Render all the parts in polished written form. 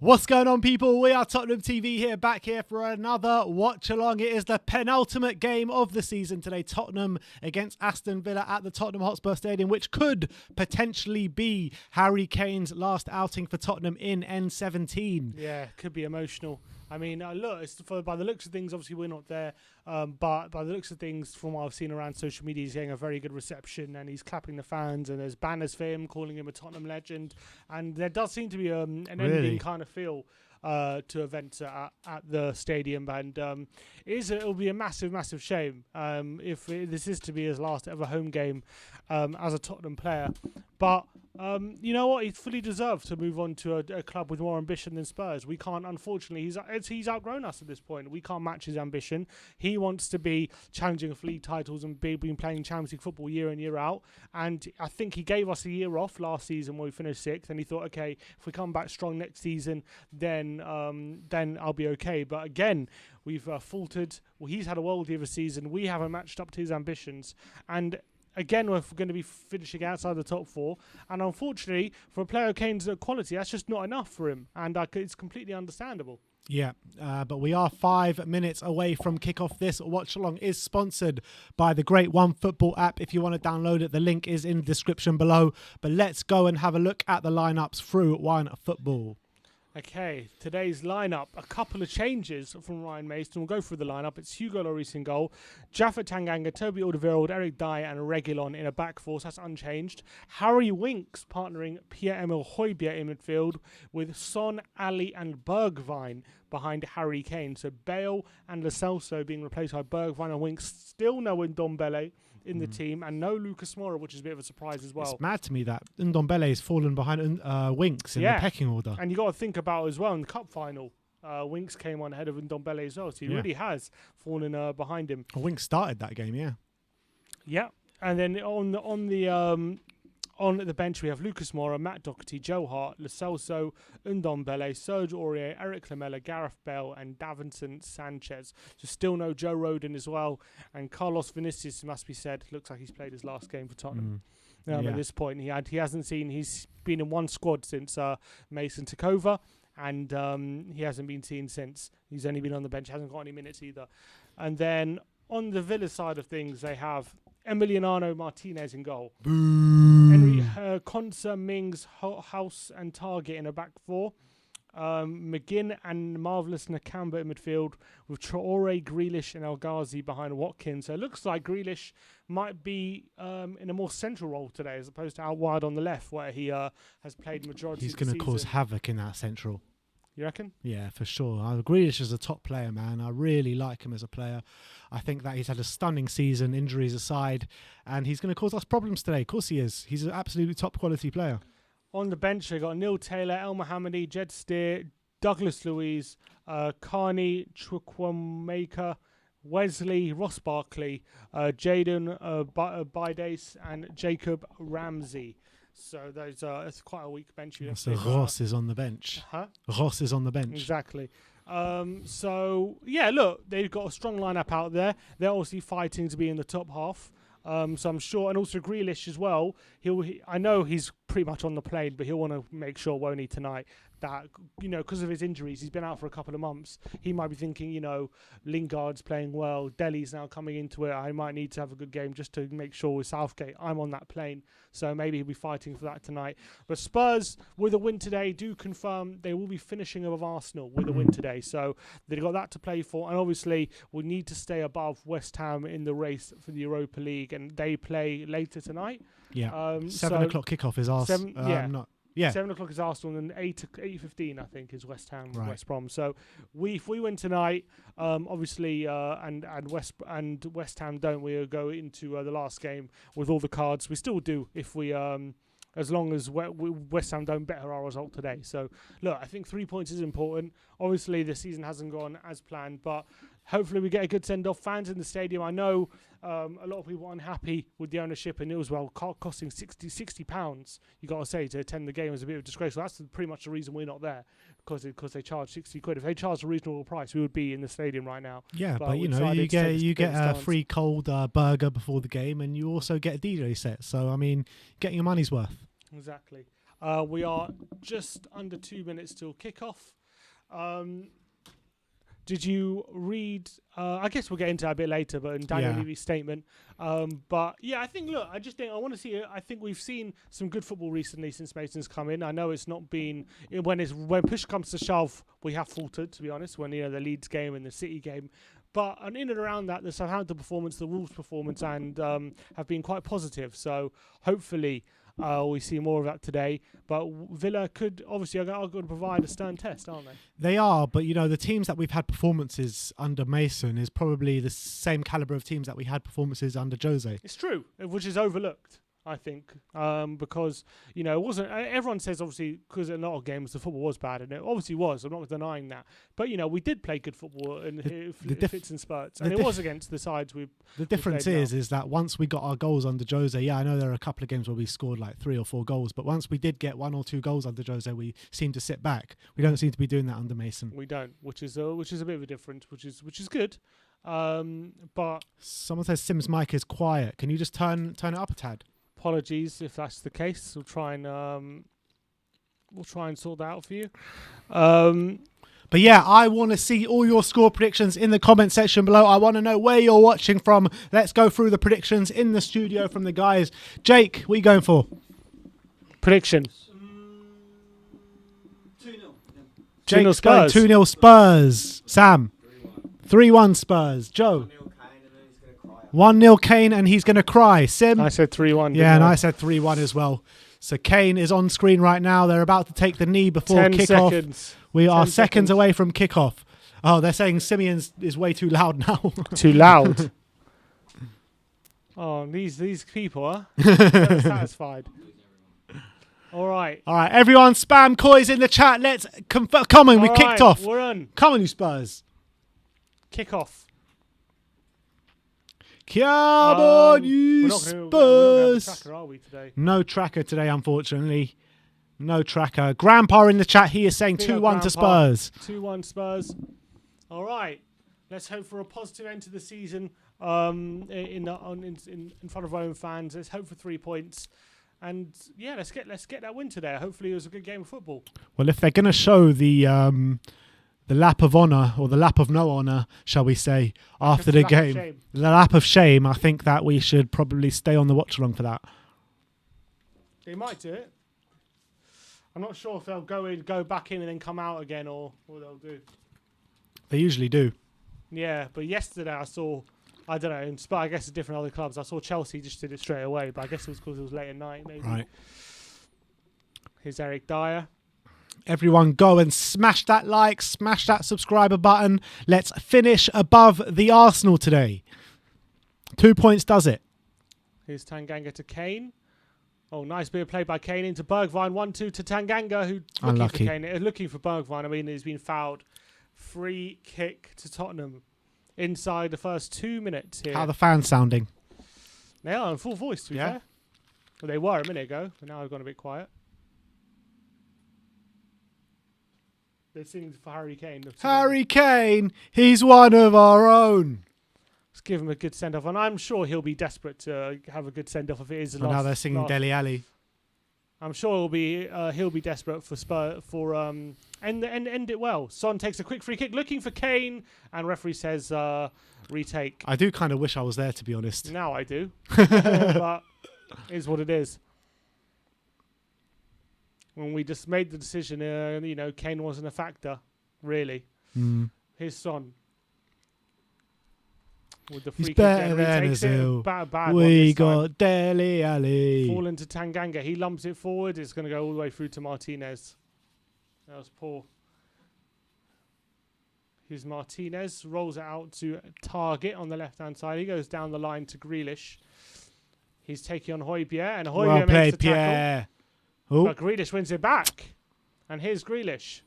What's going on, people? We are Tottenham TV here, back here for another watch along. It is the penultimate game of the season today. Tottenham against Aston Villa at the Tottenham Hotspur Stadium, which could potentially be Harry Kane's last outing for Tottenham in N17. Yeah, could be emotional. I mean, look, by the looks of things, obviously we're not there, but by the looks of things, from what I've seen around social media, he's getting a very good reception and he's clapping the fans and there's banners for him, calling him a Tottenham legend. And there does seem to be an ending kind of feel to events at the stadium, and it'll be a massive shame if this is to be his last ever home game as a Tottenham player. But you know what? He fully deserves to move on to a club with more ambition than Spurs. We can't, unfortunately, he's outgrown us at this point. We can't match his ambition. He wants to be challenging for league titles and been playing Champions League football year in, year out. And I think he gave us a year off last season when we finished 6th, and he thought, okay, if we come back strong next season, then I'll be okay. But again, we've faltered. Well, he's had a worldie of a season. We haven't matched up to his ambitions, and again, we're going to be finishing outside the top 4. And unfortunately, for a player of Kane's quality, that's just not enough for him. And it's completely understandable. Yeah, but we are 5 minutes away from kickoff. This watch along is sponsored by the great OneFootball app. If you want to download it, the link is in the description below. But let's go and have a look at the lineups through OneFootball. Okay, today's lineup, a couple of changes from Ryan Mason. We'll go through the lineup. It's Hugo Lloris in goal, Jaffa Tanganga, Toby Alderweireld, Eric Dyer and Reguilon in a back four. So that's unchanged. Harry Winks partnering Pierre-Emile Højbjerg in midfield with Son, Ali and Bergwijn behind Harry Kane. So Bale and Lo Celso being replaced by Bergwijn and Winks. Still no Ndombele in the team, and no Lucas Moura, which is a bit of a surprise as well. It's mad to me that Ndombele has fallen behind Winks in the pecking order. And you got to think about as well, in the cup final, Winks came on ahead of Ndombele as well, so he really has fallen behind him. Winks started that game, Yeah, and then on the bench, we have Lucas Moura, Matt Doherty, Joe Hart, Lo Celso, Ndombele, Serge Aurier, Eric Lamela, Gareth Bale, and Davinson Sanchez. So still no Joe Rodon as well. And Carlos Vinicius, must be said, looks like he's played his last game for Tottenham. At this point, he's been in one squad since Mason took over, and he hasn't been seen since. He's only been on the bench, hasn't got any minutes either. And then on the Villa side of things, they have Emiliano Martinez in goal. Henry Konsa, Mings, House and Target in a back four. McGinn and Marvellous Nakamba in midfield with Traore, Grealish and El Ghazi behind Watkins. So it looks like Grealish might be in a more central role today as opposed to out wide on the left where he has played majority of the season. He's going to cause havoc in that central. You reckon? Yeah, for sure. Grealish is a top player, man. I really like him as a player. I think that he's had a stunning season, injuries aside, and he's going to cause us problems today. Of course he is. He's an absolutely top quality player. On the bench, they got Neil Taylor, El Mohammadi, Jed Steer, Douglas Luiz, Carney, Chukwuemeka, Wesley, Ross Barkley, Jaden Bidace, and Jacob Ramsey. So it's quite a weak bench. So Ross is on the bench. Ross is on the bench. Exactly. So, yeah, look, they've got a strong lineup out there. They're obviously fighting to be in the top half. So I'm sure, and also Grealish as well. I know he's pretty much on the plane, but he'll want to make sure, won't he, tonight, that, because of his injuries, he's been out for a couple of months. He might be thinking, Lingard's playing well, Dele's now coming into it. I might need to have a good game just to make sure with Southgate I'm on that plane. So maybe he'll be fighting for that tonight. But Spurs, with a win today, do confirm they will be finishing above Arsenal with a win today. So they've got that to play for. And obviously, we need to stay above West Ham in the race for the Europa League. And they play later tonight. Yeah. 7 o'clock kickoff is Arsenal. 7 o'clock is Arsenal, and 8:15 I think is West Ham, West Brom. So if we win tonight, obviously, and West Ham don't, we'll go into the last game with all the cards. We still do if we as long as West Ham don't better our result today. So look, I think 3 points is important. Obviously, the season hasn't gone as planned, but hopefully we get a good send-off. Fans in the stadium, I know a lot of people are unhappy with the ownership, and it was costing £60. You got to say, to attend the game was a bit of a disgrace. So that's pretty much the reason we're not there, because they charge £60. If they charged a reasonable price, we would be in the stadium right now. Yeah, but you get a free cold burger before the game, and you also get a DJ set. So I mean, getting your money's worth. Exactly. We are just under 2 minutes till kickoff. Did you read? I guess we'll get into that a bit later, but in Daniel Levy's statement. But yeah, I think. Look, I want to see. I think we've seen some good football recently since Mason's come in. I know it's not been when push comes to shove, we have faltered. To be honest, when the Leeds game and the City game. But in and around that, the Southampton performance, the Wolves performance, and have been quite positive. So hopefully we see more of that today. But Villa could obviously are going to provide a stern test, aren't they? They are, but the teams that we've had performances under Mason is probably the same caliber of teams that we had performances under Jose. It's true, which is overlooked. I think, because it wasn't. Everyone says obviously because in a lot of games the football was bad, and it obviously was. I'm not denying that, but we did play good football and fits and spurts, and it was against the sides we. The difference is that once we got our goals under Jose, I know there are a couple of games where we scored like 3 or 4 goals, but once we did get 1 or 2 goals under Jose, we seem to sit back. We don't seem to be doing that under Mason. We don't, which is a bit of a difference, which is good. But someone says Sim's mic is quiet. Can you just turn it up a tad? Apologies if that's the case. We'll try and sort that out for you. But yeah, I want to see all your score predictions in the comment section below. I want to know where you're watching from. Let's go through the predictions in the studio from the guys. Jake, what are you going for? Prediction. 2-0. Jake's going 2-0 Spurs. Sam. 3-1 Spurs. Joe. 1-0 Kane and he's going to cry. Sim? I said 3-1. Yeah, and I said 3-1 as well. So Kane is on screen right now. They're about to take the knee before kickoff. Seconds. We are seconds away from kickoff. Oh, they're saying Simeon is way too loud now. Too loud? Oh, these people, huh? Never satisfied. All right. Everyone spam coys in the chat. Let's come on, we kicked off. We're on. Come on, you Spurs. Kickoff. Come on, you Spurs. We're not going to have a tracker, are we, today? No tracker today, unfortunately. No tracker. Grandpa in the chat, he is saying 2-1 to Spurs. 2-1 Spurs. All right. Let's hope for a positive end to the season in front of our own fans. Let's hope for 3 points. And yeah, let's get that win today. Hopefully it was a good game of football. Well, if they're going to show the lap of honour, or the lap of no honour, shall we say, after the game. The lap of shame, I think that we should probably stay on the watch along for that. They might do it. I'm not sure if they'll go back in and then come out again, or what they'll do. They usually do. Yeah, but yesterday I saw, I don't know, but I guess it's different other clubs. I saw Chelsea just did it straight away, but I guess it was because it was late at night, maybe. Right. Here's Eric Dyer. Everyone go and smash that like, smash that subscriber button. Let's finish above the Arsenal today. 2 points does it. Here's Tanganga to Kane. Oh, nice bit of play by Kane into Bergwijn. 1-2 to Tanganga, who unlucky. Looking for Bergwijn. I mean, he's been fouled. Free kick to Tottenham inside the first 2 minutes here. How are the fans sounding? They are in full voice, to be fair. Well, they were a minute ago, but now I've gone a bit quiet. They're singing for Harry Kane. Harry Kane, he's one of our own. Let's give him a good send-off. And I'm sure he'll be desperate to have a good send-off if it is the last. Now they're singing Dele Alli. I'm sure he'll be desperate for end it well. Son takes a quick free kick, looking for Kane, and referee says retake. I do kind of wish I was there, to be honest. Now I do, but it is what it is. When we just made the decision, Kane wasn't a factor, really. His Son. With the free He's better than Ozil. We got Dele Alli. Fallen to Tanganga. He lumps it forward. It's going to go all the way through to Martinez. That was poor. Here's Martinez. Rolls it out to Target on the left-hand side. He goes down the line to Grealish. He's taking on Højbjerg. And Højbjerg makes the tackle. But Grealish wins it back. And here's Grealish.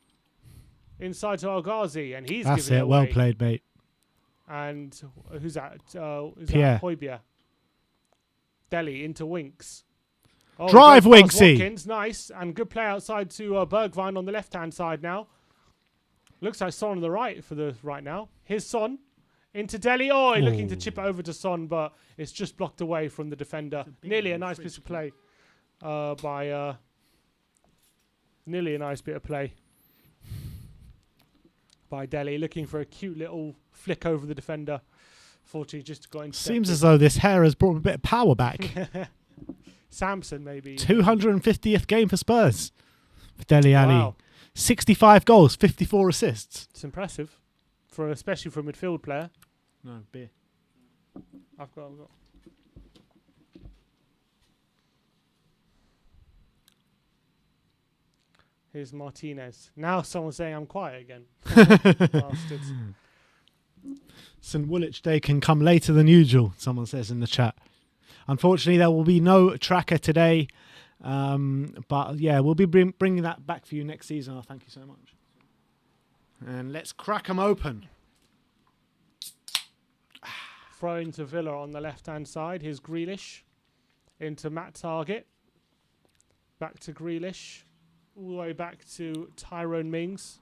Inside to Al-Ghazi. And he's That's giving it away. Well played, mate. And who's that? Pierre. Højbjerg. Dele into Winks. Oh, Drive, Winksy. Watkins, nice. And good play outside to Bergwijn on the left-hand side now. Looks like Son on the right for the right now. Here's Son. Into Dele. Oh, looking to chip it over to Son, but it's just blocked away from the defender. Nearly a nice piece of play by Nearly a nice bit of play by Dele, looking for a cute little flick over the defender. Fortunately, just got intercepted. Seems as though this hair has brought a bit of power back. Samson, maybe. 250th game for Spurs. For Dele Alli. Wow. 65 goals, 54 assists. It's impressive, especially for a midfield player. No, beer. I've got. Here's Martinez. Now someone's saying I'm quiet again. Bastards. St. Woolwich Day can come later than usual, someone says in the chat. Unfortunately, there will be no tracker today. But yeah, we'll be bringing that back for you next season. Oh, thank you so much. And let's crack them open. Throw into Villa on the left-hand side. Here's Grealish. Into Matt Target. Back to Grealish. All the way back to Tyrone Mings.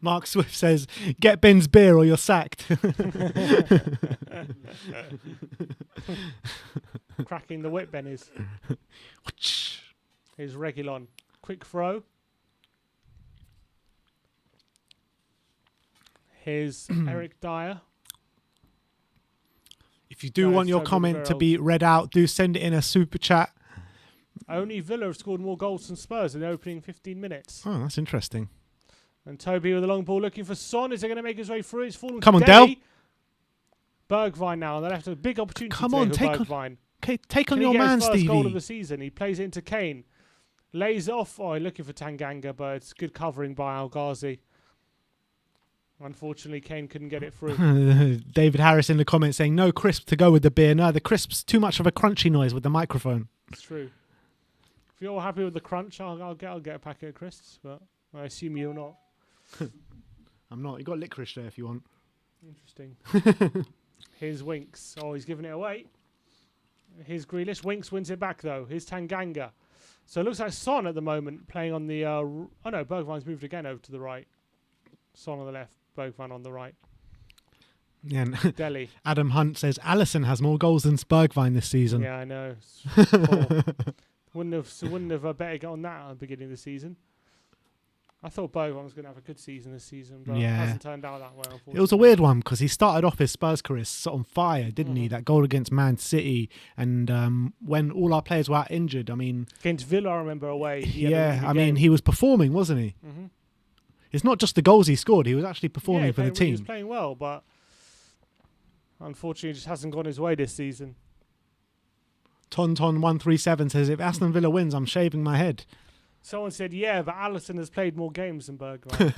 Mark Swift says, get Ben's beer or you're sacked. Cracking the whip, Ben is. Here's Reguilon. Quick throw. Here's Eric Dyer. If you do want your comment to be read out, do send it in a super chat. Only Villa have scored more goals than Spurs in the opening 15 minutes. Oh, that's interesting. And Toby with a long ball looking for Son. Is he going to make his way through? It's fallen. Come on, Dele. Bergwijn now on the left. A big opportunity. Come on, take on your man, Stevie. First goal of the season. He plays it into Kane. Lays it off. Oh, looking for Tanganga, but it's good covering by Al Ghazi. Unfortunately, Kane couldn't get it through. David Harris in the comments saying, no crisp to go with the beer. No, the crisp's too much of a crunchy noise with the microphone. It's true. If you're happy with the crunch, I'll get a packet of crisps, but I assume you're not. I'm not. You got licorice there if you want. Interesting. Here's Winks. Oh, he's giving it away. Here's Grealish. Winks wins it back, though. Here's Tanganga. So it looks like Son at the moment playing on the... oh, no, Bergwijn's moved again over to the right. Son on the left, Bergwijn on the right. Yeah, Dele. Adam Hunt says, Alisson has more goals than Bergwijn this season. Yeah, I know. Wouldn't have better get on that at the beginning of the season. I thought Bergwijn was going to have a good season this season, but it hasn't turned out that way, unfortunately. It was a weird one because he started off his Spurs career sort of on fire, didn't he? That goal against Man City, and when all our players were out injured, I mean... Against Villa, I remember away. He was performing, wasn't he? Mm-hmm. It's not just the goals he scored, he was actually performing for the team. He was playing well, but unfortunately it just hasn't gone his way this season. Tonton137 says, if Aston Villa wins, I'm shaving my head. Someone said, yeah, but Alisson has played more games than Bergwijn.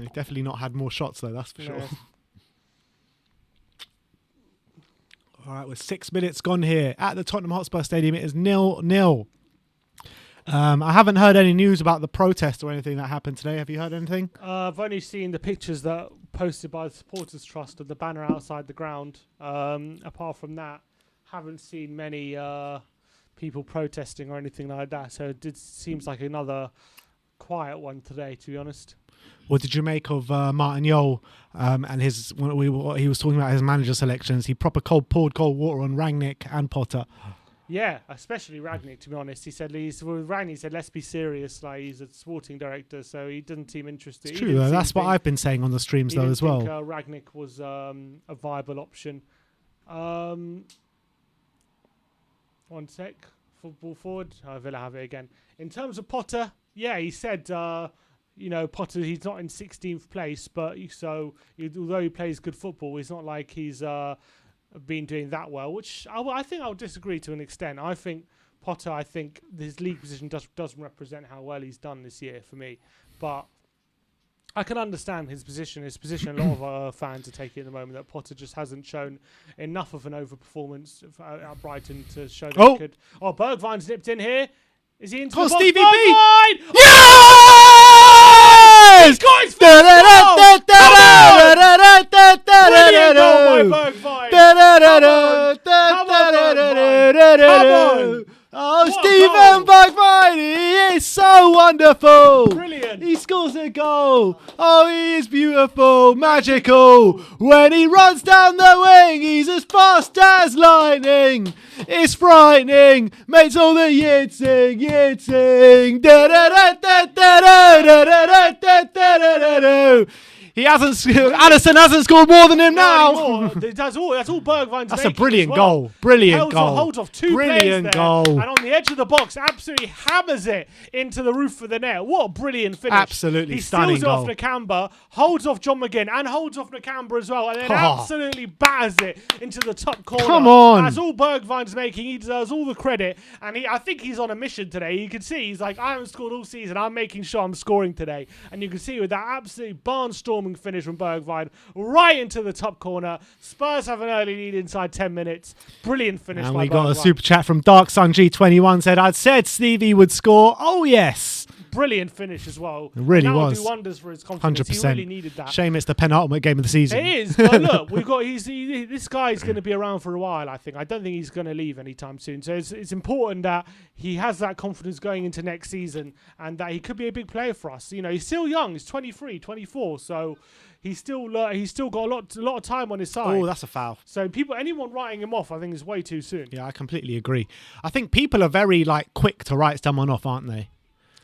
He's definitely not had more shots, though, that's for sure. All right, with 6 minutes gone here at the Tottenham Hotspur Stadium. It is 0-0. I haven't heard any news about the protest or anything that happened today. Have you heard anything? I've only seen the pictures that posted by the Supporters Trust of the banner outside the ground. Apart from that, haven't seen many people protesting or anything like that. So it seems like another quiet one today, to be honest. What did you make of Martin Jol and his? What he was talking about his manager selections. He proper poured cold water on Rangnick and Potter. Yeah, especially Rangnick, to be honest. He said Rangnick he said, let's be serious. Like, he's a sporting director, so he doesn't seem interested. It's true, though. That's what I've been saying on the streams, though, as well. Rangnick was a viable option. 1 sec. Football forward. Villa have it again. In terms of Potter, yeah, he said, Potter, he's not in 16th place, but although he plays good football, it's not like he's been doing that well, which I think I'll disagree to an extent. I think Potter, his league position doesn't represent how well he's done this year for me, but I can understand his position. A lot of fans are taking at the moment that Potter just hasn't shown enough of an overperformance at Brighton to show that he could. Oh, Bergwijn's nipped in here. Is he into the box? Stevie B! Bergwijn! Yes! He's got his first Brilliant goal by Bergwijn. Come on, Bergwijn. Come on. Oh, Steven Bergwijn! He is so wonderful! Brilliant! He scores a goal! Oh, he is beautiful, magical! When he runs down the wing, he's as fast as lightning! It's frightening, makes all the yitzing, yitzing! He hasn't. Addison hasn't scored more than him now. That's all Bergwijn's. That's a brilliant goal. Brilliant goal. Holds off two players there, goal. And on the edge of the box, absolutely hammers it into the roof of the net. What a brilliant finish! Absolutely stunning goal. He steals it off Nakamba, holds off John McGinn, and holds off Nakamba as well, and then absolutely batters it into the top corner. Come on! That's all Bergwijn's making. He deserves all the credit, and I think he's on a mission today. You can see he's like, I haven't scored all season. I'm making sure I'm scoring today, and you can see with that absolutely barnstorming finish from Bergwijn right into the top corner. Spurs have an early lead inside 10 minutes. Brilliant finish. And by we got Bergwijn. a super chat from Dark Sun G21 said, I'd said Stevie would score. Oh yes. Brilliant finish as well. It really that was. Will do wonders for his confidence. 100%. He really needed that. Shame it's the penultimate game of the season. It is, but look, we've got this guy's going to be around for a while. I think. I don't think he's going to leave anytime soon. So it's important that he has that confidence going into next season, and that he could be a big player for us. You know, he's still young. He's 23, 24, so he's still got a lot of time on his side. Oh, that's a foul. So anyone writing him off, I think is way too soon. Yeah, I completely agree. I think people are very quick to write someone off, aren't they?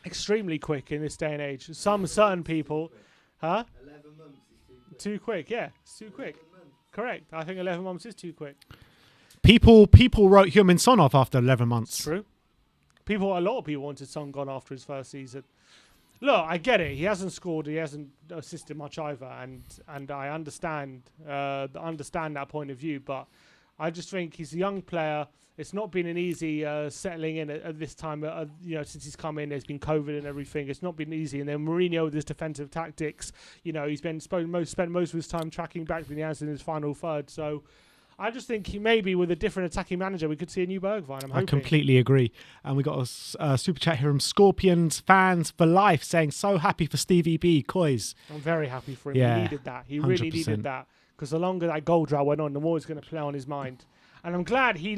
Extremely quick in this day and age. Certain people, 11 months is too quick. Yeah, it's too quick. Correct. I think 11 months is too quick. People wrote Heung-min Son off after 11 months. True. A lot of people wanted Son gone after his first season. Look, I get it. He hasn't scored. He hasn't assisted much either, and I understand that point of view. But I just think he's a young player. It's not been an easy settling in at this time. Since he's come in, there's been COVID and everything. It's not been easy. And then Mourinho with his defensive tactics, he's spent most of his time tracking back to the answer in his final third. So I just think he maybe with a different attacking manager, we could see a new Bergwijn. I'm hoping. I completely agree. And we got a super chat here from Scorpions fans for life saying, so happy for Stevie B. Coys. I'm very happy for him. Yeah, he needed that. He 100%. really needed that. Because the longer that goal drought went on, the more it's going to play on his mind. And I'm glad he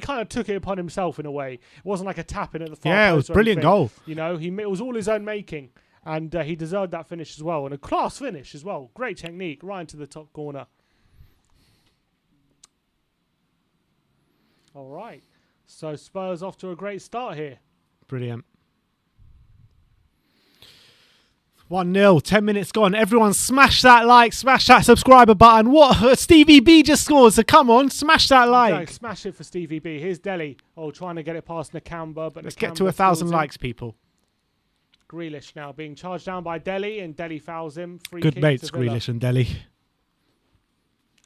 kind of took it upon himself in a way. It wasn't like a tap in at the far post. Yeah, it was a brilliant goal. It was all his own making. And he deserved that finish as well. And a class finish as well. Great technique, right into the top corner. All right. So Spurs off to a great start here. Brilliant. 1-0, 10 minutes gone. Everyone smash that like, smash that subscriber button. What? Stevie B just scored, so come on, smash that like. No, smash it for Stevie B. Here's Dele. Trying to get it past Nakamba. But Let's get to 1,000 likes, people. Grealish now being charged down by Dele, and Dele fouls him. Free Good kick mates, to Villa. Grealish and Dele.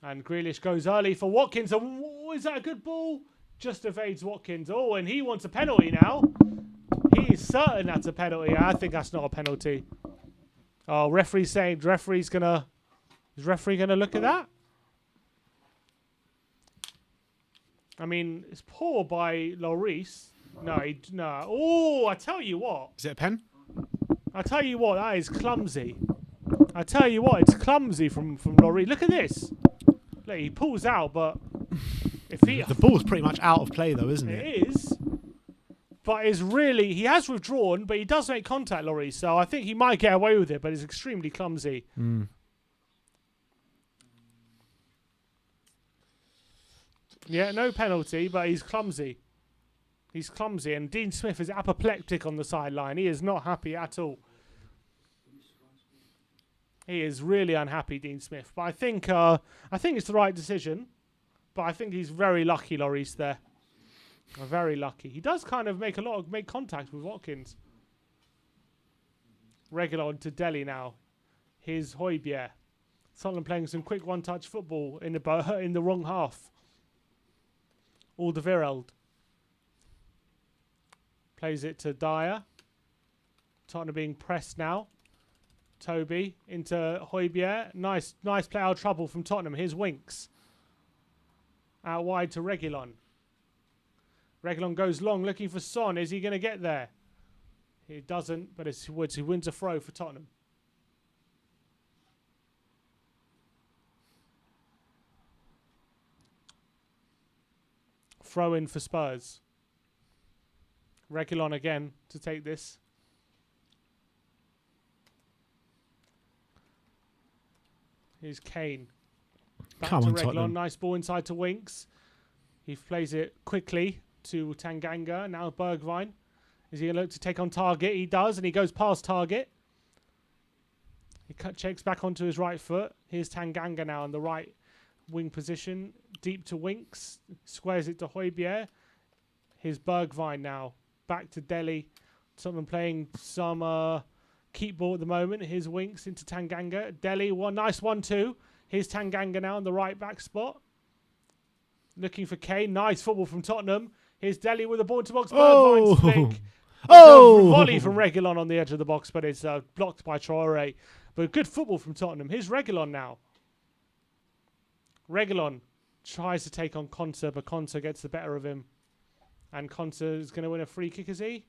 And Grealish goes early for Watkins. And is that a good ball? Just evades Watkins. Oh, and he wants a penalty now. He is certain that's a penalty. I think that's not a penalty. Oh, referee's saying is referee gonna look at that? I mean, it's poor by Lloris. No. Oh, I tell you what. Is it a pen? I tell you what, that is clumsy. I tell you what, it's clumsy from Lloris. Look at this. Look, he pulls out, but the ball's pretty much out of play though, isn't it? It is. But he has withdrawn, but he does make contact, Lloris. So I think he might get away with it, but it's extremely clumsy. Yeah, no penalty, but he's clumsy. He's clumsy, and Dean Smith is apoplectic on the sideline. He is not happy at all. He is really unhappy, Dean Smith. But I think it's the right decision. But I think he's very lucky, Lloris, there. Very lucky. He does kind of make contact with Watkins. Reguilon to Dele now. Here's Højbjerg. Tottenham playing some quick one-touch football in the wrong half. Alderweireld plays it to Dyer. Tottenham being pressed now. Toby into Højbjerg. Nice play out of trouble from Tottenham. Here's Winks. Out wide to Reguilon. Reguilon goes long, looking for Son. Is he going to get there? He doesn't, but he wins a throw for Tottenham. Throw in for Spurs. Reguilon again to take this. Here's Kane. Back Come to on, Reguilon. Tottenham. Nice ball inside to Winks. He plays it quickly to Tanganga. Now Bergwijn. Is he going to look to take on Target? He does, and he goes past Target. He checks back onto his right foot. Here's Tanganga now on the right wing position. Deep to Winks. Squares it to Højbjerg. Here's Bergwijn now. Back to Delhi. Tottenham playing some keep ball at the moment. Here's Winks into Tanganga. Delhi, nice 1-2. Here's Tanganga now on the right back spot. Looking for Kane. Nice football from Tottenham. Here's Delhi with a ball into box. Bergwijn's flick. Oh! Volley from Reguilon on the edge of the box, but it's blocked by Traore. But good football from Tottenham. Here's Reguilon now. Reguilon tries to take on Konsa, but Konsa gets the better of him. And Konsa is going to win a free kick, is he?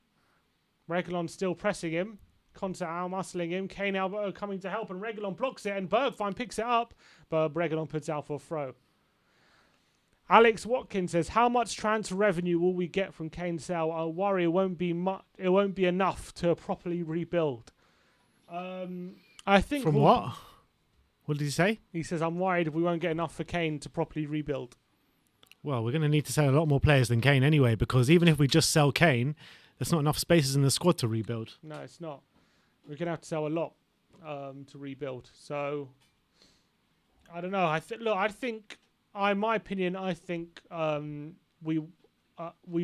Reguilon still pressing him. Konsa out-muscling him. Kane now coming to help, and Reguilon blocks it, and Bergwijn picks it up, but Reguilon puts out for a throw. Alex Watkins says, how much transfer revenue will we get from Kane's sale? I worry it won't be enough to properly rebuild. I think From what? What did he say? He says, I'm worried we won't get enough for Kane to properly rebuild. Well, we're going to need to sell a lot more players than Kane anyway, because even if we just sell Kane, there's not enough spaces in the squad to rebuild. No, it's not. We're going to have to sell a lot to rebuild. So, I don't know. In my opinion, I think we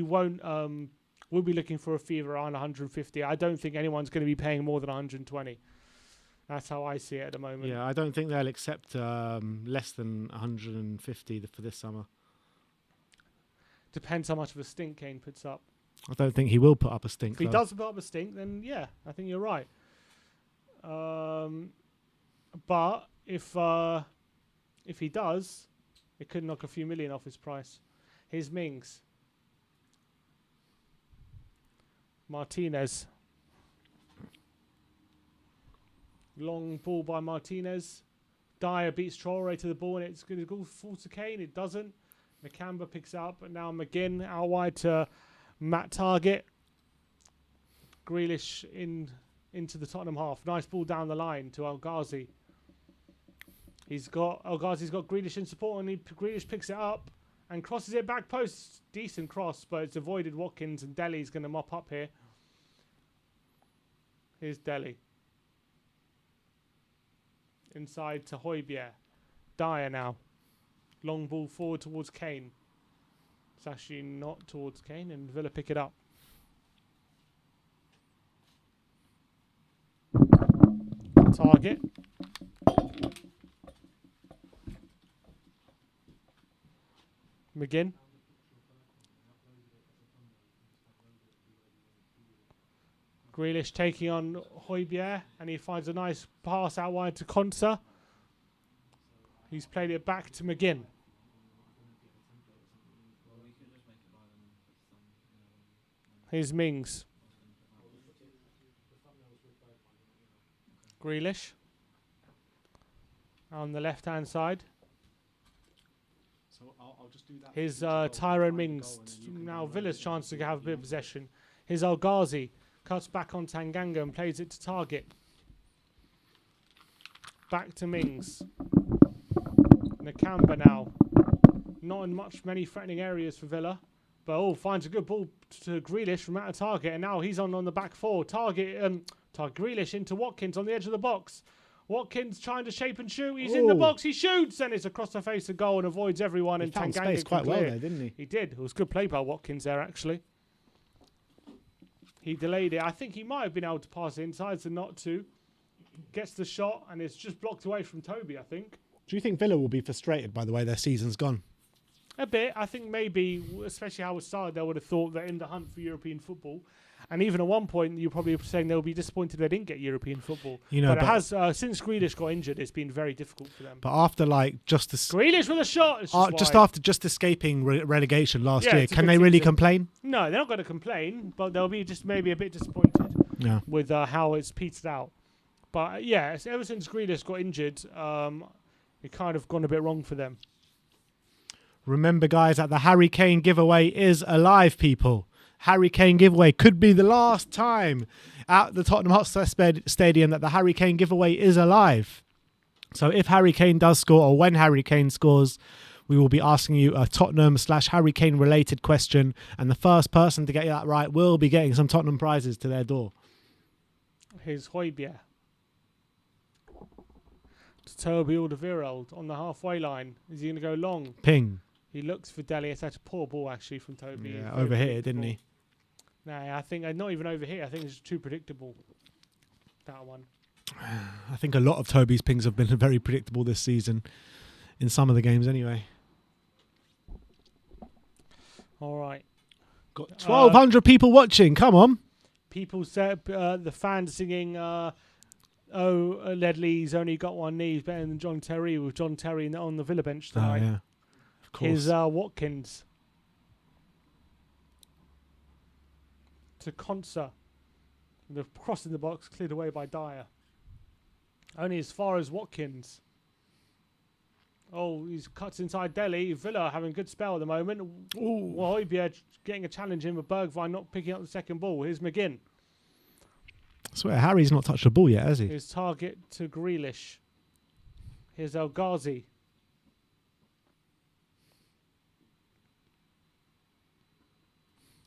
won't. We'll be looking for a fee of around 150. I don't think anyone's going to be paying more than 120. That's how I see it at the moment. Yeah, I don't think they'll accept less than 150 for this summer. Depends how much of a stink Kane puts up. I don't think he will put up a stink. If he does put up a stink, then yeah, I think you're right. But if he does, it could knock a few million off his price. Here's Mings. Martinez. Long ball by Martinez. Dyer beats Traore to the ball, and it's going to fall to Kane. It doesn't. Nakamba picks it up, but now McGinn out wide to Matt Target. Grealish into the Tottenham half. Nice ball down the line to El Ghazi. El Ghazi's got Grealish in support, and Grealish picks it up and crosses it back post. Decent cross, but it's avoided Watkins, and Dele's going to mop up here. Here's Dele. Inside to Højbjerg. Dyer now. Long ball forward towards Kane. It's actually not towards Kane, and Villa pick it up. Target. McGinn. Grealish taking on Højbjerg, and he finds a nice pass out wide to Konsa. He's played it back to McGinn. Here's Mings. Grealish. On the left-hand side. So I'll just do that. Here's Tyrone Mings. Now Villa's chance to have a bit of possession. Here's El Ghazi. Cuts back on Tanganga and plays it to Target. Back to Mings. Nakamba now. Not in many threatening areas for Villa. But finds a good ball to Grealish from out of Target. And now he's on the back four. Grealish into Watkins on the edge of the box. Watkins trying to shape and shoot. He's in the box. He shoots. And it's across the face of goal and avoids everyone. He found space quite well there, didn't he? He did. It was good play by Watkins there, actually. He delayed it. I think he might have been able to pass it inside, so not to. Gets the shot, and it's just blocked away from Toby, I think. Do you think Villa will be frustrated by the way their season's gone? A bit. I think maybe, especially how it started, they would have thought they're in the hunt for European football. And even at one point, you're probably saying they'll be disappointed they didn't get European football. But it has, since Grealish got injured, it's been very difficult for them. But after Grealish with a shot! After escaping relegation last year, can they really complain? No, they're not going to complain, but they'll be just maybe a bit disappointed with how it's petered out. But ever since Grealish got injured, it kind of gone a bit wrong for them. Remember, guys, that the Harry Kane giveaway is alive, people. Harry Kane giveaway. Could be the last time at the Tottenham Hotspur Stadium that the Harry Kane giveaway is alive. So if Harry Kane does score, or when Harry Kane scores, we will be asking you a Tottenham/Harry Kane related question, and the first person to get that right will be getting some Tottenham prizes to their door. Here's Højbjerg. To Toby Alderweireld on the halfway line. Is he going to go long? Ping. He looks for Dele. It's such a poor ball actually from Toby. Yeah, overhit it, didn't he? Nah, I think not even overhit. I think it's too predictable. That one. I think a lot of Toby's pings have been very predictable this season, in some of the games anyway. All right. Got 1,200 people watching. Come on. People said the fans singing, Ledley's only got one knee. He's better than John Terry, with John Terry on the Villa bench tonight. Oh, yeah. Of course. Here's Watkins. To Konsa. The cross in the box cleared away by Dyer. Only as far as Watkins. Oh, he's cuts inside Dele. Villa having a good spell at the moment. Ooh. Well, Højbjerg getting a challenge in with Bergwijn not picking up the second ball. Here's McGinn. I swear, Harry's not touched the ball yet, has he? His target to Grealish. Here's El Ghazi.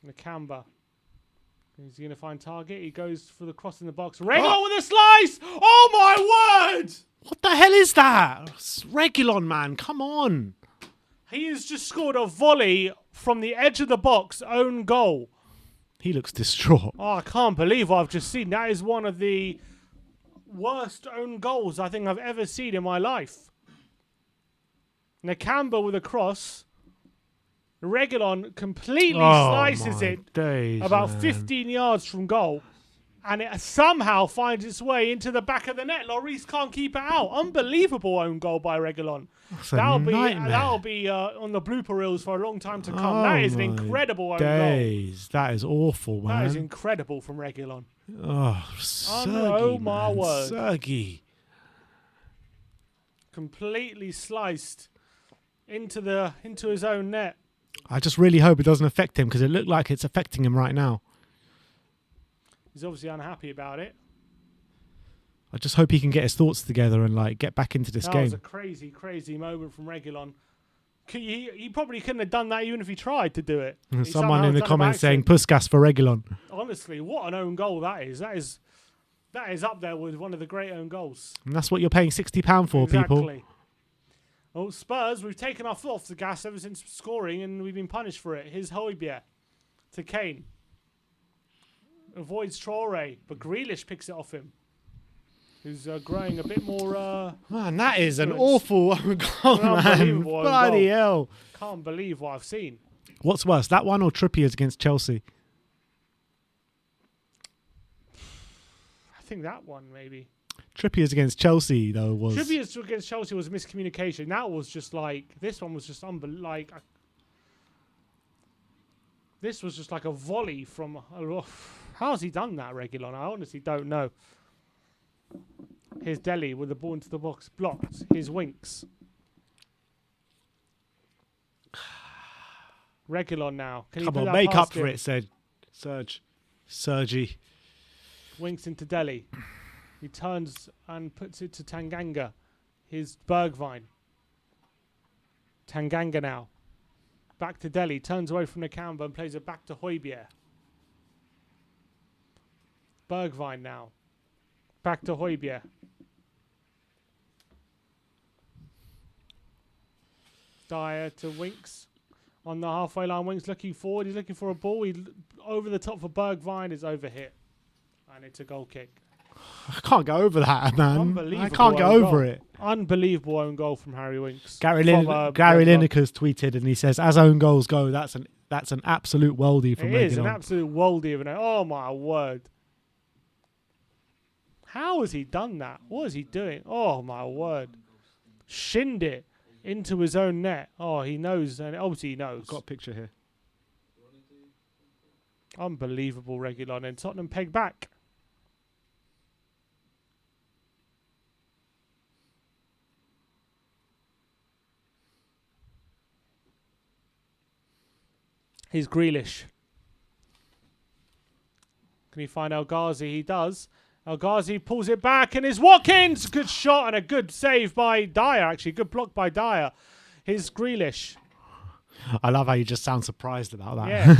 Nakamba. He's going to find target. He goes for the cross in the box. Reguilon with a slice! Oh my word! What the hell is that? It's Reguilon, man. Come on. He has just scored a volley from the edge of the box, own goal. He looks distraught. Oh, I can't believe what I've just seen. That is one of the worst own goals I think I've ever seen in my life. Nakamba with a cross. Reguilon completely slices it about 15 yards from goal. And it somehow finds its way into the back of the net. Lloris can't keep it out. Unbelievable own goal by Reguilon. That'll be on the blooper reels for a long time to come. That is an incredible own goal. That is awful, man. That is incredible from Reguilon. Oh, Sergi, oh my word. Sergi. Completely sliced into his own net. I just really hope it doesn't affect him, because it looked like it's affecting him right now. He's obviously unhappy about it. I just hope he can get his thoughts together and get back into this game. That was a crazy, crazy moment from Reguilon. He probably couldn't have done that even if he tried to do it. Someone in the comments saying Puskas for Reguilon. Honestly, what an own goal that is. That is up there with one of the great own goals. And that's what you're paying £60 for, people. Well, Spurs, we've taken our foot off the gas ever since scoring, and we've been punished for it. Here's Højbjerg to Kane. Avoids Traore, but Grealish picks it off him. Who's growing a bit more... man, that is an awful goal, man. Bloody hell. Can't believe what I've seen. What's worse, that one or Trippier's against Chelsea? I think that one, maybe. Trippier's against Chelsea, though, was... Trippier's against Chelsea was a miscommunication. That was just this one was just this was just like a volley from... how has he done that, Reguilon? I honestly don't know. Here's Dele with the ball into the box. Blocked. Here's Winks. Reguilon now. Come on, make up for it, said Sergi. Winks into Dele. He turns and puts it to Tanganga. Here's Bergwijn. Tanganga now. Back to Dele. Turns away from Nakamba and plays it back to Højbjerg. Bergwijn now. Back to Højbjerg. Dyer to Winks. On the halfway line, Winks looking forward. He's looking for a ball. Over the top for Bergwijn. Is overhit. And it's a goal kick. I can't go over that, man. Unbelievable. I can't get over it. Unbelievable own goal from Harry Winks. Gary Lineker's tweeted and he says, as own goals go, that's an absolute worldie from Reguilon. It is an absolute worldie of an... Oh, my word. How has he done that? What is he doing? Oh, my word. Shinned it into his own net. Oh, he knows. And obviously he knows. Got a picture here. Unbelievable, Reguilon. And Tottenham peg back. Here's Grealish. Can he find El Ghazi? He does. El Ghazi pulls it back and is Watkins. Good shot and a good save by Dyer, actually. Good block by Dyer. Here's Grealish. I love how you just sound surprised about that. Yeah.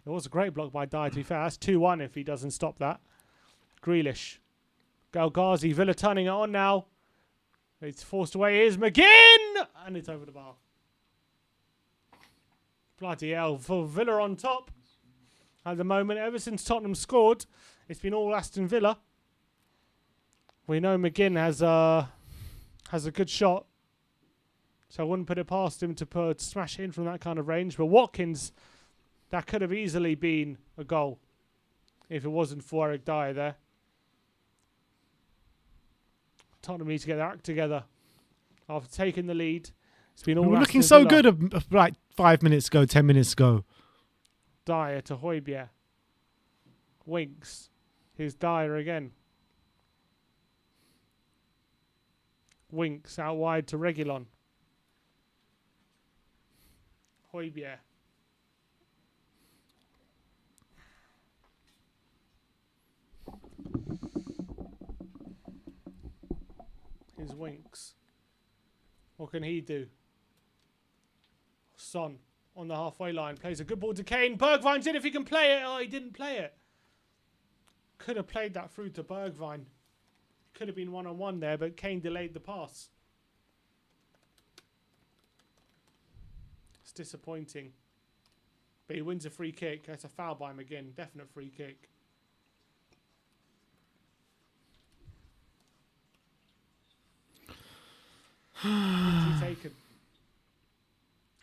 It was a great block by Dyer, to be fair. That's 2-1 if he doesn't stop that. Grealish. El Ghazi. Villa turning it on now. It's forced away. Here's McGinn. And it's over the bar. Bloody hell. For Villa on top. At the moment, ever since Tottenham scored, it's been all Aston Villa. We know McGinn has a good shot, so I wouldn't put it past him to smash it in from that kind of range. But Watkins, that could have easily been a goal if it wasn't for Eric Dyer there. Tottenham need to get their act together after taking the lead. It's been all we were looking Aston so Villa. good like 5 minutes ago, 10 minutes ago. Dyer to Højbjerg. Winks. Here's Dyer again. Winks out wide to Reguilon. Højbjerg. Here's Winks. What can he do? Son on the halfway line plays a good ball to Kane. Bergwijn's in if he can play it. Oh, he didn't play it. Could have played that through to Bergwijn. Could have been one-on-one there, but Kane delayed the pass. It's disappointing. But he wins a free kick. That's a foul by him again. Definite free kick. Penalty taken.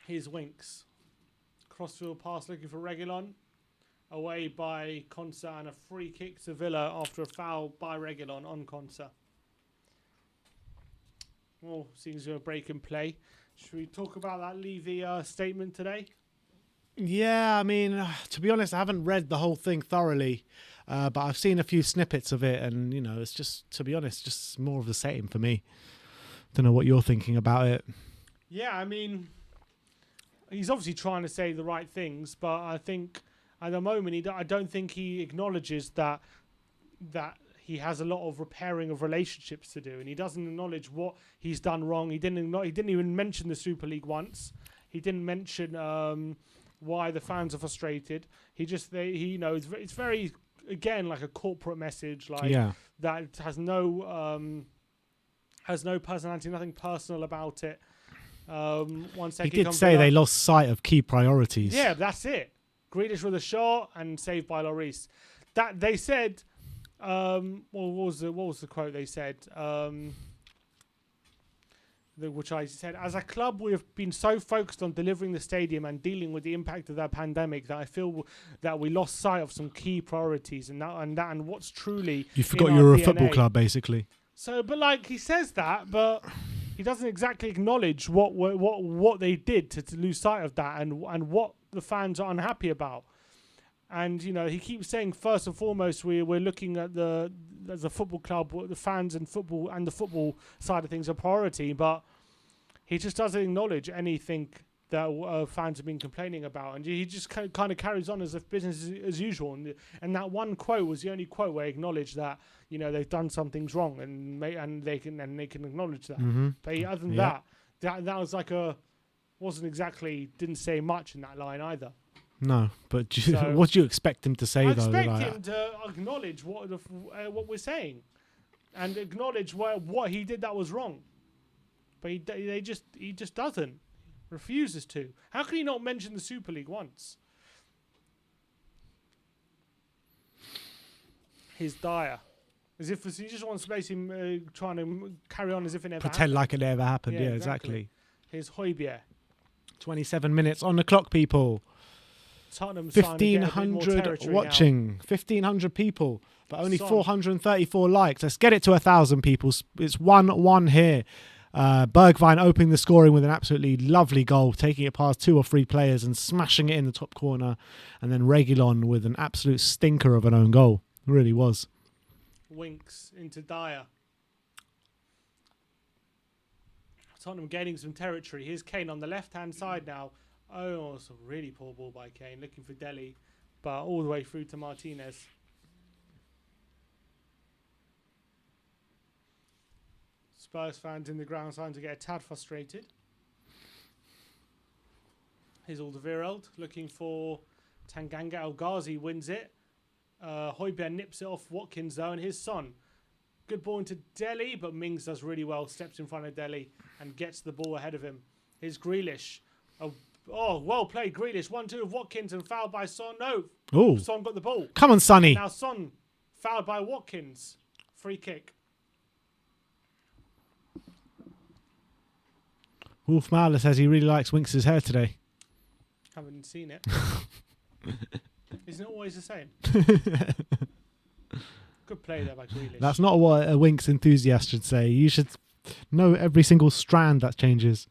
Here's Winks. Crossfield pass looking for Reguilon. Away by Konsa and a free kick to Villa after a foul by Reguilon on Konsa. Well, seems to be a break in play. Should we talk about that Levy statement today? Yeah, I mean, to be honest, I haven't read the whole thing thoroughly, but I've seen a few snippets of it, and, you know, it's just, to be honest, just more of the same for me. Don't know what you're thinking about it. Yeah, I mean, he's obviously trying to say the right things, but I think at the moment, I don't think he acknowledges that he has a lot of repairing of relationships to do, and he doesn't acknowledge what he's done wrong. He didn't even mention the Super League once. He didn't mention why the fans are frustrated. It's very, again, like a corporate message, like that has no personality, nothing personal about it. He did say they lost sight of key priorities. Yeah, that's it. Grealish with a shot and saved by Lloris. That they said. What was the quote they said? Which I said, as a club, we have been so focused on delivering the stadium and dealing with the impact of that pandemic that I feel that we lost sight of some key priorities and what's truly. You forgot you were a football club, basically. So, but like he says that, but he doesn't exactly acknowledge what they did to lose sight of that and what the fans are unhappy about. And you know, he keeps saying first and foremost we're looking at as a football club, the fans and football and the football side of things are priority, but he just doesn't acknowledge anything that fans have been complaining about, and he just kind of carries on as if business as usual. And that one quote was the only quote where he acknowledged that, you know, they've done some things wrong, and they can acknowledge that. Mm-hmm. But other than that was like didn't say much in that line either. No, but what do you expect him to say, though? I expect him to acknowledge what we're saying, and acknowledge what he did that was wrong. But he just doesn't. Refuses to. How can he not mention the Super League once? His Dyer. As if he just wants to basically trying to carry on as if it never pretend happened. like it never happened. Yeah, exactly. Here's Højbjerg. 27 minutes on the clock, people. Tottenham 1,500 watching. 1,500 people, but only 434 likes. Let's get it to 1,000 people. It's 1-1 here. Bergwijn opening the scoring with an absolutely lovely goal, taking it past 2 or 3 players and smashing it in the top corner. And then Reguilon with an absolute stinker of an own goal. It really was. Winks into Dyer. Tottenham gaining some territory. Here's Kane on the left-hand side now. Oh, it's a really poor ball by Kane. Looking for Dele. but all the way through to Martinez. Spurs fans in the ground starting to get a tad frustrated. Here's Alderweireld looking for Tanganga. El Ghazi wins it. Højbjerg nips it off Watkins though, and here's Son. Good ball into Dele, but Mings does really well. Steps in front of Dele and gets the ball ahead of him. Here's Grealish. Oh, well played, Grealish. 1-2 of Watkins and fouled by Son. No, Oh, Son got the ball. come on, Sonny. Now Son fouled by Watkins. Free kick. Wolf Mahler says he really likes Winks' hair today. Haven't seen it. Isn't it always the same? Good play there by Grealish. That's not what a Winks enthusiast should say. You should know every single strand that changes.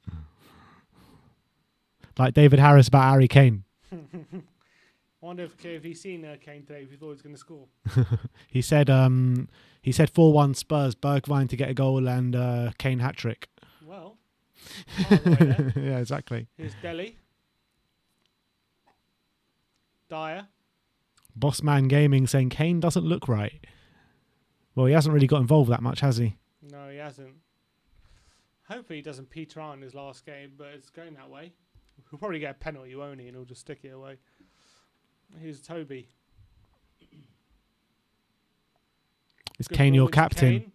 Like David Harris about Harry Kane. Wonder if he's seen Kane today, if he thought he was going to score. He said 4-1 Spurs, Bergwijn to get a goal and Kane hat-trick. Well, right there. Yeah, exactly. Here's Dele. Dyer. Bossman Gaming saying Kane doesn't look right. Well, he hasn't really got involved that much, has he? No, he hasn't. Hopefully he doesn't peter out in his last game, but it's going that way. He'll probably get a penalty, won't he? And he'll just stick it away. Here's Toby. Is Good Kane ball your into captain?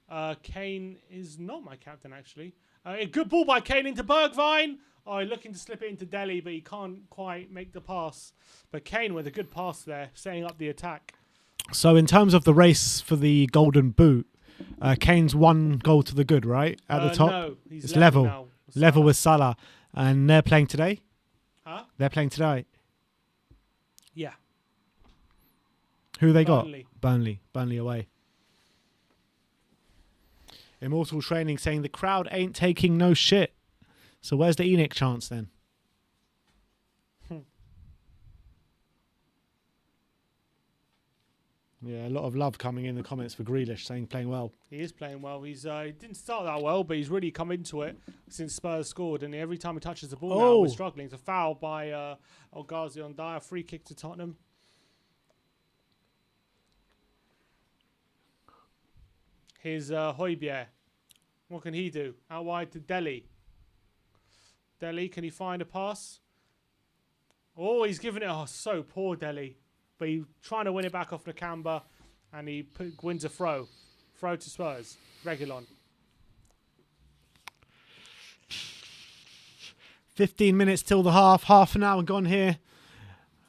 Kane. Kane is not my captain, actually. A good ball by Kane into Bergwijn. Oh, looking to slip it into Dele, but he can't quite make the pass. But Kane with a good pass there, setting up the attack. So in terms of the race for the golden boot, Kane's 1 goal to the good, right? At the top? No, he's it's level. level. Now with Level Salah. with Salah. And they're playing today? Huh? They're playing today. Yeah. Who they Burnley. got? Burnley away. Immortal Training saying the crowd ain't taking no shit. So where's the Enoch chance then? Yeah, a lot of love coming in the comments for Grealish saying playing well. He is playing well. He didn't start that well, but he's really come into it since Spurs scored. And every time he touches the ball now, we're struggling. It's a foul by El Ghazi on Dyer. Free kick to Tottenham. Here's Højbjerg. What can he do? Out wide to Dele. Dele, can he find a pass? Oh, he's giving it. Oh, so poor Dele. But he's trying to win it back off Nakamba, and he wins a throw. Throw to Spurs. Reguilon. 15 minutes till the half an hour gone here.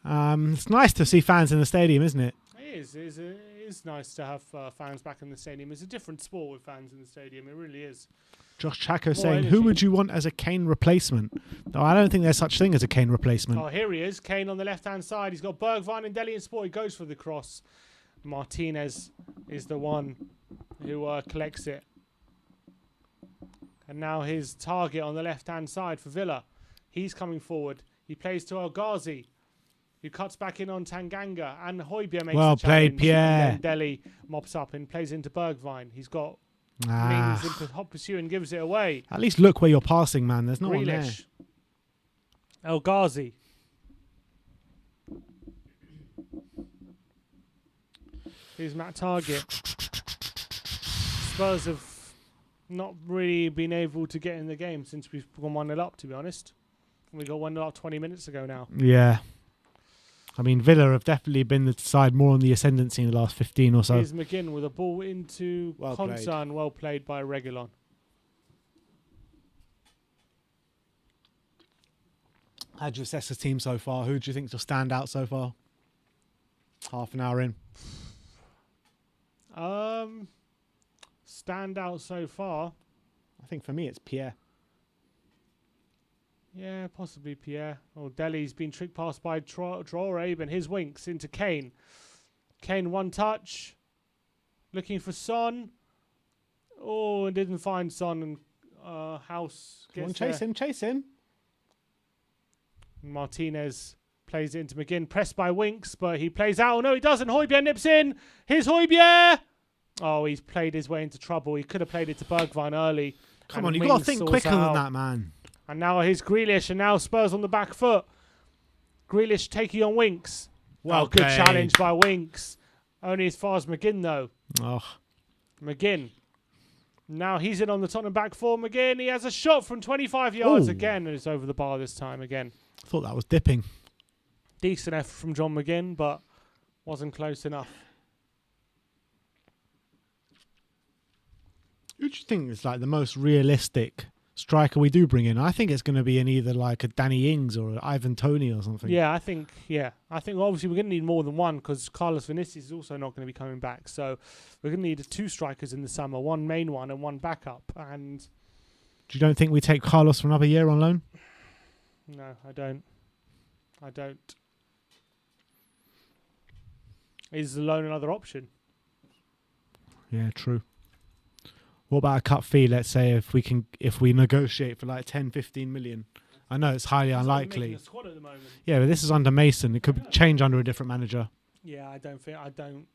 It's nice to see fans in the stadium, isn't it? It is nice to have fans back in the stadium. It's a different sport with fans in the stadium. It really is. Josh Chaco saying, energy. who would you want as a Kane replacement? No, I don't think there's such thing as a Kane replacement. Oh, here he is. Kane on the left-hand side. He's got Bergwijn and Dele in sport. He goes for the cross. Martinez is the one who collects it. And now his target on the left-hand side for Villa. He's coming forward. He plays to El Ghazi, who cuts back in on Tanganga. And Højbjerg makes Well the challenge. played, Pierre. And then Dele mops up and plays into Bergwijn. He's got Mings in hot pursuit and gives it away. At least look where you're passing, man. There's no one there. Grealish. El Ghazi. Here's Matt Target. Spurs have not really been able to get in the game since we've gone 1-0 up, to be honest. We got 1-0 up 20 minutes ago now. Yeah. I mean, Villa have definitely been the side more on the ascendancy in the last 15 or so. Here's McGinn with a ball into Well Konsa, and well played by Reguilon. How do you assess the team so far? Who do you think will stand out so far? Half an hour in. Stand out so far. I think for me it's Pierre. Yeah, possibly Pierre. Oh, Dele's been trick passed by Traore, and his Winks into Kane. Kane one touch. Looking for Son. Oh, and didn't find Son, and House Come on, gets there. chase him. Martinez plays it into McGinn. Pressed by Winks, but he plays out. Oh, no, he doesn't. Højbjerg nips in. Here's Højbjerg. Oh, he's played his way into trouble. He could have played it to Bergwijn early. Come on, you've got to think quicker than that, man. And now here's Grealish, and now Spurs on the back foot. Grealish taking on Winks. Well, Okay. good challenge by Winks. Only as far as McGinn, though. Oh, McGinn. Now he's in on the Tottenham back four. McGinn, he has a shot from 25 yards Ooh. again, and it's over the bar this time again. I thought that was dipping. Decent effort from John McGinn, but wasn't close enough. Who do you think is like the most realistic striker we do bring in? I think it's going to be in either like a Danny Ings or an Ivan Toney or something. Yeah, I think obviously we're going to need more than one because Carlos Vinicius is also not going to be coming back. So we're going to need two strikers in the summer, one main one and one backup. And You don't think we take Carlos for another year on loan? no, I don't. Is the loan another option? Yeah, true. What about a cut fee? Let's say if we negotiate for like 10, 15 million. I know it's highly That's only unlikely. making the squad at the moment. Yeah, but this is under Mason. It could change under a different manager. Yeah, I don't.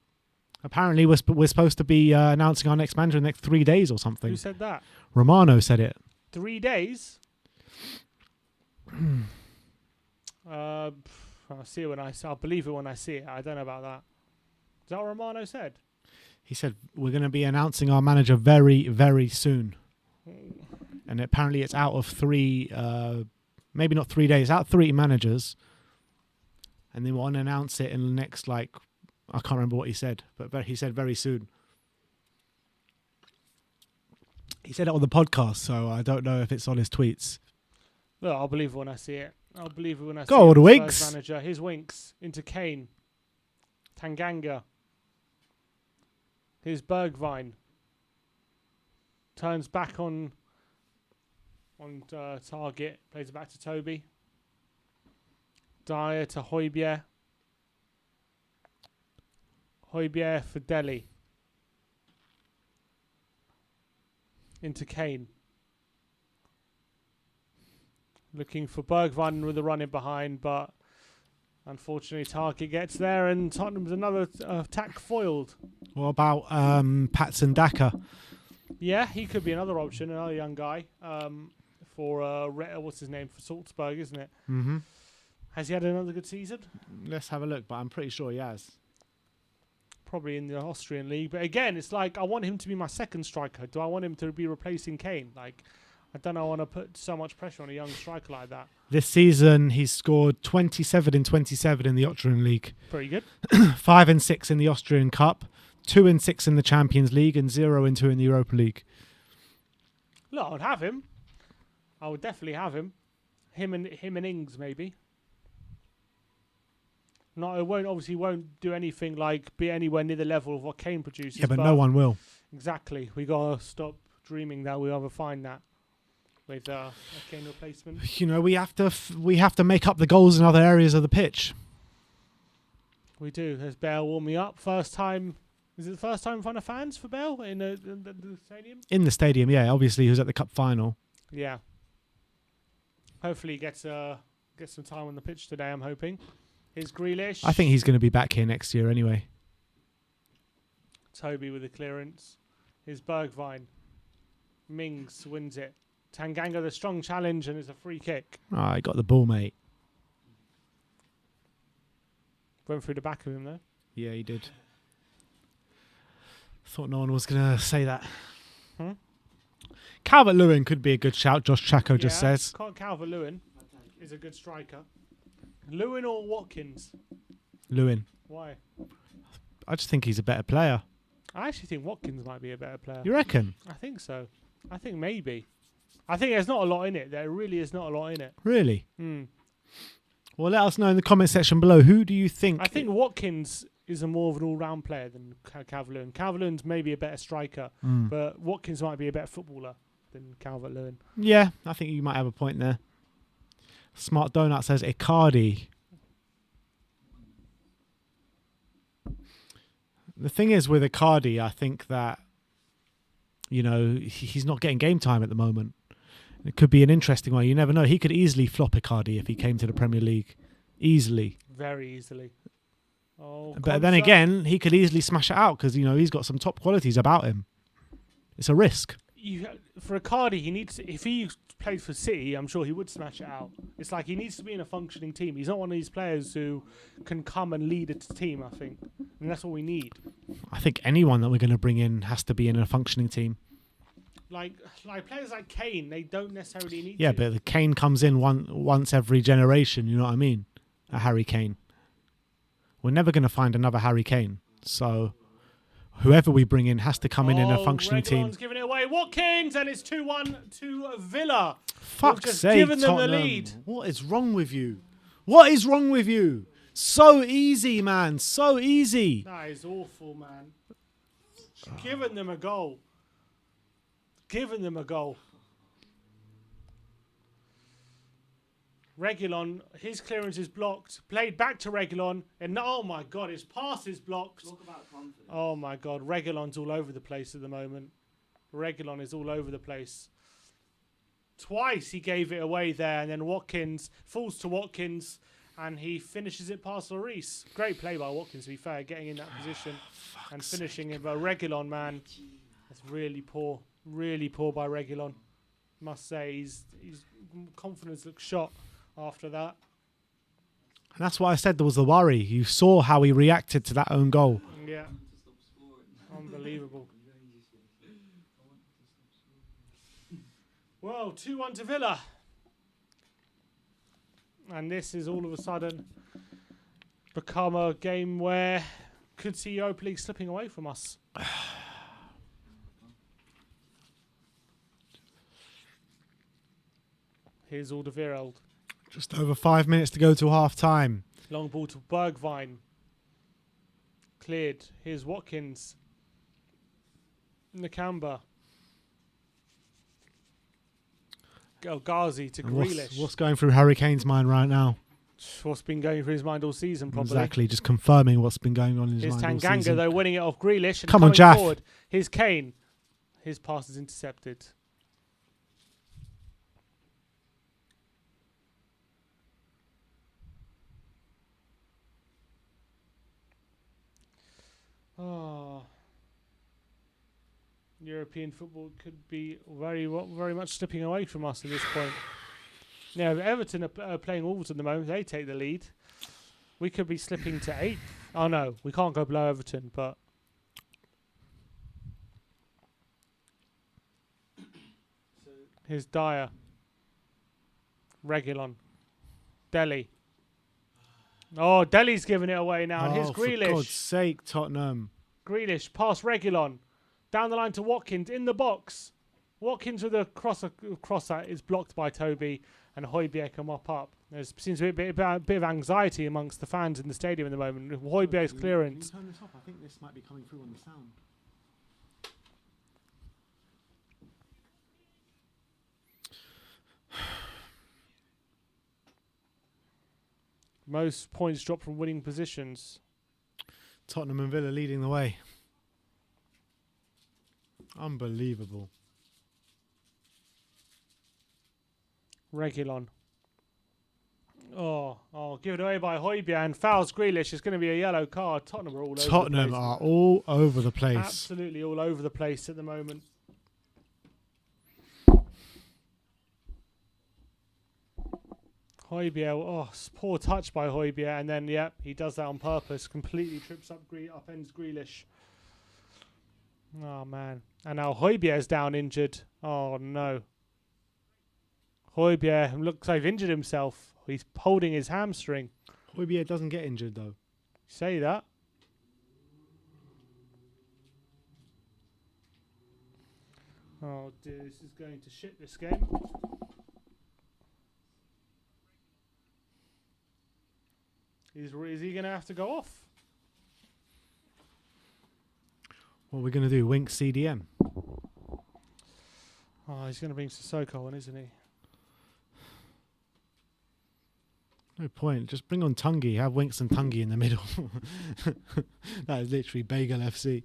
Apparently, we're supposed to be announcing our next manager in the next 3 days or something. Who said that? Romano said it. 3 days? I'll see it when I'll believe it when I see it. I don't know about that. Is that what Romano said? He said we're going to be announcing our manager very, very soon. And apparently it's out of three, maybe not 3 days, out of 3 managers. And they want to announce it in the next, like, I can't remember what he said, but he said very soon. He said it on the podcast, so I don't know if it's on his tweets. Look, I'll believe it when I see it. I'll believe it when I see Go it. on, Spurs Winks. Manager. Here's Winks into Kane. Tanganga. Here's Bergwijn. Turns back on target. Plays it back to Toby. Dyer to Højbjerg. Højbjerg for Dele. Into Kane. Looking for Bergwijn with a run in behind, but unfortunately Target gets there and Tottenham's another attack foiled. What about Patson Daka? Yeah, he could be another option, another young guy for, what's his name, for Salzburg, isn't it? Mm-hmm. Has he had another good season? Let's have a look, but I'm pretty sure he has. Probably in the Austrian league. But again, it's like I want him to be my second striker. Do I want him to be replacing Kane? Like, I don't know, I want to put so much pressure on a young striker like that. This season, he's scored 27 in 27 in the Austrian League, Pretty good. 5 and 6 in the Austrian Cup, 2 and 6 in the Champions League, and 0 and 2 in the Europa League. Look, I would have him. I would definitely have him. Him and Ings maybe. No, it won't do anything like be anywhere near the level of what Kane produces. Yeah, but no one will. Exactly. We gotta stop dreaming that we'll ever find that with a Kane replacement. You know, we have to make up the goals in other areas of the pitch. We do. There's Bale warming up. First time. Is it the first time in front of fans for Bale in the stadium? In the stadium, yeah. Obviously, he was at the cup final. Yeah. Hopefully, he gets some time on the pitch today. I'm hoping. Here's Grealish. I think he's going to be back here next year anyway. Toby with the clearance. Here's Bergwijn. Mings wins it. Tanganga the strong challenge and it's a free kick. Oh, he got the ball, mate. Went through the back of him though. Yeah, he did. Thought no one was going to say that. Calvert-Lewin could be a good shout, Josh Chaco just says. Calvert-Lewin is a good striker. Lewin or Watkins? Lewin. Why? I just think he's a better player. I actually think Watkins might be a better player. You reckon? I think so. I think maybe. I think there's not a lot in it. There really is not a lot in it. Really? Well, let us know in the comment section below. Who do you think? I think Watkins is a more of an all-round player than Calvert-Lewin. Calvert-Lewin's maybe a better striker, but Watkins might be a better footballer than Calvert-Lewin. Yeah, I think you might have a point there. Smart Donut says Icardi. The thing is with Icardi, I think that, you know, he's not getting game time at the moment. It could be an interesting one. You never know. He could easily flop Icardi if he came to the Premier League. Easily. Very easily. Oh, but then again, he could easily smash it out because, you know, he's got some top qualities about him. It's a risk. for Icardi, he needs to, if he played for City, I'm sure he would smash it out. It's like he needs to be in a functioning team. He's not one of these players who can come and lead a team, I think. And that's what we need. I think anyone that we're going to bring in has to be in a functioning team. Like players like Kane, they don't necessarily need Yeah, to. but the Kane comes in once every generation, you know what I mean? A Harry Kane. We're never going to find another Harry Kane. So whoever we bring in has to come in a functioning team. Giving it away. Watkins, and it's 2-1 to Villa. Fuck's sake, giving them Tottenham. the lead. What is wrong with you? What is wrong with you? So easy, man. So easy. That is awful, man. Giving them a goal. Giving them a goal. Reguilon, his clearance is blocked. Played back to Reguilon. And oh my God, his pass is blocked. Talk about confidence. Oh my God, Reguilon's all over the place at the moment. Reguilon is all over the place. Twice he gave it away there, and then Watkins falls to Watkins, and he finishes it past Lloris. Great play by Watkins, to be fair, getting in that position and finishing it. But Reguilon, man, that's really poor by Reguilon. Must say, his confidence looks shot after that. And that's why I said there was the worry. You saw how he reacted to that own goal. Yeah, unbelievable. Well, 2-1 to Villa. And this is all of a sudden become a game where could see Europa League slipping away from us. Here's Alderweireld. Just over 5 minutes to go to half time. Long ball to Bergwijn. Cleared. Here's Watkins. Nakamba. Ghazi to Grealish. What's going through Harry Kane's mind right now? What's been going through his mind all season, probably. Exactly, just confirming what's been going on in his Here's mind all Tanganga, season. though, winning it off Grealish. And Come on, coming Jaff. forward. Here's Kane. His pass is intercepted. Oh. European football could be very much slipping away from us at this point. Yeah, Everton are playing Wolves at the moment. They take the lead. We could be slipping to 8th. Oh no, we can't go below Everton, but here's Dyer. Reguilon. Dele. Oh, Dele's giving it away now. And here's Grealish. For God's sake, Tottenham. Grealish past Reguilon. Down the line to Watkins in the box. Watkins with a crosser is blocked by Toby, and Højbjerg can mop up. There seems to be a bit of anxiety amongst the fans in the stadium at the moment. Højbjerg's clearance. Can you turn this off? I think this might be coming through on the sound. Most points dropped from winning positions. Tottenham and Villa leading the way. Unbelievable. Reguilon. Oh, give it away by Højbjerg and fouls Grealish. It's going to be a yellow card. Tottenham are all over the place. Tottenham are all over the place. Absolutely all over the place at the moment. Højbjerg, poor touch by Højbjerg, and then, yep, he does that on purpose. Completely trips up, upends Grealish. Oh, man. And now Højbjerg's down injured. Oh, no. Højbjerg looks like he's injured himself. He's holding his hamstring. Højbjerg doesn't get injured, though. Say that. Oh, dear, this is going to shit this game. Is he going to have to go off? What are we going to do? Wink CDM? Oh, he's going to bring Sissoko on, isn't he? No point. Just bring on Tungi. Have Winks and Tungi in the middle. That is literally Bagel FC.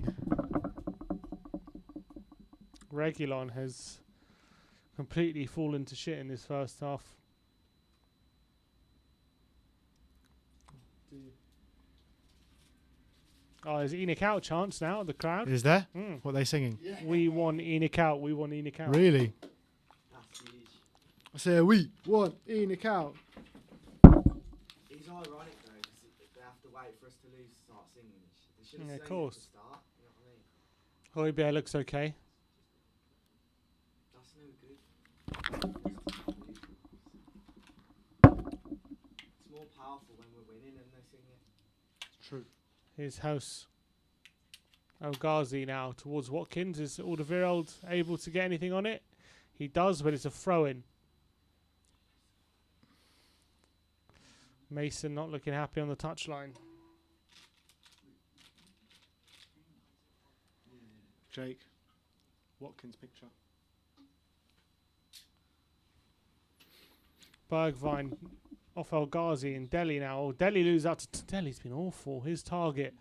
Reguilon has completely fallen to shit in this first half. Oh, there's Enoch out chance now, the crowd. Is there? Mm. What are they singing? Yeah. We want Enoch out. We want Enoch out. Really? That's huge. I say we want Enoch out. It's ironic though, because they have to wait for us to lose to start singing. They should have Yeah, of sang course. it at the start. You know what I mean? Højbjerg looks okay. That's no good. It's more powerful when we're winning and they sing it. True. His house. El Ghazi now towards Watkins. Is Alderweireld able to get anything on it? He does, but it's a throw-in. Mason not looking happy on the touchline. Jake. Watkins picture. Bergwijn off El Ghazi and Delhi now. Oh, Delhi loses out to Delhi's been awful. His target.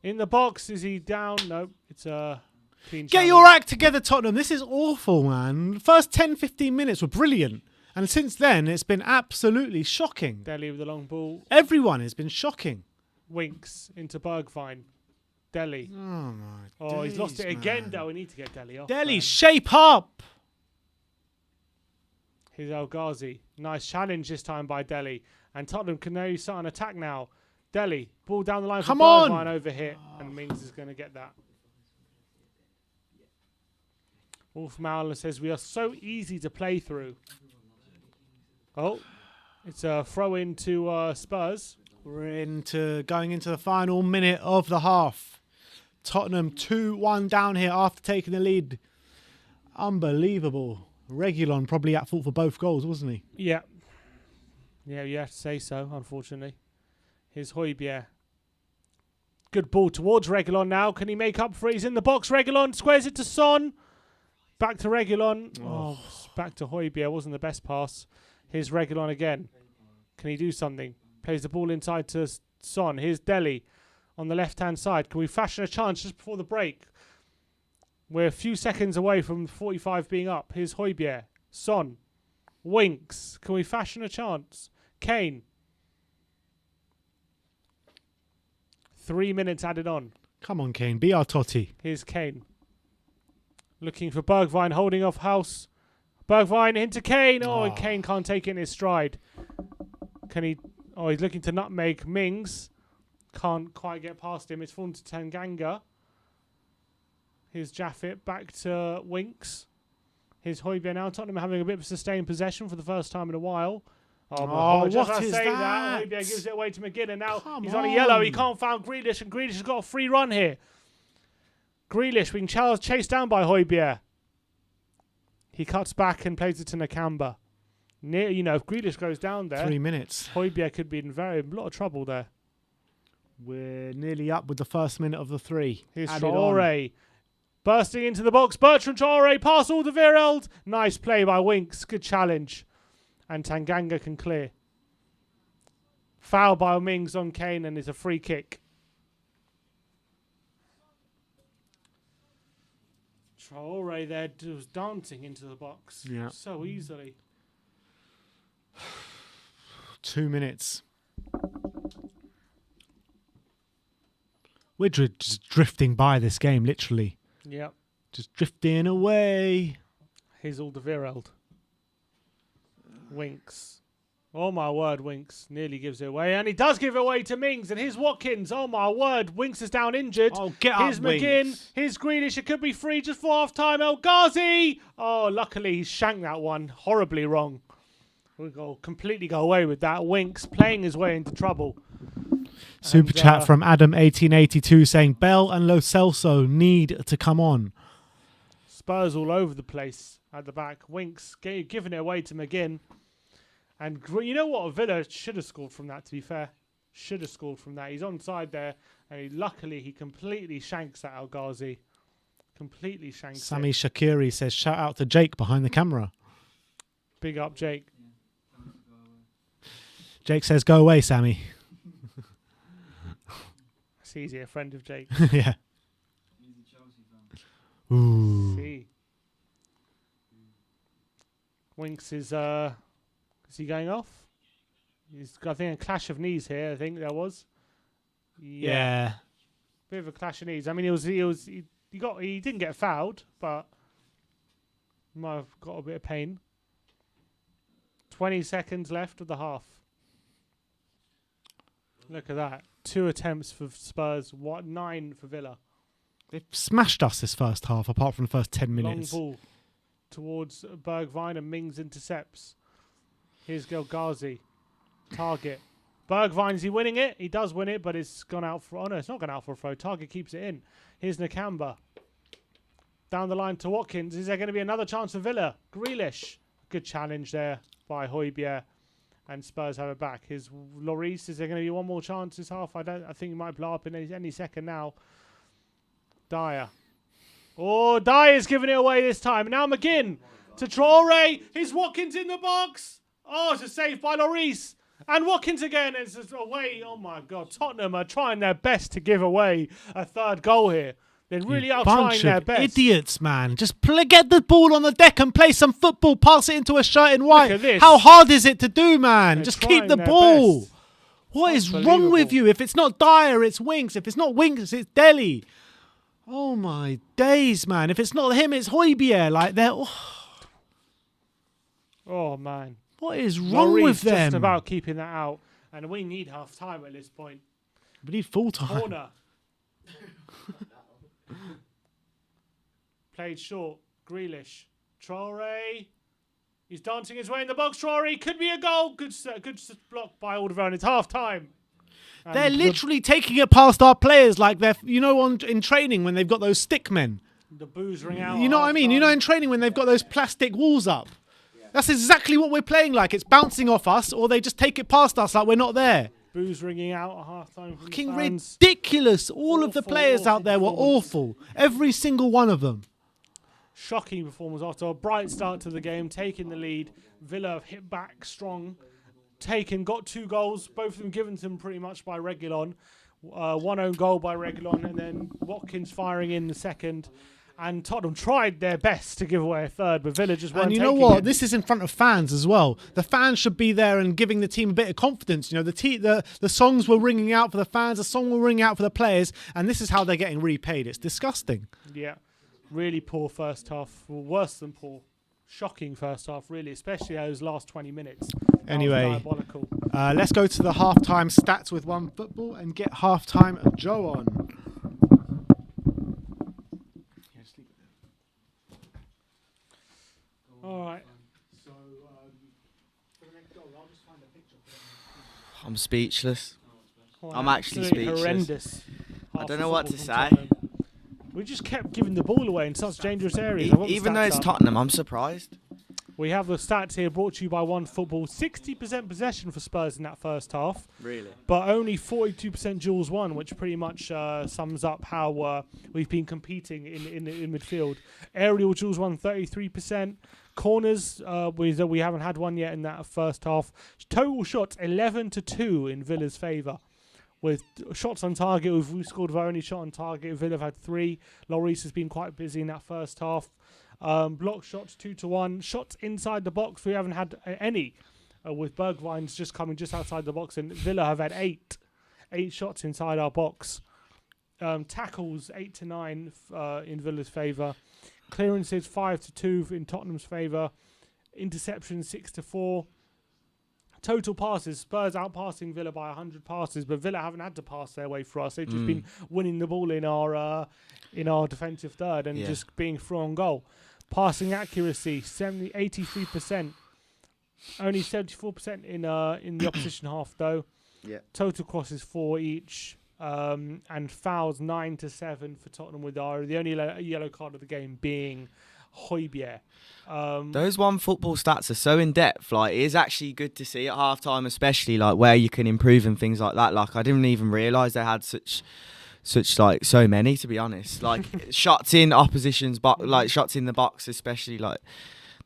In the box, is he down? Nope. It's a clean Get challenge. your act together, Tottenham. This is awful, man. The first 10, 15 minutes were brilliant. And since then, it's been absolutely shocking. Delhi with the long ball. Everyone has been shocking. Winks into Bergwijn. Delhi. Oh, my Oh, he's lost it days, again, man. though. We need to get Delhi off. Delhi, man. shape up. Here's El Ghazi. Nice challenge this time by Delhi. And Tottenham can now start an attack now. Delhi, ball down the line Come for on. Bergwijn over here. And Mings is going to get that. Wolf Mauler says, we are so easy to play through. Oh, it's a throw in to Spurs. We're going into the final minute of the half. Tottenham 2-1 down here after taking the lead. Unbelievable. Reguilon probably at fault for both goals, wasn't he? Yeah. Yeah, you have to say so, unfortunately. Here's Højbjerg. Good ball towards Reguilon now. Can he make up for it? He's in the box. Reguilon squares it to Son. Back to Reguilon. Oh, back to Højbjerg. Wasn't the best pass. Here's Reguilon again. Can he do something? Plays the ball inside to Son. Here's Delhi on the left-hand side. Can we fashion a chance just before the break? We're a few seconds away from 45 being up. Here's Højbjerg. Son. Winks. Can we fashion a chance? Kane. 3 minutes added on. Come on, Kane. Be our Totti. Here's Kane. Looking for Bergwijn, holding off House. Bergwijn into Kane. Oh, and Kane can't take it in his stride. Can he? Oh, he's looking to nutmeg Mings. Can't quite get past him. It's fallen to Tanganga. Here's Jaffet back to Winks. Here's Højbjerg now. Tottenham having a bit of sustained possession for the first time in a while. Oh, my God. Just what as I is say that? Højbjerg gives it away to McGinn, and now Come he's on a yellow. He on. can't find Grealish, and Grealish has got a free run here. Grealish being chased down by Højbjerg. He cuts back and plays it to Nakamba. If Grealish goes down there, 3 minutes. Højbjerg could be in a lot of trouble there. We're nearly up with the first minute of the 3. Here's Added on. Traore. Bursting into the box. Bertrand Traore. Pass Alderweireld. Nice play by Winks. Good challenge. And Tanganga can clear. Foul by Mings on Kane, and it's a free kick. Traore there was dancing into the box. Yeah. So easily. 2 minutes. We're just drifting by this game, literally. Yep. Just drifting away. Here's Alderweireld. Winks. Oh my word, Winks nearly gives it away. And he does give it away to Mings. And here's Watkins. Oh my word, Winks is down injured. Oh, get Here's up, McGinn. Winks. Here's Grealish. It could be free just for half time. El Ghazi. Oh, luckily he shanked that one. Horribly wrong. We'll completely go away with that. Winks playing his way into trouble. Super And, chat from Adam1882 saying Bale and Lo Celso need to come on. Spurs all over the place at the back. Winks giving it away to McGinn. And you know what? Villa should have scored from that, to be fair. Should have scored from that. He's onside there. And luckily, he completely shanks that El Ghazi. Completely shanks Sami it. Shaqiri says shout out to Jake behind the camera. Big up, Jake. Jake says go away, Sammy. It's easy, a friend of Jake. Yeah. Ooh. See. Winks is he going off? He's got, I think, a clash of knees here. I think there was. Yeah. Bit of a clash of knees. I mean, he didn't get fouled, but might have got a bit of pain. 20 seconds left of the half. Look at that. 2 attempts for Spurs, 9 for Villa. They've smashed us this first half, apart from the first 10 minutes. Long ball towards Bergwijn, and Mings intercepts. Here's Ghazi. Target. Bergwijn, is he winning it? He does win it, but it's gone out for... Oh, no, it's not gone out for a throw. Target keeps it in. Here's Nakamba. Down the line to Watkins. Is there going to be another chance for Villa? Grealish. Good challenge there by Højbjerg. And Spurs have it back. Here's Lloris. Is there going to be one more chance this half? I think he might blow up in any second now. Dyer. Oh, Dyer's giving it away this time. Now McGinn to Traore. Here's Watkins in the box. Oh, it's a save by Lloris. And Watkins again. It's just away. Oh, my God. Tottenham are trying their best to give away a third goal here. They really are trying their best. Idiots, man. Just get the ball on the deck and play some football. Pass it into a shirt in white. Look at this. How hard is it to do, man? They're just keep the trying their ball. best. What is wrong with you? If it's not Dyer, it's Winks. If it's not Winks, it's Dele. Oh, my days, man. If it's not him, it's Højbjerg. Like, they're... Oh, man. What is wrong Lloris with them? Just about keeping that out. And we need half time at this point. We need full time. Corner. Played short. Grealish. Traore. He's dancing his way in the box. Traore could be a goal. Good block by Alderweireld. It's half time. They're literally taking it past our players like they're, in training when they've got those stick men. The boos ring out. You know what I mean? You know, in training when they've got those plastic walls up. Yeah. That's exactly what we're playing like. It's bouncing off us, or they just take it past us like we're not there. Boos ringing out at half time. Fucking ridiculous. All of the players out there were awful. Every single one of them. Shocking performance after a bright start to the game, taking the lead. Villa have hit back strong. Got 2 goals, both of them given to them pretty much by Reguilon. One own goal by Reguilon, and then Watkins firing in the second. And Tottenham tried their best to give away a third, but Villa just weren't taking it. And you know what? This is in front of fans as well. The fans should be there and giving the team a bit of confidence. You know, the songs were ringing out for the fans, the song were ringing out for the players, and this is how they're getting repaid. It's disgusting. Yeah, really poor first half. Well, worse than poor. Shocking first half, really, especially those last 20 minutes. Anyway, diabolical. Let's go to the halftime stats with One Football and get halftime Joe on. All right. So, for the next goal, I'll just find a picture. I'm speechless. Well, I'm actually absolutely speechless. horrendous. I don't know what to say. We just kept giving the ball away in such dangerous areas. Even though it's Tottenham, I'm surprised. We have the stats here brought to you by One Football. 60% possession for Spurs in that first half. Really? But only 42% duels won, which pretty much sums up how we've been competing in midfield. Aerial duels won 33%. Corners, we haven't had one yet in that first half. Total shots 11-2 in Villa's favour. With shots on target, we scored our only shot on target. Villa have had 3. Lloris has been quite busy in that first half. Block shots 2-1. Shots inside the box, we haven't had any. With Bergwijn's just coming just outside the box, and Villa have had 8 shots inside our box. Tackles 8-9 in Villa's favour. Clearances 5-2 in Tottenham's favour. Interceptions 6-4. Total passes, Spurs outpassing Villa by 100 passes, but Villa haven't had to pass their way for us. They've just been winning the ball in our defensive third and just being through on goal. Passing accuracy 83%, only 74% in the opposition half though. Yeah. Total crosses 4 each, and fouls 9-7 for Tottenham. With the only yellow card of the game being Højbjerg. Those One Football stats are so in depth. Like, it is actually good to see at halftime, especially like where you can improve and things like that. Like, I didn't even realise they had such like so many, to be honest. Like shots in oppositions, but like shots in the box, especially, like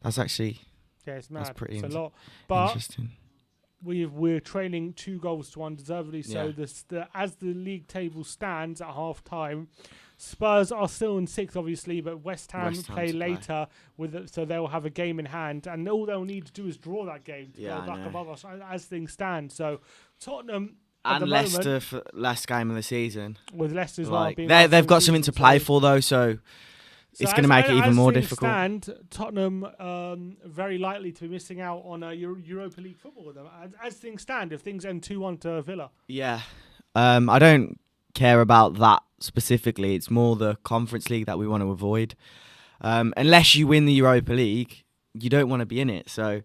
that's actually it's mad. That's pretty it's a lot. But interesting. We're trailing 2-1 deservedly. So Yeah. As the league table stands at half time, Spurs are still in 6th, obviously, but West Ham play later so they'll have a game in hand, and all they'll need to do is draw that game to go back above us as things stand. So Tottenham at the And Leicester moment, for last game of the season. with Leicester as well. Like, being out they've for got the something to season, play so- for though, so it's going to make it even more difficult. Stand, Tottenham very likely to be missing out on Europa League football with them. As things stand, if things end 2-1 to Villa. Yeah. I don't care about that specifically. It's more the Conference League that we want to avoid. Unless you win the Europa League, you don't want to be in it. So,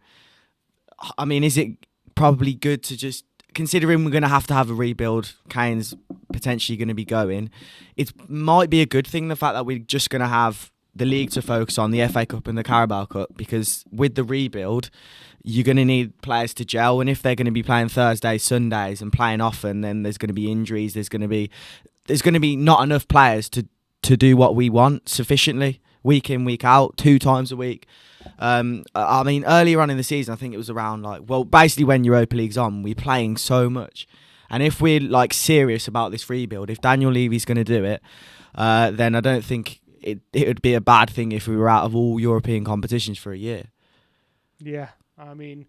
I mean, is it probably good to just, considering we're going to have a rebuild, Kane's potentially going to be going, it might be a good thing, the fact that we're just going to have the league to focus on, the FA Cup and the Carabao Cup, because with the rebuild, you're going to need players to gel, and if they're going to be playing Thursdays, Sundays and playing often, then there's going to be injuries, there's going to be not enough players to do what we want sufficiently, week in, week out, 2 times a week. I mean, earlier on in the season, I think it was around basically when Europa League's on, we're playing so much. And if we're serious about this rebuild, if Daniel Levy's going to do it, then I don't think it would be a bad thing if we were out of all European competitions for a year. Yeah, I mean,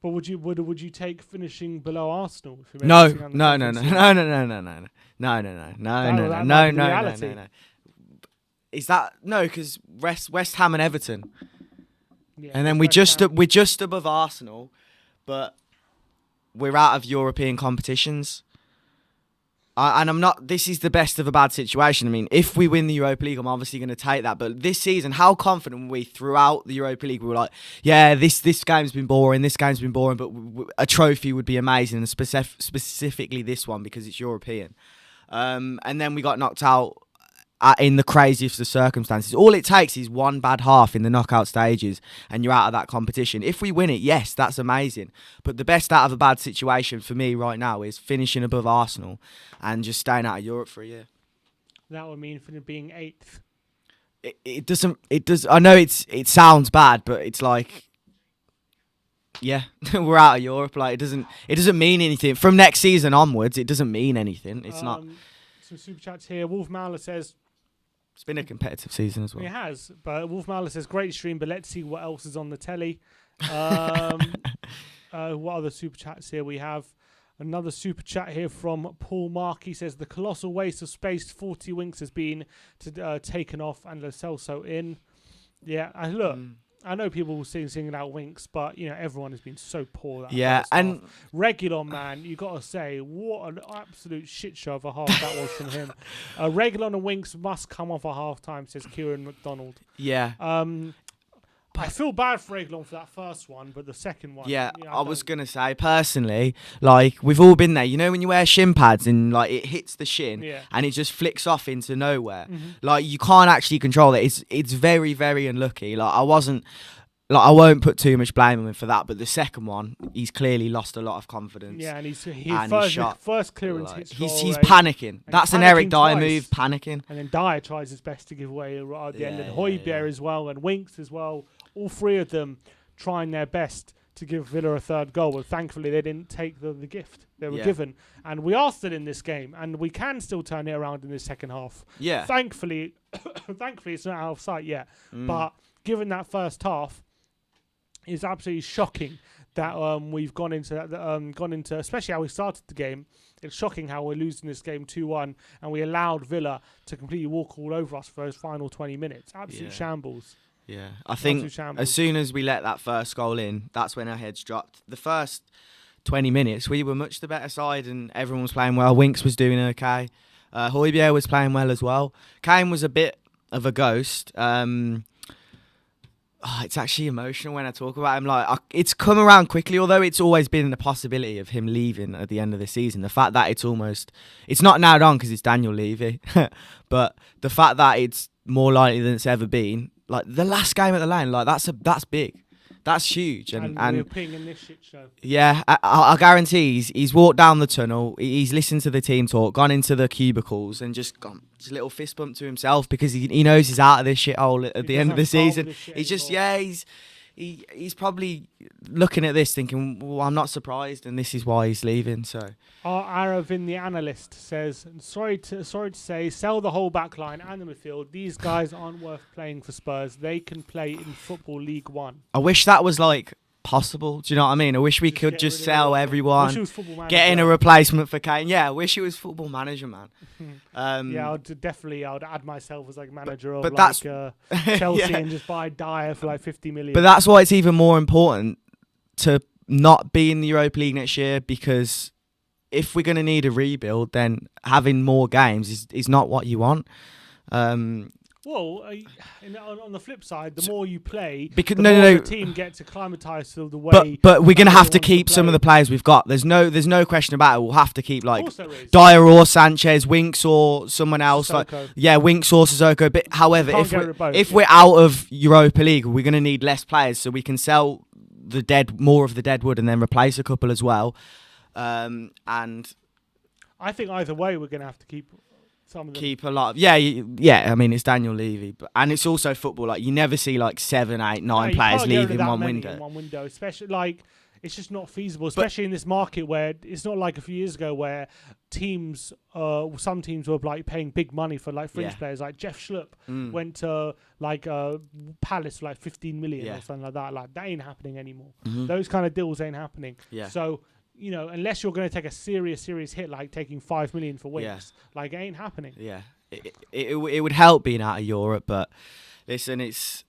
but would you take finishing below Arsenal? If you No. Is that no? Because West Ham and Everton. Yeah, And then we're just above Arsenal, but we're out of European competitions. This is the best of a bad situation. I mean, if we win the Europa League, I'm obviously going to take that. But this season, how confident were we throughout the Europa League? We were like, yeah, this game's been boring, but a trophy would be amazing, and specifically this one because it's European. And then we got knocked out in the craziest of circumstances. All it takes is one bad half in the knockout stages and you're out of that competition. If we win it, yes, that's amazing. But the best out of a bad situation for me right now is finishing above Arsenal and just staying out of Europe for a year. That would mean for being 8th. It does. I know it sounds bad, but it's yeah, we're out of Europe. It doesn't mean anything. From next season onwards, it doesn't mean anything. It's not. Some super chats here. Wolf Mauler says, it's been a competitive season as well. It has, but Wolf Mauler says, great stream, but let's see what else is on the telly. What other super chats here we have? Another super chat here from Paul Mark. He says, the colossal waste of space 40 Winks has been taken off and Lo Celso in. Yeah, and look, I know people will singing out Winks, but everyone has been so poor. Yeah, and Reguilon, man, you got to say, what an absolute shit show of a half that was from him. Reguilon and Winks must come off at half time, says Kieran McDonald. Yeah. I feel bad for Reguilon for that first one, but the second one... Yeah, I was going to say, personally, we've all been there. You know when you wear shin pads and, it hits the shin and it just flicks off into nowhere? Mm-hmm. You can't actually control it. It's very, very unlucky. I won't put too much blame on him for that, but the second one, he's clearly lost a lot of confidence. Yeah, and his shot. First clearance hits he's panicking. That's an Eric Dyer move, panicking. And then Dyer tries his best to give away at the end. And Højbjerg as well, and Winks as well. All three of them trying their best to give Villa a third goal, but thankfully they didn't take the gift they were given. And we are still in this game, and we can still turn it around in the second half. Yeah. Thankfully it's not out of sight yet. But given that first half, it's absolutely shocking that we've gone into especially how we started the game. It's shocking how we're losing this game 2-1, and we allowed Villa to completely walk all over us for those final 20 minutes. Absolute shambles. Yeah, I think as soon as we let that first goal in, that's when our heads dropped. The first 20 minutes, we were much the better side and everyone was playing well. Winks was doing okay. Højbjerg was playing well as well. Kane was a bit of a ghost. It's actually emotional when I talk about him. It's come around quickly, although it's always been the possibility of him leaving at the end of the season. The fact that it's not nailed on because it's Daniel Levy, but the fact that it's more likely than it's ever been. The last game at the Lane, that's big. That's huge. And we're playing in this shit show. Yeah, I guarantee he's walked down the tunnel, he's listened to the team talk, gone into the cubicles and just gone a little fist bump to himself because he knows he's out of this shithole at the end of the season. He's just, he's probably looking at this thinking, well, I'm not surprised and this is why he's leaving. So Aravin, the analyst, says, sorry to say, sell the whole back line and the midfield. These guys aren't worth playing for Spurs. They can play in Football League One. I wish that was possible. Do you know what I mean? I wish we could get just rid of sell it. everyone, Wish it was Football Manager. get in a replacement for Kane. Yeah, I wish it was Football Manager, man. Yeah, I'd add myself as like manager of but like Chelsea yeah. and just buy Dyer for like 50 million. But that's why it's even more important to not be in the Europa League next year, because if we're going to need a rebuild, then having more games is not what you want. Well, on the flip side, the more you play, because the more the team gets acclimatized to the way. But we're going to have to wants to keep some of play. the players we've got. There's no question about it. We'll have to keep like Of course there is. Dyer or Sanchez, Winks or someone else. Sissoko. Winks or Sissoko. But however, Can't get rid of both, if yeah. we're out of Europa League, we're going to need less players, so we can sell more of the dead wood and then replace a couple as well. And I think either way, we're going to have to keep some of them. keep a lot. Yeah. I mean, it's Daniel Levy, and it's also football. Like you never see like 7, 8, 9 No, you players can't get rid leave of in that one many window. in one window, especially like it's just not feasible, especially in this market where it's not like a few years ago where some teams were like paying big money for like fringe Yeah. players. Like Jeff Schlupp went to like Palace for like 15 million Yeah. or something like that. Like that ain't happening anymore. Mhm. Those kind of deals ain't happening. Yeah. So unless you're going to take a serious hit like taking 5 million for Winks, like it ain't happening. Yeah, it would help being out of Europe, but listen, it's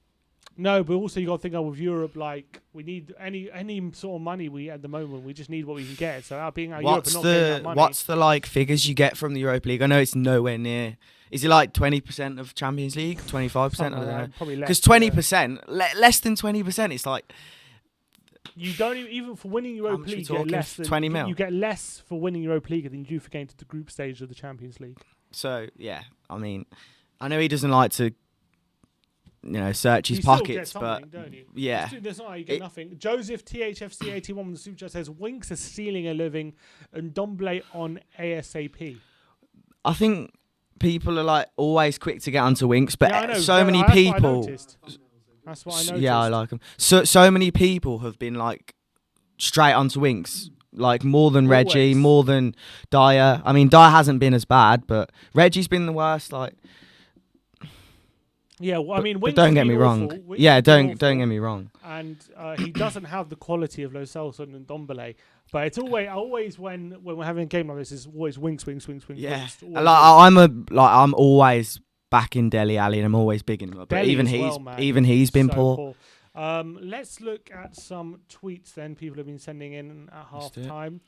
No, but also you got to think of with Europe, like we need any sort of money we at the moment. We just need what we can get. So being out of Europe and not getting that money. what's the like figures you get from the Europa League? I know it's nowhere near. Is it like 20% of Champions League, 25%? I don't know. Probably less. Because 20%, less than 20%, it's like You don't even for winning Europa much we League, you get talking? less than 20 mil? You get less for winning Europa League than you do for getting to the group stage of the Champions League. so. Yeah, I mean, I know he doesn't like to, search his You still get pockets, but something, don't you? yeah. There's not like you get nothing. Joseph THFC81 on the super chat says Winks is stealing a living and Dombele on ASAP. I think people are like always quick to get onto Winks, but Yeah, I know, so many that's what I people. noticed. That's what I noticed. Yeah, I like him. So many people have been like straight onto Winks, like more than Reggie, Always. more than Dyer. I mean, Dyer hasn't been as bad, but Reggie's been the worst. Like, Yeah, well, I mean, but Winks don't has get been me wrong. awful. Winks Yeah, has been don't get awful. me wrong. And he doesn't have the quality of Lo Celso and Dombele. But it's always when we're having a game like this, is always Winks. Yeah, Winks, like I'm always back in Dele Alli, and I'm always big in him. But Dele even as he's well, man. even he's been So poor. Let's look at some tweets then people have been sending in at half Let's do it. time.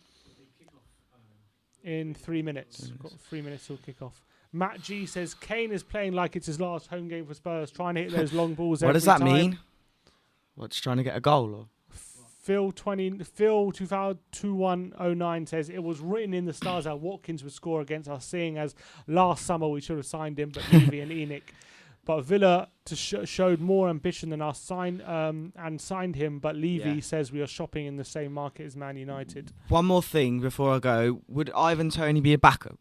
In 3 minutes. Got 3 minutes till kick off. Matt G says Kane is playing like it's his last home game for Spurs, trying to hit those long balls What every does that time. mean? What's trying to get a goal? Or? Phil 2109 says it was written in the stars that Watkins would score against us, seeing as last summer we should have signed him, but Levy and Enoch. But Villa showed more ambition than us, signed him. But Levy says we are shopping in the same market as Man United. One more thing before I go: would Ivan Toney be a backup?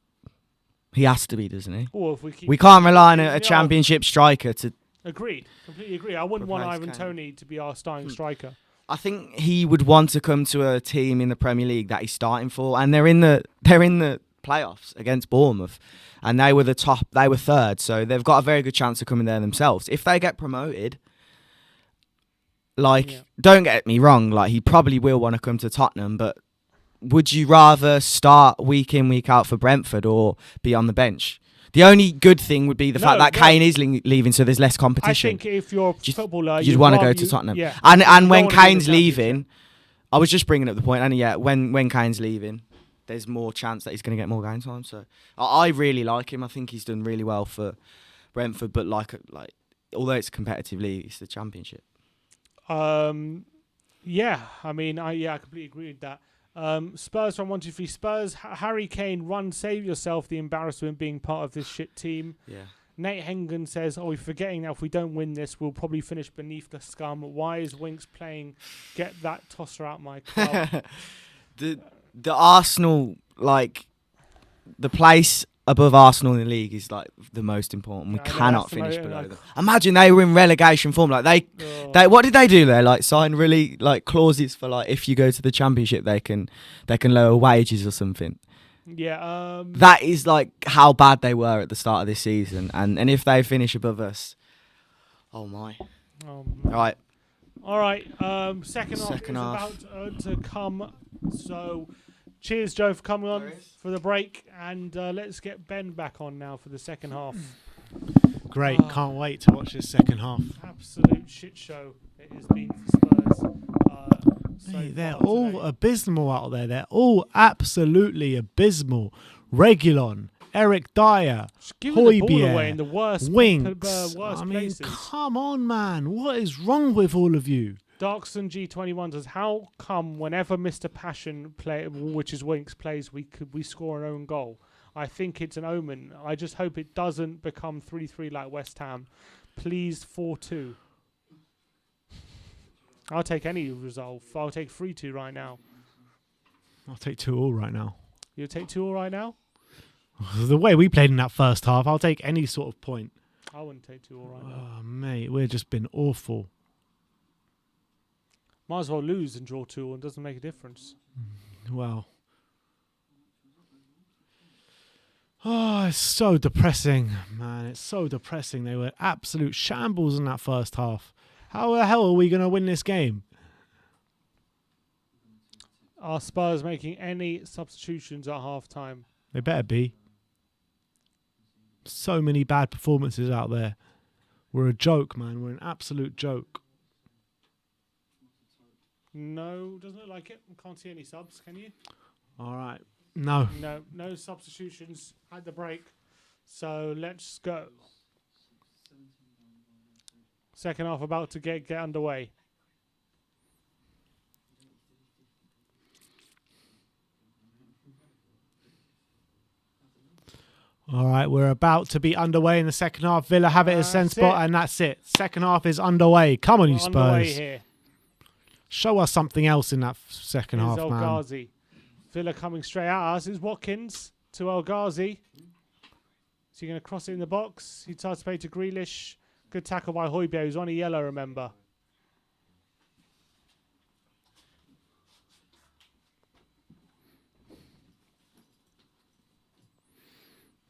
He has to be, doesn't he? Or if we We can't rely on a championship striker to. Agreed, completely agree. I wouldn't want Replace Ivan Kane. Toney to be our starting striker. I think he would want to come to a team in the Premier League that he's starting for, and they're in the playoffs against Bournemouth, and they were third, so they've got a very good chance of coming there themselves. If they get promoted, don't get me wrong, like he probably will want to come to Tottenham, but would you rather start week in, week out for Brentford or be on the bench? The only good thing would be the fact that Kane is leaving, so there's less competition. I think if you're a footballer, you'd want to go to Tottenham. Yeah. And when wanna be in the Kane's leaving, Championship. I was just bringing up the point, and when Kane's leaving, there's more chance that he's going to get more game time. So I really like him. I think he's done really well for Brentford, but like although it's a competitive league, it's the Championship. Yeah, I mean, I completely agree with that. Spurs from 123 Spurs. Harry Kane, run, save yourself. The embarrassment being part of this shit team. Yeah. Nate Hengen says, "Are we forgetting now? If we don't win this, we'll probably finish beneath the scum. Why is Winks playing? Get that tosser out my club." The Arsenal, like the place above Arsenal in the league is like the most important. We I know, cannot that's the finish mo- below like- them. Imagine they were in relegation form. Like they what did they do there? Like sign really like clauses for like if you go to the Championship they can lower wages or something. Yeah. That is like how bad they were at the start of this season, and if they finish above us, oh my! Oh, Right, All right. Second half Second is half. about to come. So, cheers, Joe, for coming on for the break. And let's get Ben back on now for the second half. Great. Can't wait to watch this second half. Absolute shit show it has been for Spurs. Hey, they're far all today. abysmal out there. They're all absolutely abysmal. Reguilon, Eric Dyer, Just giving the ball Højbjerg, away in the worst Winks. worst I mean, places. come on, man. What is wrong with all of you? Darkson G21 says, how come whenever Mr. Passion play, which is Winks, plays, we score an own goal? I think it's an omen. I just hope it doesn't become 3-3 like West Ham. Please 4-2. I'll take any result. I'll take 3-2 right now. I'll take 2-2 right now. You'll take 2-2 right now? The way we played in that first half, I'll take any sort of point. I wouldn't take 2-2 right now. Oh, mate, we've just been awful. Might as well lose and draw 2 and doesn't make a difference. Well. Oh, it's so depressing, man. It's so depressing. They were absolute shambles in that first half. How the hell are we going to win this game? Are Spurs making any substitutions at half time? They better be. So many bad performances out there. We're a joke, man. We're an absolute joke. No, doesn't look like it. Can't see any subs, can you? All right. No. No substitutions at the break. So let's go. Second half about to get underway. All right, we're about to be underway in the second half. Villa have it as send That's spot, it. and that's it. Second half is underway. Come on, you We're underway Spurs. here. Show us something else in that second Here's half, El man. Ghazi. Villa coming straight at us. Is Watkins to El Ghazi. Is he going to cross it in the box? He tries to play to Grealish. Good tackle by Højbjerg, who's on a yellow, remember.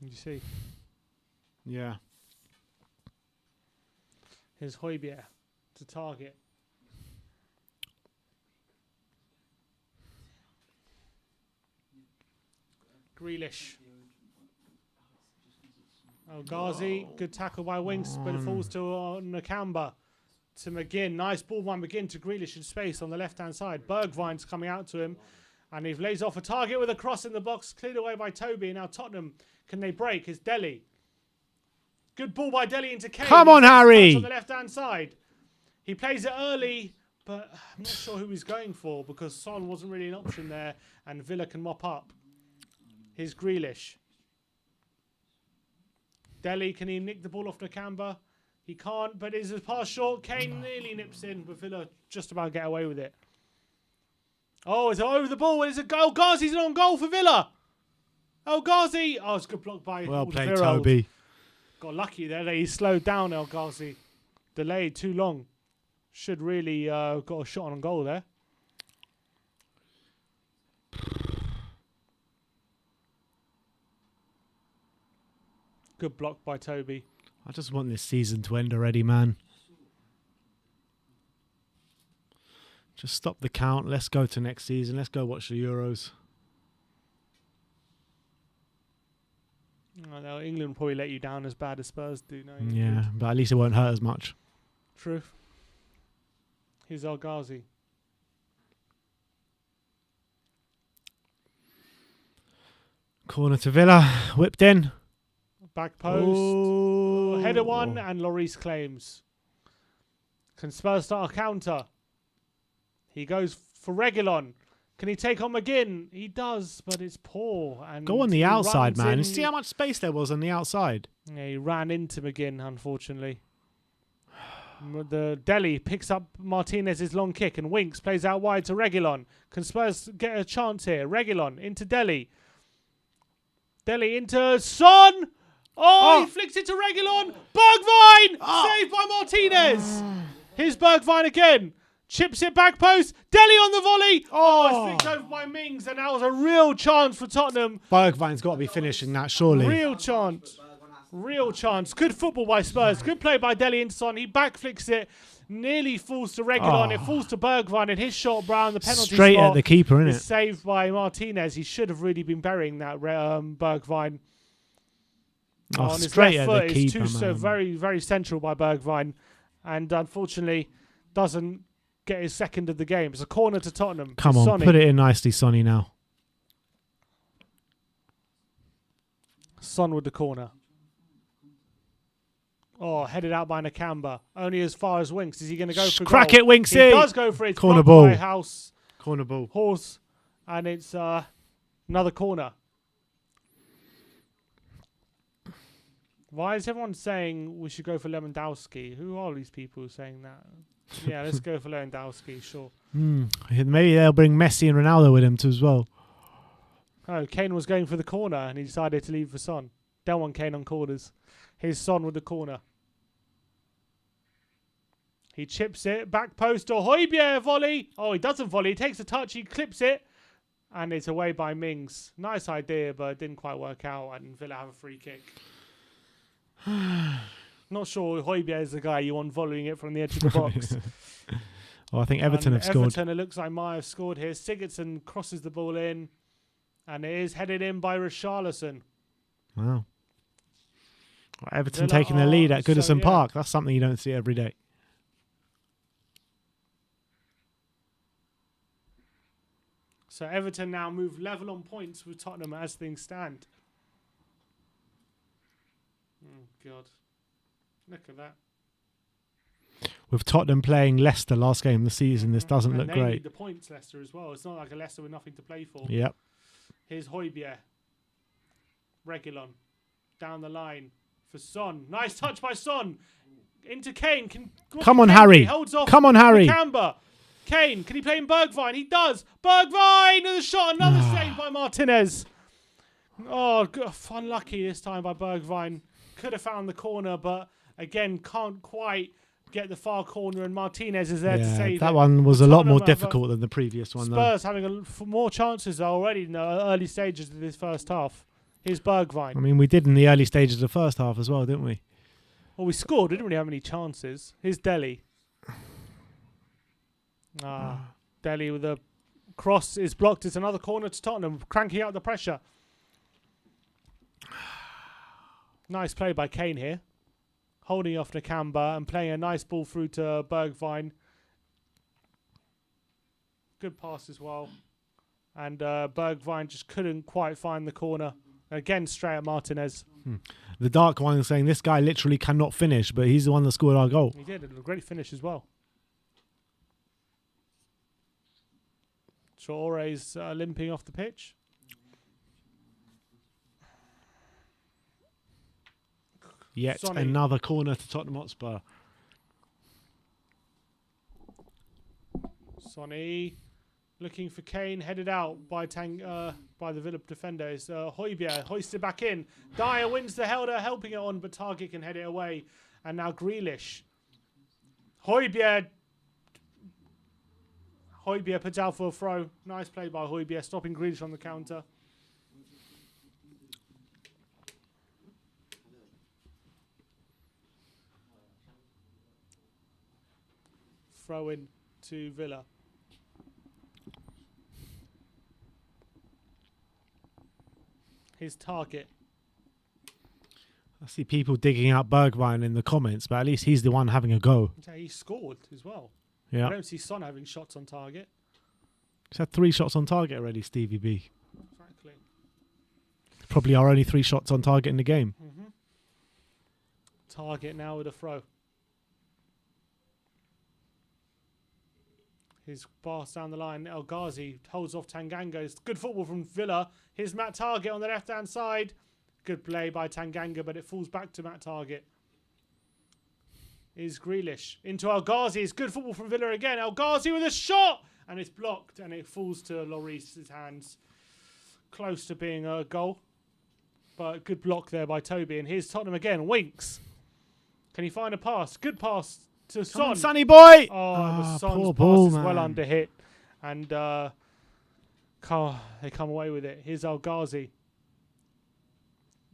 Did you see? Yeah. Here's Højbjerg to target. Grealish. El Ghazi, good tackle by Winks, but it falls to Nakamba. To McGinn, nice ball by McGinn to Grealish in space on the left-hand side. Bergwijn's coming out to him, and he lays off a target with a cross in the box, cleared away by Toby. And now Tottenham, can they break? It's Delhi. Good ball by Delhi into Kane. Come on, Harry. On the left-hand side. He plays it early, but I'm not sure who he's going for because Son wasn't really an option there, and Villa can mop up. Here's Grealish. Delhi, can he nick the ball off Nakamba? He can't, but is his pass short? Kane nearly nips in, but Villa just about get away with it. Oh, it's over the ball. It's a goal. Ghazi's on goal for Villa. El Ghazi. Oh, it's a good block by Well played, Alderweireld. Toby. Got lucky there that he slowed down El Ghazi. Delayed too long. Should really got a shot on goal there. Good block by Toby. I just want this season to end already, man. Just stop the count. Let's go to next season. Let's go watch the Euros. Oh, no, England will probably let you down as bad as Spurs do. No, Yeah, but at least it won't hurt as much. True. Here's El Ghazi. Corner to Villa. Whipped in. Back post. Oh. Header one, and Lloris claims. Can Spurs start a counter? He goes for Reguilon. Can he take on McGinn? He does, but it's poor. And Go on the he outside, runs man. in- And see how much space there was on the outside. Yeah, he ran into McGinn, unfortunately. The Delhi picks up Martinez's long kick, and Winks plays out wide to Reguilon. Can Spurs get a chance here? Reguilon into Delhi. Delhi into Son. Oh, he flicks it to Reguilon. Bergwijn! Saved by Martinez. Here's Bergwijn again. Chips it back post. Delhi on the volley. Oh, it's flicked over by Mings, and that was a real chance for Tottenham. Bergwijn's got to be finishing that, surely. Real chance. Bergwijn has Real chance. Good football by Spurs. Good play by Dele into Son. He backflicks it. Nearly falls to Reguilon. It falls to Bergwijn, and his shot, Brown, the penalty Straight spot at the keeper, is innit? saved by Martinez. He should have really been burying that Bergwijn. On his Straight left at foot the is keeper, so man. very, very central by Bergwijn, and unfortunately doesn't get his second of the game. It's a corner to Tottenham. Come to on, Sonny. put it in nicely, Sonny, now. Son with the corner. Oh, headed out by Nakamba. Only as far as Winks. Is he going to go for Crack goal? it, Winksy. He does go for it. It's Corner blocked by ball. House. Corner ball. Horse. And it's another corner. Why is everyone saying we should go for Lewandowski? Who are these people saying that? Yeah, let's go for Lewandowski, sure. Maybe they'll bring Messi and Ronaldo with him too as well. Oh, Kane was going for the corner and he decided to leave for Son. Don't want Kane on corners. Here's Son with the corner. He chips it. Back post to Højbjerg volley. Oh, he doesn't volley. He takes a touch. He clips it. And it's away by Mings. Nice idea, but it didn't quite work out. And Villa have a free kick. Not sure Højbjerg is the guy you want volleying it from the edge of the box. I think Everton have scored. Everton, it looks like Maya have scored here. Sigurdsson crosses the ball in. And it is headed in by Richarlison. Wow. Everton Villa taking the lead at so, Goodison yeah. Park. That's something you don't see every day. So Everton now move level on points with Tottenham as things stand. Oh, God. Look at that. With Tottenham playing Leicester last game of the season, this doesn't And look they need great. the points, Leicester, as well. It's not like a Leicester with nothing to play for. Yep. Here's Højbjerg. Reguilon. Down the line for Son. Nice touch by Son. Into Kane. Come on, Kane Harry. He holds off Come on, Harry. Nakamba. Kane, can he play in Bergwijn? He does. Bergwijn with a shot. Another save by Martinez. Oh, unlucky this time by Bergwijn. Could have found the corner, but again, can't quite get the far corner, and Martinez is there to save that it. one was a lot more Tottenham have, difficult than the previous one, though. Spurs having more chances already in the early stages of this first half. Here's Bergwijn. I mean, we did in the early stages of the first half as well, didn't we? Well, we scored. We didn't really have any chances. Here's Dele. Dele with a cross is blocked. It's another corner to Tottenham, cranking out the pressure. Nice play by Kane here. Holding off Nakamba and playing a nice ball through to Bergwijn. Good pass as well. And Bergwijn just couldn't quite find the corner. Again, straight at Martinez. The Dark One is saying this guy literally cannot finish, but he's the one that scored our goal. He did. A great finish as well. Traore's limping off the pitch. Yet Sonny. another corner to Tottenham Hotspur. Sonny looking for Kane, headed out by the Villa defenders. Højbjerg hoisted back in. Dyer wins the header, helping it on, but Target can head it away. And now Grealish. Højbjerg puts out for a throw. Nice play by Højbjerg, stopping Grealish on the counter. Throw in to Villa. His Target. I see people digging out Bergwijn in the comments, but at least he's the one having a go. Yeah, he scored as well. Yeah. I don't see Son having shots on target. He's had 3 shots on target already, Stevie B. Exactly. Probably our only 3 shots on target in the game. Target now with a throw. His pass down the line. El Ghazi holds off Tanganga. It's good football from Villa. Here's Matt Target on the left-hand side. Good play by Tanganga, but it falls back to Matt Target. Is Grealish into El Ghazi. It's good football from Villa again. El Ghazi with a shot! And it's blocked, and it falls to Lloris's hands. Close to being a goal. But good block there by Toby. And here's Tottenham again. Winks. Can he find a pass? Good pass to Son. Come on, Sonny boy! But Son's poor pass ball, is well man. under hit. And they come away with it. Here's El Ghazi.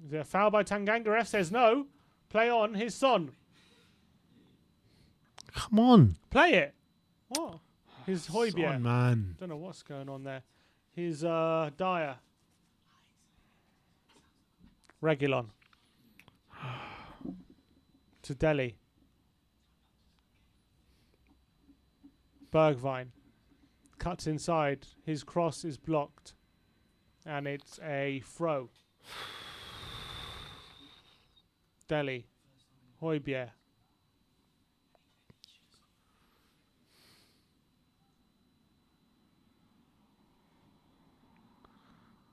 Is there a foul by Tanganga? Ref says no. Play on. Here's Son. Come on. Play it. What? Here's Højbjerg. Son, man. Don't know what's going on there. Here's Dyer. Reguilon. To Delhi. Bergwijn. Cuts inside. His cross is blocked. And it's a throw. Delhi. Højbjerg.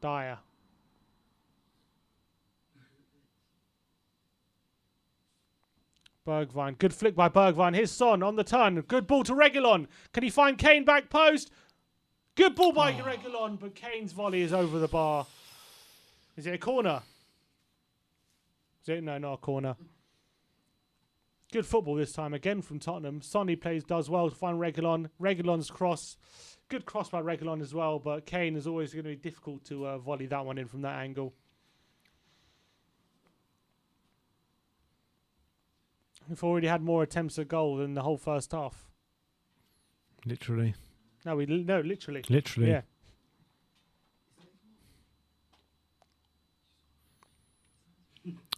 Dyer. Bergwijn. Good flick by Bergwijn. Here's Son on the turn. Good ball to Reguilon. Can he find Kane back post? Good ball by Reguilon, but Kane's volley is over the bar. Is it a corner? Is it? No, not a corner. Good football this time again from Tottenham. Sonny does well to find Reguilon. Reguilon's cross. Good cross by Reguilon as well, but Kane is always going to be difficult to volley that one in from that angle. We've already had more attempts at goal than the whole first half. Literally. No, literally. Literally. Yeah.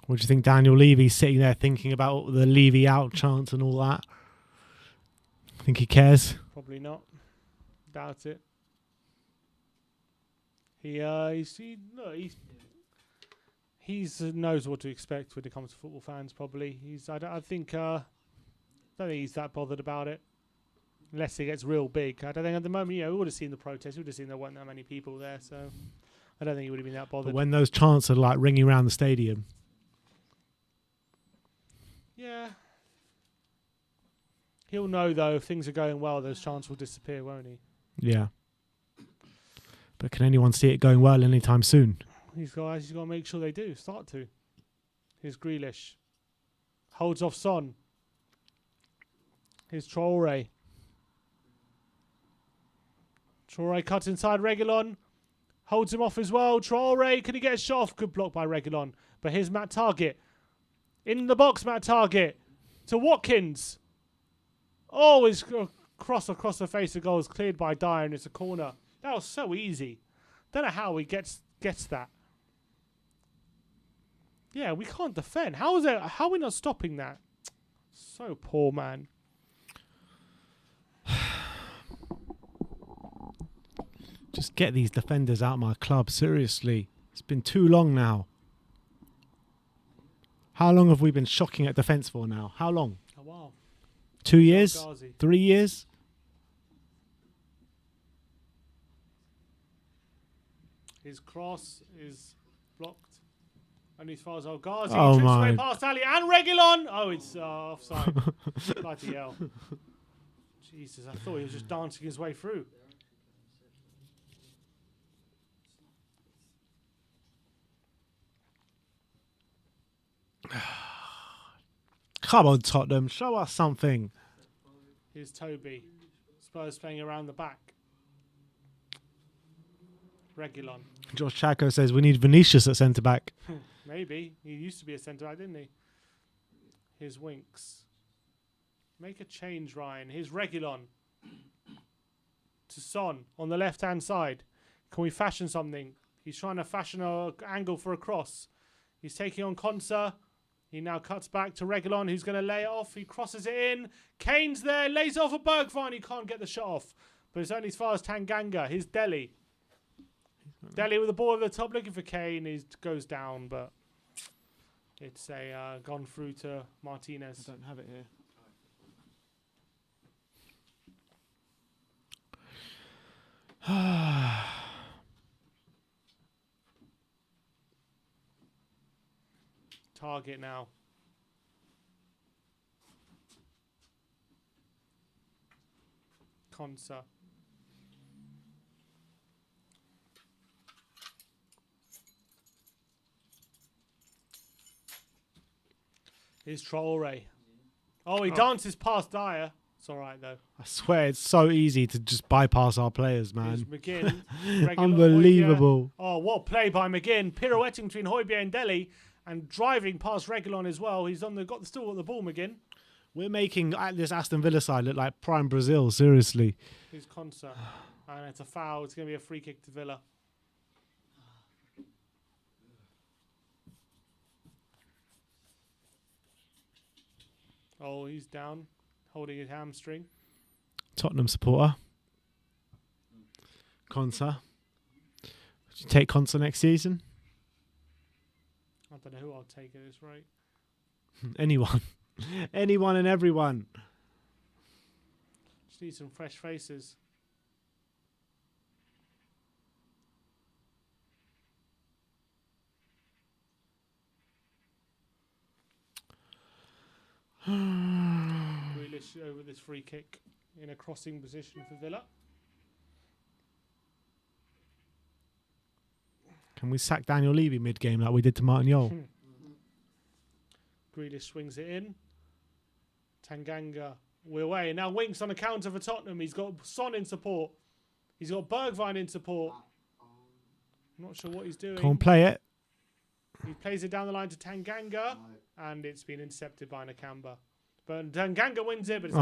What do you think Daniel Levy's sitting there thinking about the Levy out chance and all that? Think he cares? Probably not. Doubt it. He knows what to expect when it comes to football fans. Probably I don't think he's that bothered about it, unless it gets real big. I don't think at the moment. We would have seen the protests. We would have seen there weren't that many people there, so I don't think he would have been that bothered. But when those chants are like ringing around the stadium, yeah, he'll know though if things are going well, those chants will disappear, won't he? yeah. But can anyone see it going well anytime soon? He's got to make sure they do. Start to. Here's Grealish. Holds off Son. Here's Traore. Traore cuts inside Reguilon. Holds him off as well. Traore, can he get a shot off? Good block by Reguilon. But here's Matt Target. In the box, Matt Target. To Watkins. Oh, his cross across the face of goal is cleared by Dyer and it's a corner. That was so easy. Don't know how he gets that. Yeah, we can't defend. How are we not stopping that? So poor, man. Just get these defenders out of my club. Seriously. It's been too long now. How long have we been shocking at defence for now? How long? Oh, wow. 2 years? Ghazi. 3 years? His cross is blocked. Only as far as Ghazi. Oh, Trips my. away past Ali and Reguilon. Oh, it's offside. Bloody hell. Jesus, I thought he was just dancing his way through. Come on, Tottenham. Show us something. Here's Toby. Spurs playing around the back. Reguilon. Josh Chaco says we need Vinicius at centre-back. Maybe. He used to be a centre-back, didn't he? Here's Winks. Make a change, Ryan. Here's Reguilon. To Son on the left-hand side. Can we fashion something? He's trying to fashion an angle for a cross. He's taking on Konsa. He now cuts back to Reguilon, who's going to lay it off. He crosses it in. Kane's there. Lays it off a Bergwijn. He can't get the shot off. But it's only as far as Tanganga. Here's Delhi. Delhi with the ball at the top, looking for Kane. He goes down, but it's gone through to Martinez. I don't have it here. Target now. Konsa. Here's Traore. Oh, he dances past Dyer. It's all right, though. I swear it's so easy to just bypass our players, Here's man. McGinn. Regular Unbelievable. Højbjerg. Oh, what play by McGinn. Pirouetting between Højbjerg and Dele and driving past Reguilon as well. He's still got the ball, McGinn. We're making this Aston Villa side look like prime Brazil, seriously. Here's Konsa. And it's a foul. It's going to be a free kick to Villa. Oh, he's down, holding his hamstring. Tottenham supporter. Konsa. Would you take Konsa next season? I don't know who I'll take at this rate. Anyone. Anyone and everyone. Just need some fresh faces. Grealish over this free kick in a crossing position for Villa. Can we sack Daniel Levy mid-game like we did to Martin Yole? Grealish swings it in. Tanganga, we're away. Now Winks on a counter for Tottenham. He's got Son in support. He's got Bergwijn in support. I'm not sure what he's doing. Can't play it. He plays it down the line to Tanganga, and it's been intercepted by Nakamba. But Tanganga wins it, but it's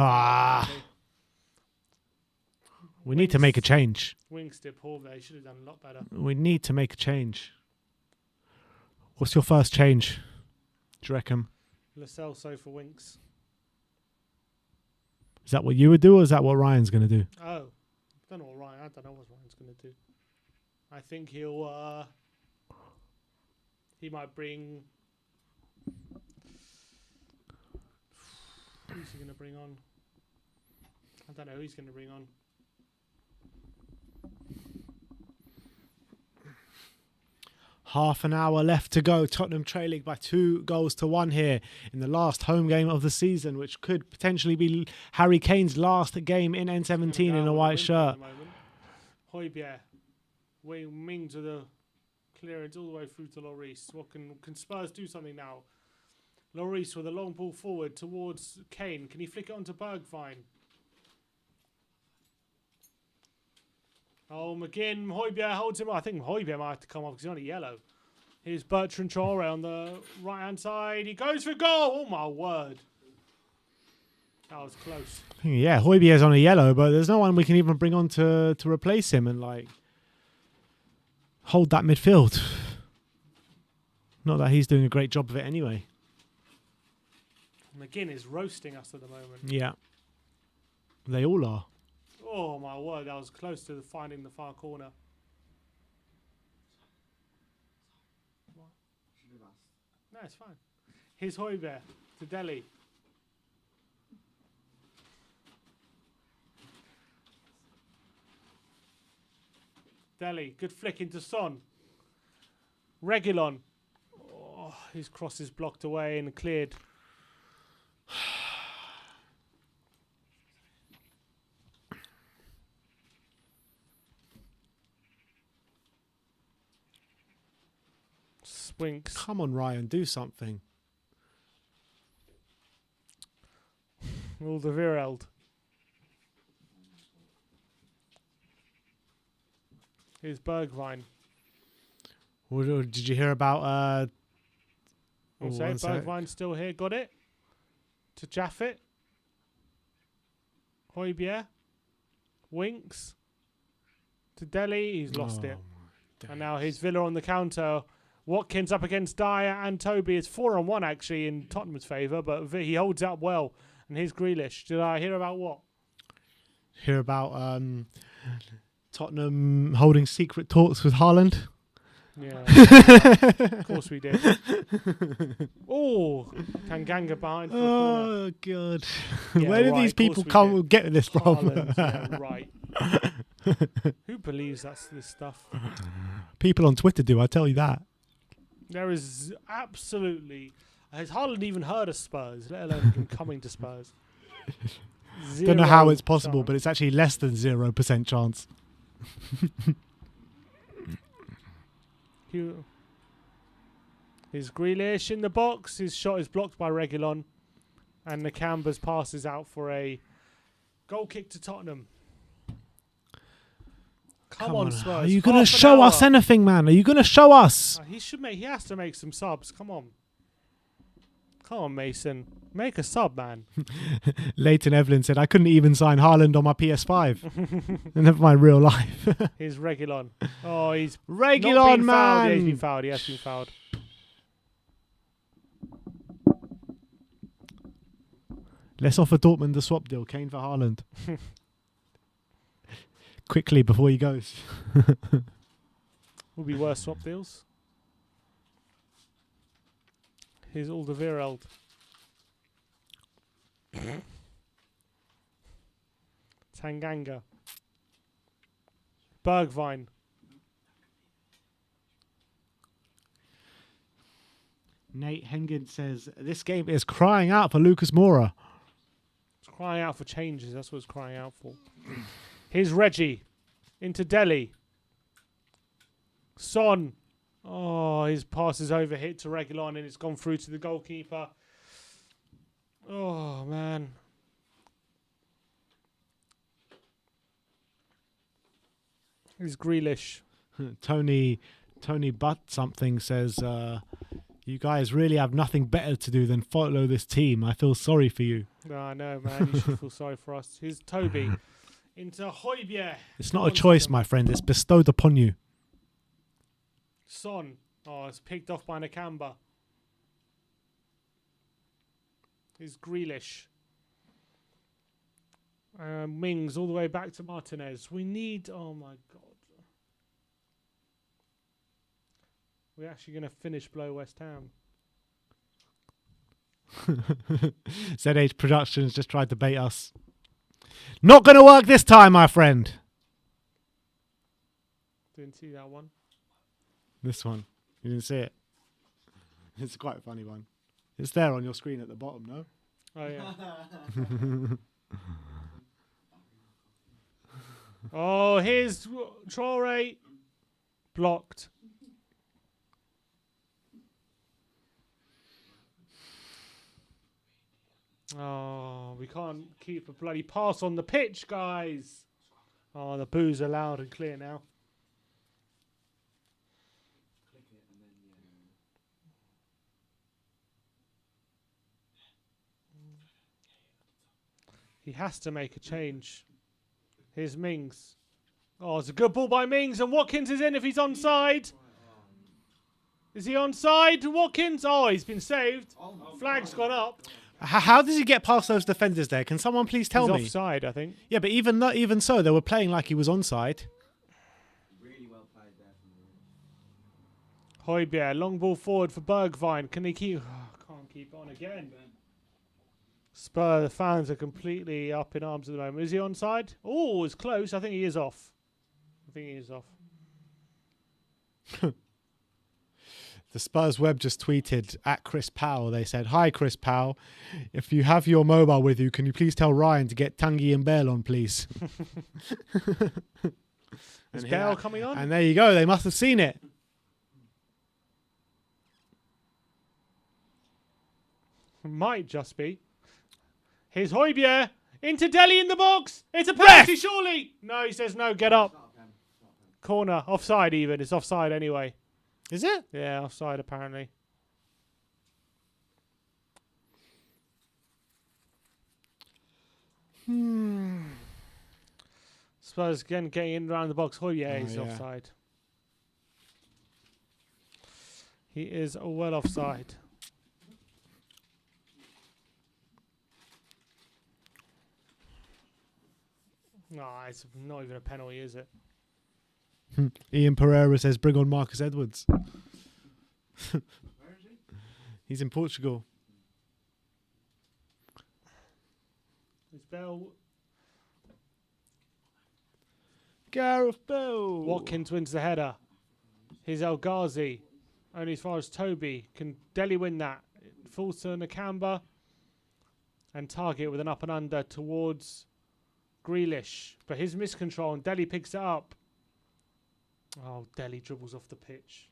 We need to make a change. Winks did poor there. He should have done a lot better. We need to make a change. What's your first change? Do you reckon? Lo Celso for Winks. Is that what you would do, or is that what Ryan's going to do? Oh, I don't know what Ryan's going to do. I think he might bring. Who's he going to bring on? I don't know who he's going to bring on. Half an hour left to go. Tottenham trailing by 2-1 here in the last home game of the season, which could potentially be Harry Kane's last game in N17 in a white shirt. Højbjerg, wing to the clearance all the way through to Lloris. What can Spurs do something now? Lloris with a long ball forward towards Kane. Can he flick it onto Bergwijn? Oh, McGinn, Højbjerg holds him. I think Højbjerg might have to come off because he's on a yellow. Here's Bertrand Traore on the right-hand side. He goes for goal. Oh, my word. That was close. Yeah, Højbjerg's on a yellow, but there's no one we can even bring on to replace him and, like, hold that midfield. Not that he's doing a great job of it anyway. McGinn is roasting us at the moment. Yeah. They all are. Oh, my word. That was close to finding the far corner. No, it's fine. Here's Højbjerg to Dele. Dele, good flick into Son. Reguilon. Oh, his cross is blocked away and cleared. Winks. Come on, Ryan, do something. Alderweireld. Here's Bergwijn. Did you hear about... Bergwijn's still here. Got it. To Jaffet. Højbjerg. Winks. To Dele. He's lost it. And now here's Villa on the counter. Watkins up against Dyer and Toby. It's 4-on-1 actually in Tottenham's favour, but he holds up well. And here's Grealish. Did I hear about what? Hear about Tottenham holding secret talks with Haaland? Yeah. Of course we did. Oh, Tanganga behind. Oh, God. Yeah, Where did these people come get this from? Haaland, yeah, right. Who believes that's this stuff? People on Twitter do, I tell you that. There is absolutely... Has Haaland even heard of Spurs, let alone him coming to Spurs? Don't know how it's possible, chance. but it's actually less than 0% chance. Here's Grealish in the box. His shot is blocked by Reguilon. And Nakamba's pass is out for a Goal kick to Tottenham. Come on, Spurs. Are you going to Half an show hour. us anything, man? Are you going to show us? He has to make some subs. Come on. Come on, Mason. Make a sub, man. Leighton Evelyn said, I couldn't even sign Haaland on my PS5. Never mind real life. Here's Reguilon. Oh, he's Reguilon, not been man. fouled. Yeah, he's been fouled. He has been fouled. Let's offer Dortmund the swap deal. Kane for Haaland. Quickly before he goes. Will be worse swap deals. Here's Alderweireld. Tanganga. Bergwijn. Nate Hengen says, this game is crying out for Lucas Moura. It's crying out for changes. That's what it's crying out for. Here's Reggie. Into Delhi. Son. Oh, his pass is overhit to Reguilon and it's gone through to the goalkeeper. Oh, man. Here's Grealish. Tony Butt something says, you guys really have nothing better to do than follow this team. I feel sorry for you. No, I know, man. You should feel sorry for us. Here's Toby. Into Højbjerg. It's not a choice, my friend. It's bestowed upon you. Son. Oh, it's picked off by Nakamba. Here's Grealish. Mings all the way back to Martinez. We need... Oh, my God. We're actually going to finish below West Ham. ZH Productions just tried to bait us. Not going to work this time, my friend. Didn't see that one. This one. You didn't see it. It's quite a funny one. It's there on your screen at the bottom, no? Oh, yeah. Oh, here's Traore. Blocked. Oh, we can't keep a bloody pass on the pitch, guys. Oh, the boos are loud and clear now. He has to make a change. Here's Mings. Oh, it's a good ball by Mings, and Watkins is in if he's onside. Is he onside, Watkins? Oh, he's been saved. Flag's gone up. How does he get past those defenders there? Can someone please tell me? He's offside, I think. Yeah, but even so, they were playing like he was onside. Really well played there. Højbjerg, long ball forward for Bergwijn. Can he keep... Oh, can't keep on again. Spur, the fans are completely up in arms at the moment. Is he onside? Oh, it's close. I think he is off. The Spurs web just tweeted at Chris Powell. They said, hi, Chris Powell. If you have your mobile with you, can you please tell Ryan to get Tanguy and Bale on, please? Is Bale coming on? And there you go. They must have seen it. Might just be. Here's Højbjerg. Into Delhi in the box. It's a penalty, surely. No, he says no, get up. Corner. Offside even. It's offside anyway. Is it? Yeah, offside apparently. Spurs again getting in around the box. Højbjerg is offside. He is well offside. No, it's not even a penalty, is it? Ian Pereira says, bring on Marcus Edwards. Where is he? He's in Portugal. It's Bale. Gareth Bale. Watkins wins the header. Here's El Ghazi. Only as far as Toby. Can Delhi win that? It falls to Nakamba. And target with an up and under towards Grealish. But his miscontrol and Delhi picks it up. Oh, Delhi dribbles off the pitch.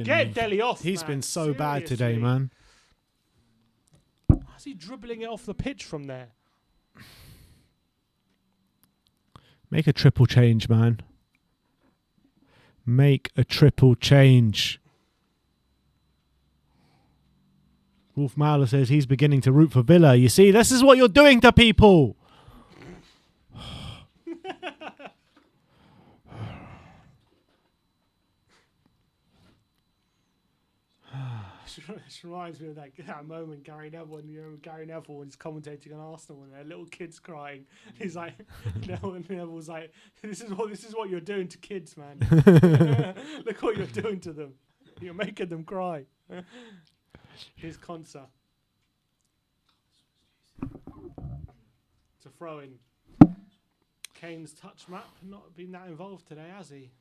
Get Delhi off, He's man. been so bad today, Seriously. man. How's he dribbling it off the pitch from there? Make a triple change, man. Make a triple change. Wolf Mauler says he's beginning to root for Villa. You see, this is what you're doing to people. This reminds me of that moment Gary Neville, when you remember Gary Neville when he's commentating on Arsenal and their little kids crying. He's like, Neville's like, this is what you're doing to kids, man. Look what you're doing to them. You're making them cry. Here's Konsa. It's a throw in. Kane's touch map not been that involved today, has he?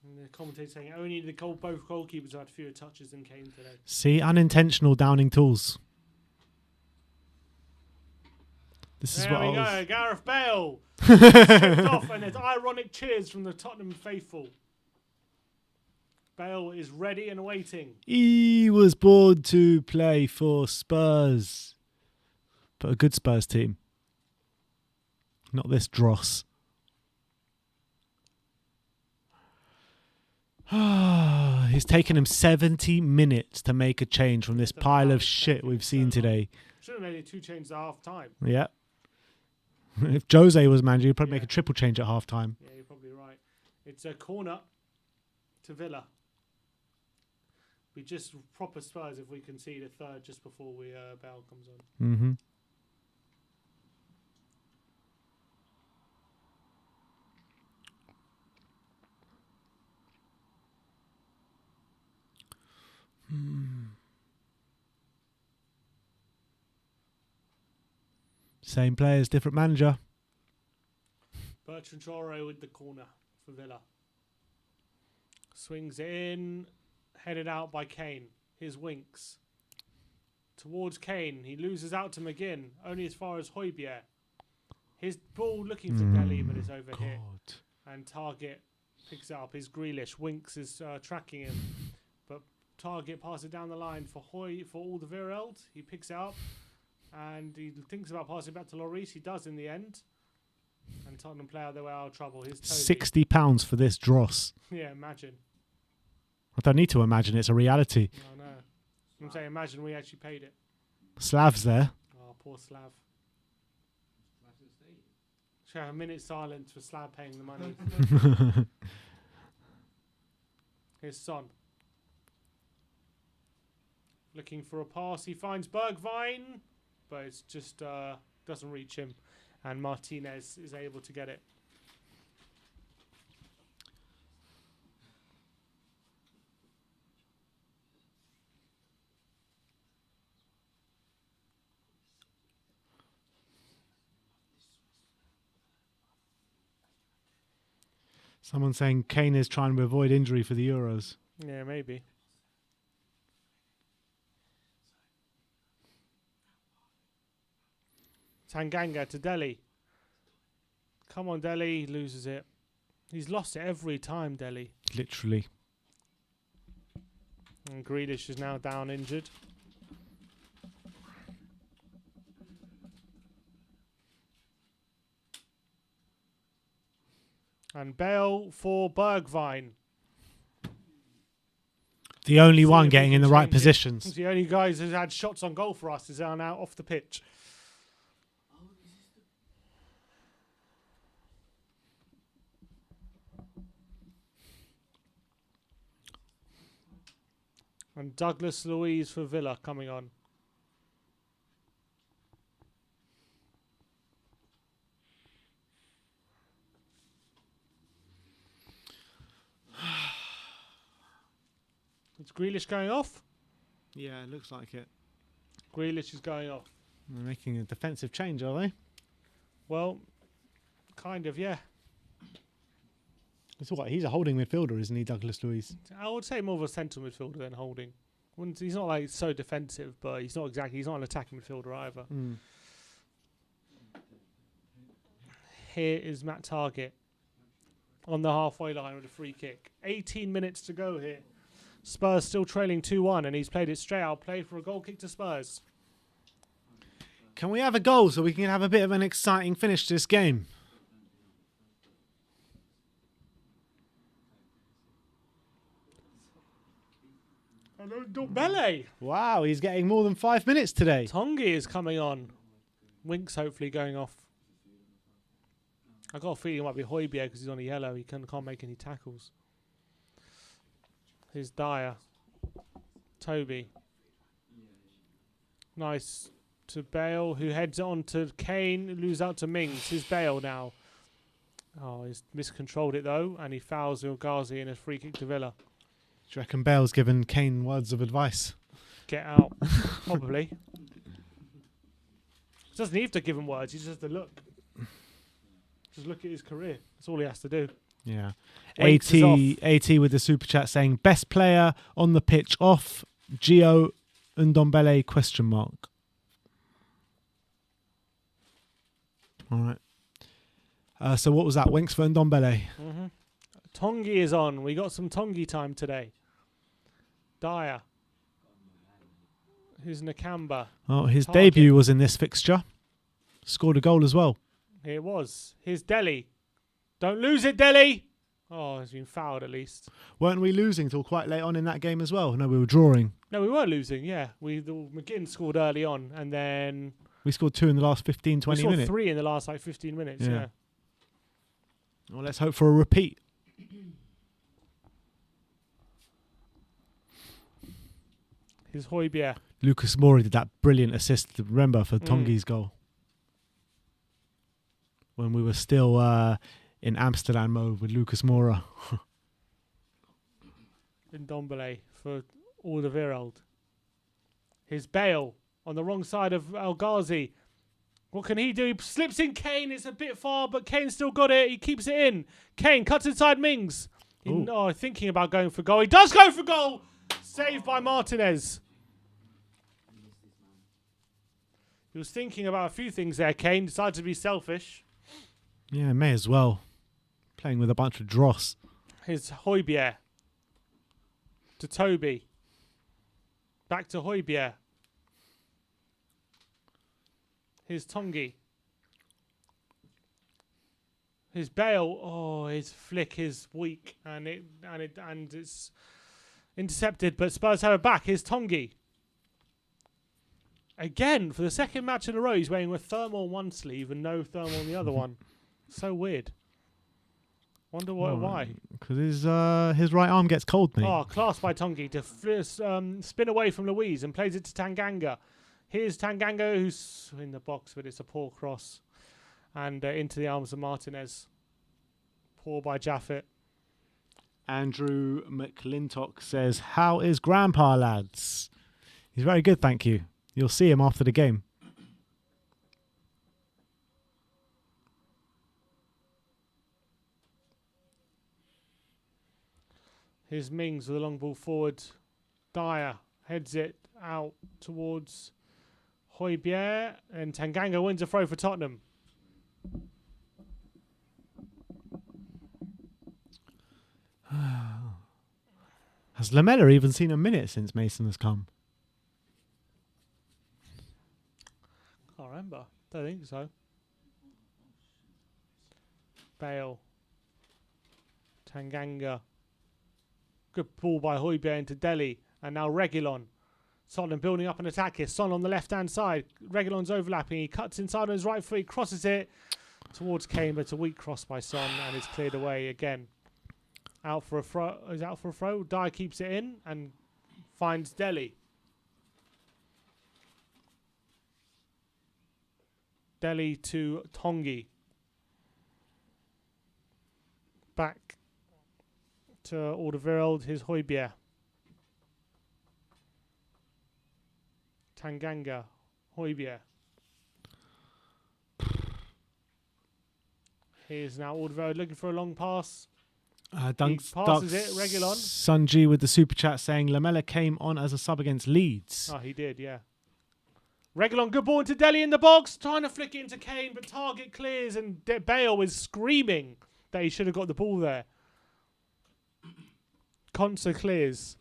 And the commentator saying only both goalkeepers had fewer touches than Kane today. See, unintentional downing tools. This is there what we I go, Gareth Bale. Stripped off, and there's ironic cheers from the Tottenham faithful. Bale is ready and waiting. He was born to play for Spurs, but a good Spurs team, not this dross. It's taken him 70 minutes to make a change from this pile of shit we've seen today. Should have made it 2 changes at half time. Yeah. If Jose was manager, he'd probably make a triple change at half time. Yeah, you're probably right. It's a corner to Villa. We just proper Spurs if we concede a third just before Bale comes on. Mm-hmm. Same players, different manager. Bertrand Traore with the corner for Villa. Swings it in, headed out by Kane. His winks. Towards Kane. He loses out to McGinn, only as far as Højbjerg. His ball looking for Dele, but it's over here. And Target picks it up. His Grealish. Winks is tracking him. But Target passes it down the line for Alderweireld. He picks it up. And he thinks about passing back to Lloris. He does in the end. And Tottenham play out their way out of trouble. Here's Toby. £60 for this dross. Yeah, imagine. I don't need to imagine, it's a reality. I know. I'm saying imagine we actually paid it. Slav's there. Oh, poor Slav. Should have a minute silence for Slav paying the money. Here's Son. Looking for a pass. He finds Bergwijn. But it's just doesn't reach him. And Martinez is able to get it. Someone saying Kane is trying to avoid injury for the Euros. Yeah, maybe. Tanganga to Dele. Come on, Dele. He loses it. He's lost it every time, Dele. Literally. And Grealish is now down injured. And Bale for Bergwijn. The only one getting in the right positions. The only guys who's had shots on goal for us is now off the pitch. And Douglas Luiz for Villa coming on. Is Grealish going off? Yeah, it looks like it. Grealish is going off. They're making a defensive change, are they? Well, kind of, yeah. It's what? He's a holding midfielder, isn't he, Douglas Luiz? I would say more of a central midfielder than holding. He's not like so defensive, but he's not an attacking midfielder either. Mm. Here is Matt Target on the halfway line with a free kick. 18 minutes to go here. Spurs still trailing 2-1, and he's played it straight out play for a goal kick to Spurs. Can we have a goal so we can have a bit of an exciting finish to this game? Bale. Wow, he's getting more than 5 minutes today. Tongi is coming on. Winks hopefully going off. I got a feeling it might be Højbjerg because he's on a yellow. He can't make any tackles. Here's Dyer. Toby. Nice to Bale, who heads on to Kane, loses out to Mings. Here's Bale now. Oh, he's miscontrolled it though, and he fouls El Ghazi in a free kick to Villa. Do you reckon Bale's given Kane words of advice? Get out. Probably. He doesn't need to give him words, he just has to look. Just look at his career. That's all he has to do. Yeah. Winks is off. AT with the super chat saying best player on the pitch off Gio Ndombele question mark. All right. So what was that? Winks for Ndombele. Mm-hmm. Tongi is on. We got some Tongi time today. Dyer. Who's Nakamba? Oh, his Target. debut was in this fixture. Scored a goal as well. Here it was. Here's Delhi. Don't lose it, Delhi. Oh, he's been fouled at least. Weren't we losing till quite late on in that game as well? No, we were drawing. No, we were losing, yeah. McGinn scored early on, and then We scored 2 in the last 15, we 20 scored minutes. 3 in the last 15 minutes, yeah. Well, let's hope for a repeat. Here's Højbjerg. Lucas Moura did that brilliant assist, remember, for Tongi's goal. When we were still in Amsterdam mode with Lucas Moura. Ndombele for Alderweireld. Here's Bale on the wrong side of El Ghazi. What can he do? He slips in Kane. It's a bit far, but Kane's still got it. He keeps it in. Kane cuts inside Mings. Thinking about going for goal. He does go for goal. Saved by Martinez. He was thinking about a few things there, Kane. Decided to be selfish. Yeah, may as well. Playing with a bunch of dross. Here's Højbjerg. To Toby. Back to Højbjerg. Here's Tongi. His Bale. Oh, his flick is weak and it's intercepted, but Spurs have it back. Here's Tongi. Again, for the second match in a row, he's wearing a thermal on one sleeve and no thermal on the other one. So weird. Wonder why. Because his right arm gets cold, mate. Oh, class by Tongi to spin away from Louise and plays it to Tanganga. Here's Tanganga, who's in the box, but it's a poor cross. And into the arms of Martinez. Poor by Jaffet. Andrew McClintock says, how is Grandpa, lads? He's very good, thank you. You'll see him after the game. Here's Mings with a long ball forward. Dyer heads it out towards Højbjerg, and Tanganga wins a throw for Tottenham. Has Lamella even seen a minute since Mason has come? Can't remember. Don't think so. Bale. Tanganga. Good ball by Højbjerg into Delhi. And now Reguilon. Tottenham building up an attack here. Son on the left-hand side. Reguilon's overlapping. He cuts inside on his right foot. He crosses it towards Kane, but it's a weak cross by Son, and it's cleared away again. Out for a throw. Is out for a throw. Dyer keeps it in and finds Delhi. Delhi to Tongi. Back to Alderweireld. Here's Højbjerg. Tanganga. Højbjerg. Here's now Alderweireld looking for a long pass. He passes it, Reguilon. Sunji with the super chat saying Lamella came on as a sub against Leeds. Oh, he did, yeah. Reguilon, good ball into Delhi in the box. Trying to flick it into Kane, but target clears and Bale is screaming that he should have got the ball there. Conser clears.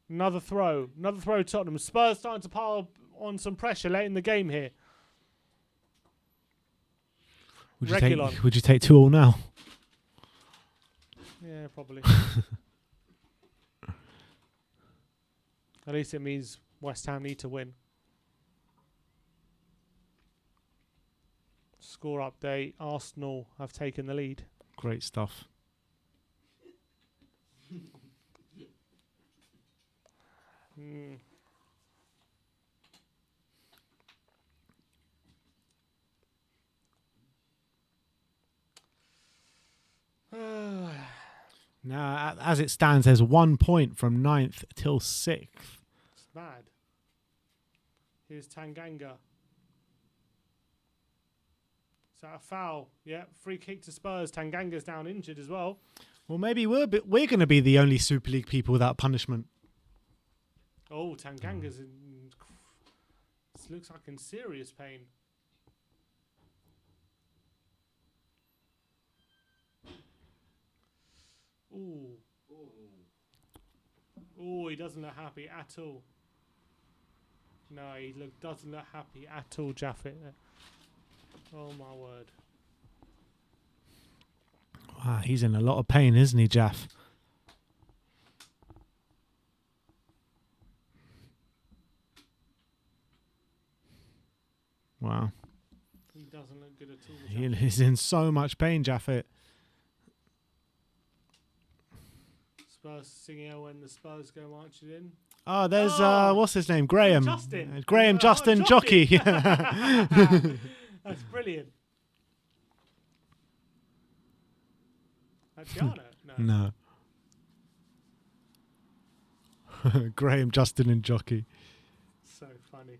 Another throw. Another throw Tottenham. Spurs starting to pile on some pressure late in the game here. Would Reguilon. you take 2-2 now? Yeah, probably. At least it means West Ham need to win. Score update. Arsenal have taken the lead. Great stuff. Now, as it stands, there's 1 point from 9th till 6th. It's mad. Here's Tanganga. Is that a foul? Yeah, free kick to Spurs. Tanganga's down injured as well. Well, maybe we're going to be the only Super League people without punishment. Oh, Tanganga's in... This looks like in serious pain. Ooh. Oh, he doesn't look happy at all. No, he doesn't look happy at all, Jaffet. Oh, my word. Wow, he's in a lot of pain, isn't he, Jaff? Wow. He doesn't look good at all. He's in so much pain, Jaffet. Spurs singing out when the Spurs go marching in. Oh, there's what's his name? Graham. Justin. Graham Justin Jockey. That's brilliant. That's Yana? No. No. Graham Justin and Jockey. So funny.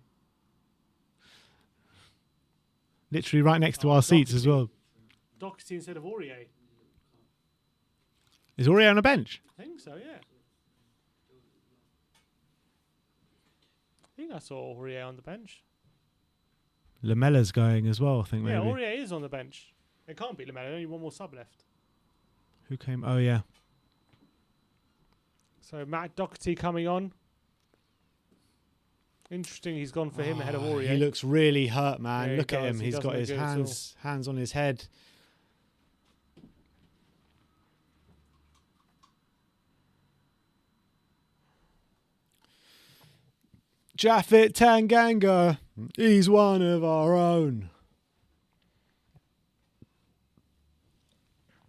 Literally right next to our seats as well. Doherty instead of Aurier. Is Aurier on a bench? I think so, yeah. I think I saw Aurier on the bench. Lamella's going as well, I think, maybe. Yeah, Aurier is on the bench. It can't be Lamella. Only one more sub left. Who came? Oh, yeah. So Matt Doherty coming on. Interesting, he's gone for him ahead of Aurier. He looks really hurt, man. Yeah, Look at does. him. He He's got doesn't his look good at hands on his head. Jaffet Tanganga, he's one of our own.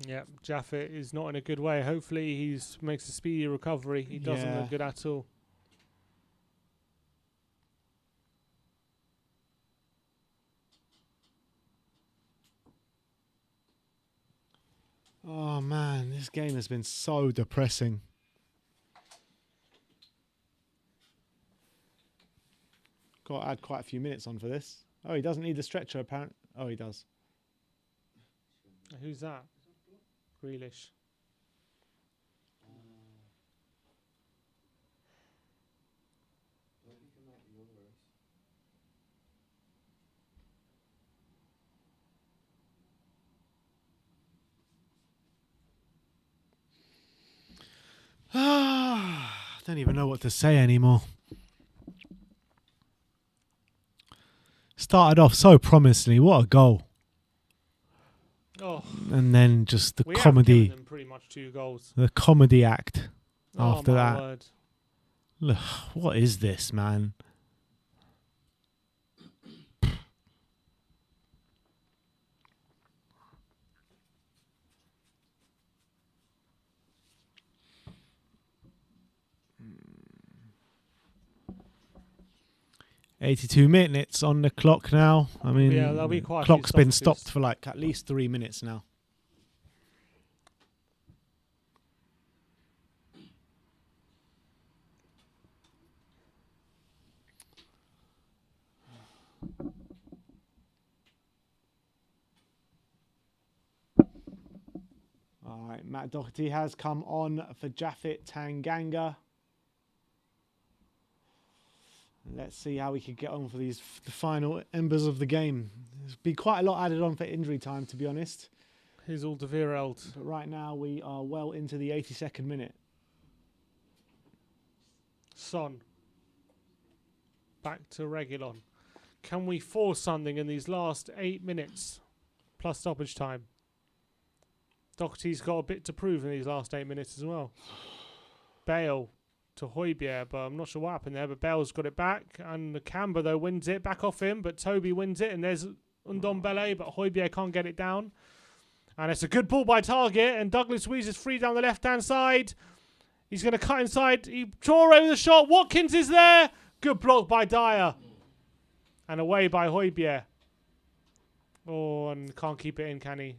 Yeah, Jaffet is not in a good way. Hopefully he makes a speedy recovery. He doesn't look good at all. Oh man, this game has been so depressing. Got to add quite a few minutes on for this. Oh, he doesn't need the stretcher, apparently. Oh, he does. Who's that? Grealish. I don't even know what to say anymore. Started off so promisingly. What a goal. Oh, And then just the we have comedy. given them pretty much 2 goals. The comedy act Oh, after my that. word. Look, what is this, man? "82 minutes on the clock now." I mean, Yeah, there'll be quite a few clock's been substitutes. stopped for like at least 3 minutes now. All right, Matt Doherty has come on for Jaffet Tanganga. Let's see how we can get on for the final embers of the game. There's been quite a lot added on for injury time, to be honest. Here's Alderweireld. But right now we are well into the 82nd minute. Son. Back to Reguilon. Can we force something in these last 8 minutes plus stoppage time? Doherty's got a bit to prove in these last 8 minutes as well. Bale to Højbjerg, but I'm not sure what happened there. But Bale's got it back, and the Camber though wins it back off him. But Toby wins it, and there's Ndombele, but Højbjerg can't get it down. And it's a good ball by Target, and Douglas Luiz is free down the left-hand side. He's going to cut inside. He draw over the shot. Watkins is there. Good block by Dyer. And away by Højbjerg. Oh, and can't keep it in, can he?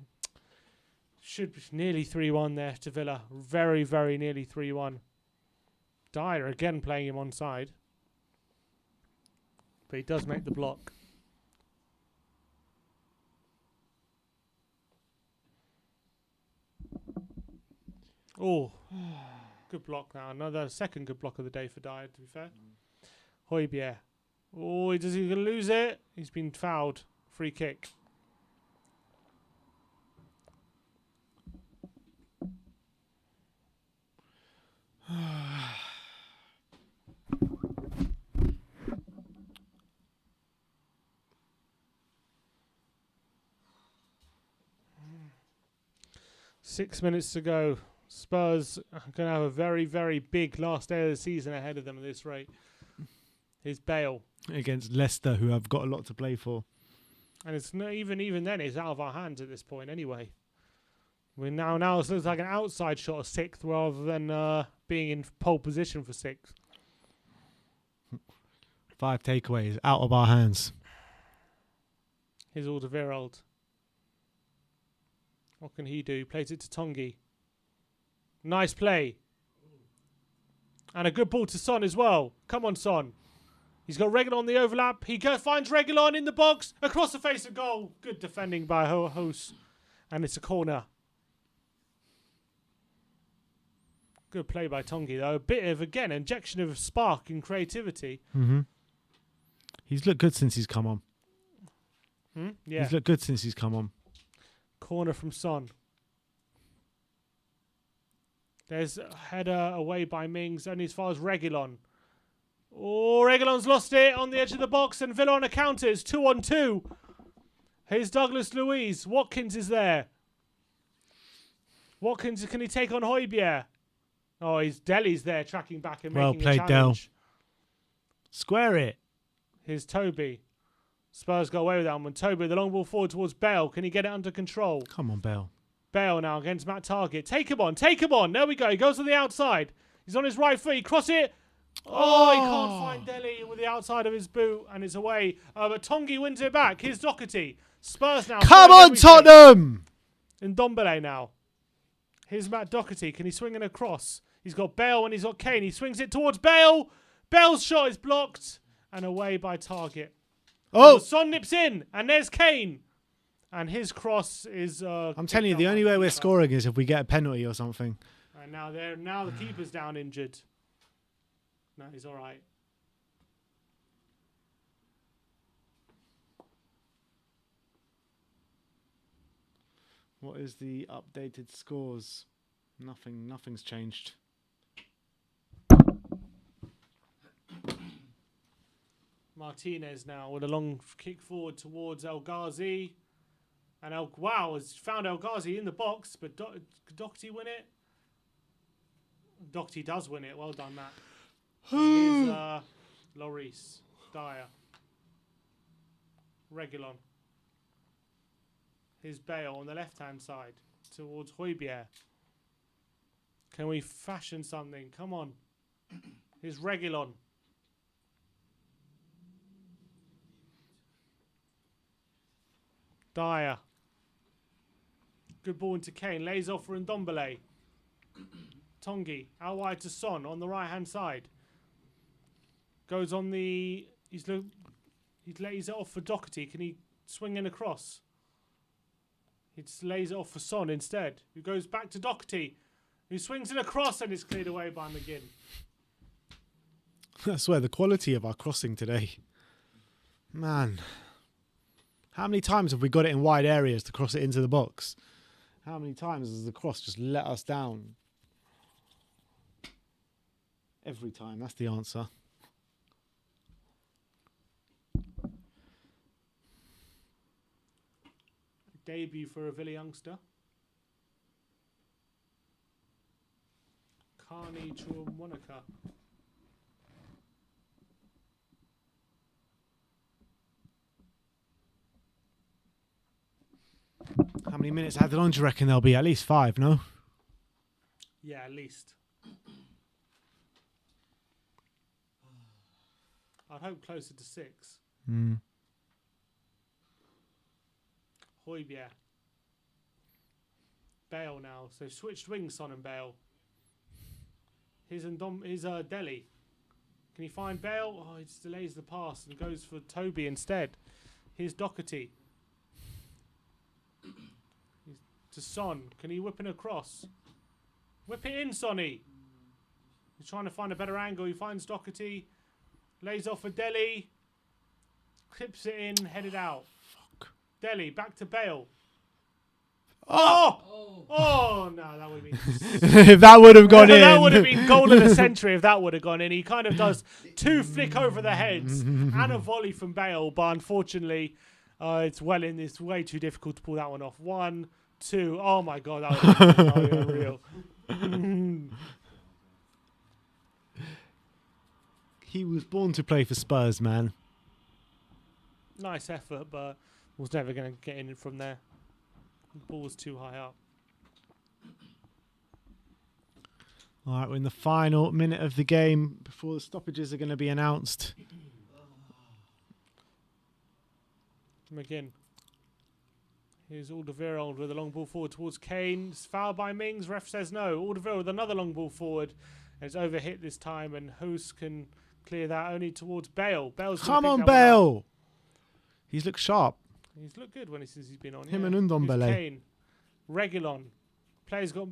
Should be nearly 3-1 there to Villa. Very, very nearly 3-1. Dyer again playing him onside. But he does make the block. Oh, good block now. Another second good block of the day for Dyer, to be fair. Højbjerg. Oh, is he going to lose it? He's been fouled. Free kick. Six minutes to go. Spurs are going to have a very, very big last day of the season ahead of them at this rate. Here's Bale. Against Leicester, who have got a lot to play for. And it's not even then, it's out of our hands at this point anyway. We're now it looks like an outside shot of sixth rather than being in pole position for sixth. 5 takeaways out of our hands. Here's Alderweireld. What can he do? He plays it to Tongi. Nice play. And a good ball to Son as well. Come on, Son. He's got Reguilon on the overlap. He finds Reguilon in the box. Across the face of goal. Good defending by Hoos. And it's a corner. Good play by Tongi, though. A bit of, again, injection of spark and creativity. Mm-hmm. He's looked good since he's come on. Yeah. He's looked good since he's come on. Corner from Son. There's a header away by Mings, only as far as Reguilon. Oh, Reguilon's lost it on the edge of the box, and Villa on a counter. It's 2-on-2. Here's Douglas Luiz. Watkins is there. Watkins, can he take on Højbjerg? Oh, Dele's there, tracking back and well making played, a challenge. Del. Square it. Here's Toby. Spurs got away with that one. Toby, the long ball forward towards Bale. Can he get it under control? Come on, Bale. Bale now against Matt Target. Take him on. Take him on. There we go. He goes to the outside. He's on his right foot. He cross it. Oh, he can't find Dele with the outside of his boot, and it's away. But Tongi wins it back. Here's Doherty. Spurs now. Come on, Tottenham! Ndombele now. Here's Matt Doherty. Can he swing it across? He's got Bale and he's got Kane. He swings it towards Bale. Bale's shot is blocked and away by Target. Oh! Son nips in, and there's Kane. And his cross is... I'm telling you, the only way we're scoring is if we get a penalty or something. And now the keeper's down injured. No, he's all right. What is the updated scores? Nothing's changed. Martinez now with a long kick forward towards El Ghazi. And has found El Ghazi in the box, but could Doherty win it? Doherty does win it. Well done, Matt. Here's Lloris, Dyer, Reguilon. Here's Bale on the left-hand side towards Højbjerg. Can we fashion something? Come on. Here's Reguilon. Dyer. Good ball into Kane. Lays off for Ndombele. Tongi. Out wide to Son on the right-hand side. Goes on the... He lays it off for Doherty. Can he swing in across? He just lays it off for Son instead. Who goes back to Doherty. Who swings it across and it's cleared away by McGinn. I swear, the quality of our crossing today. Man. How many times have we got it in wide areas to cross it into the box? How many times has the cross just let us down? Every time, that's the answer. debut for a Villa youngster. Carney Chuamonaka. How many minutes added on do you reckon there'll be? At least 5, no? Yeah, at least. I'd hope closer to 6. Højbjerg. Bale now. So switched wings, Son and Bale. Here's Dele. Can he find Bale? Oh, he just delays the pass and goes for Toby instead. Here's Doherty. To Son. Can he whip it across? Whip it in, Sonny. He's trying to find a better angle. He finds Doherty. Lays off for Dele. Clips it in, headed out. Fuck. Dele, back to Bale. Oh! Oh, no, that would have been... If that would have gone in. That would have been goal of the century if that would have gone in. He kind of does 2 flick over the heads and a volley from Bale, but unfortunately, it's well in. It's way too difficult to pull that one off. 1, 2. Oh, my God, that was unreal. He was born to play for Spurs, man. Nice effort, but was never going to get in from there. The ball was too high up. All right, we're in the final minute of the game before the stoppages are going to be announced. McGinn. Here's Alderweireld with a long ball forward towards Kane. It's fouled by Mings. Ref says no. Alderweireld with another long ball forward. And it's overhit this time, and Hoos can clear that only towards Bale. Bale's Come on, Bale! He's looked sharp. He's looked good since he's been on. Him and Ndombele. Kane. Reguilon.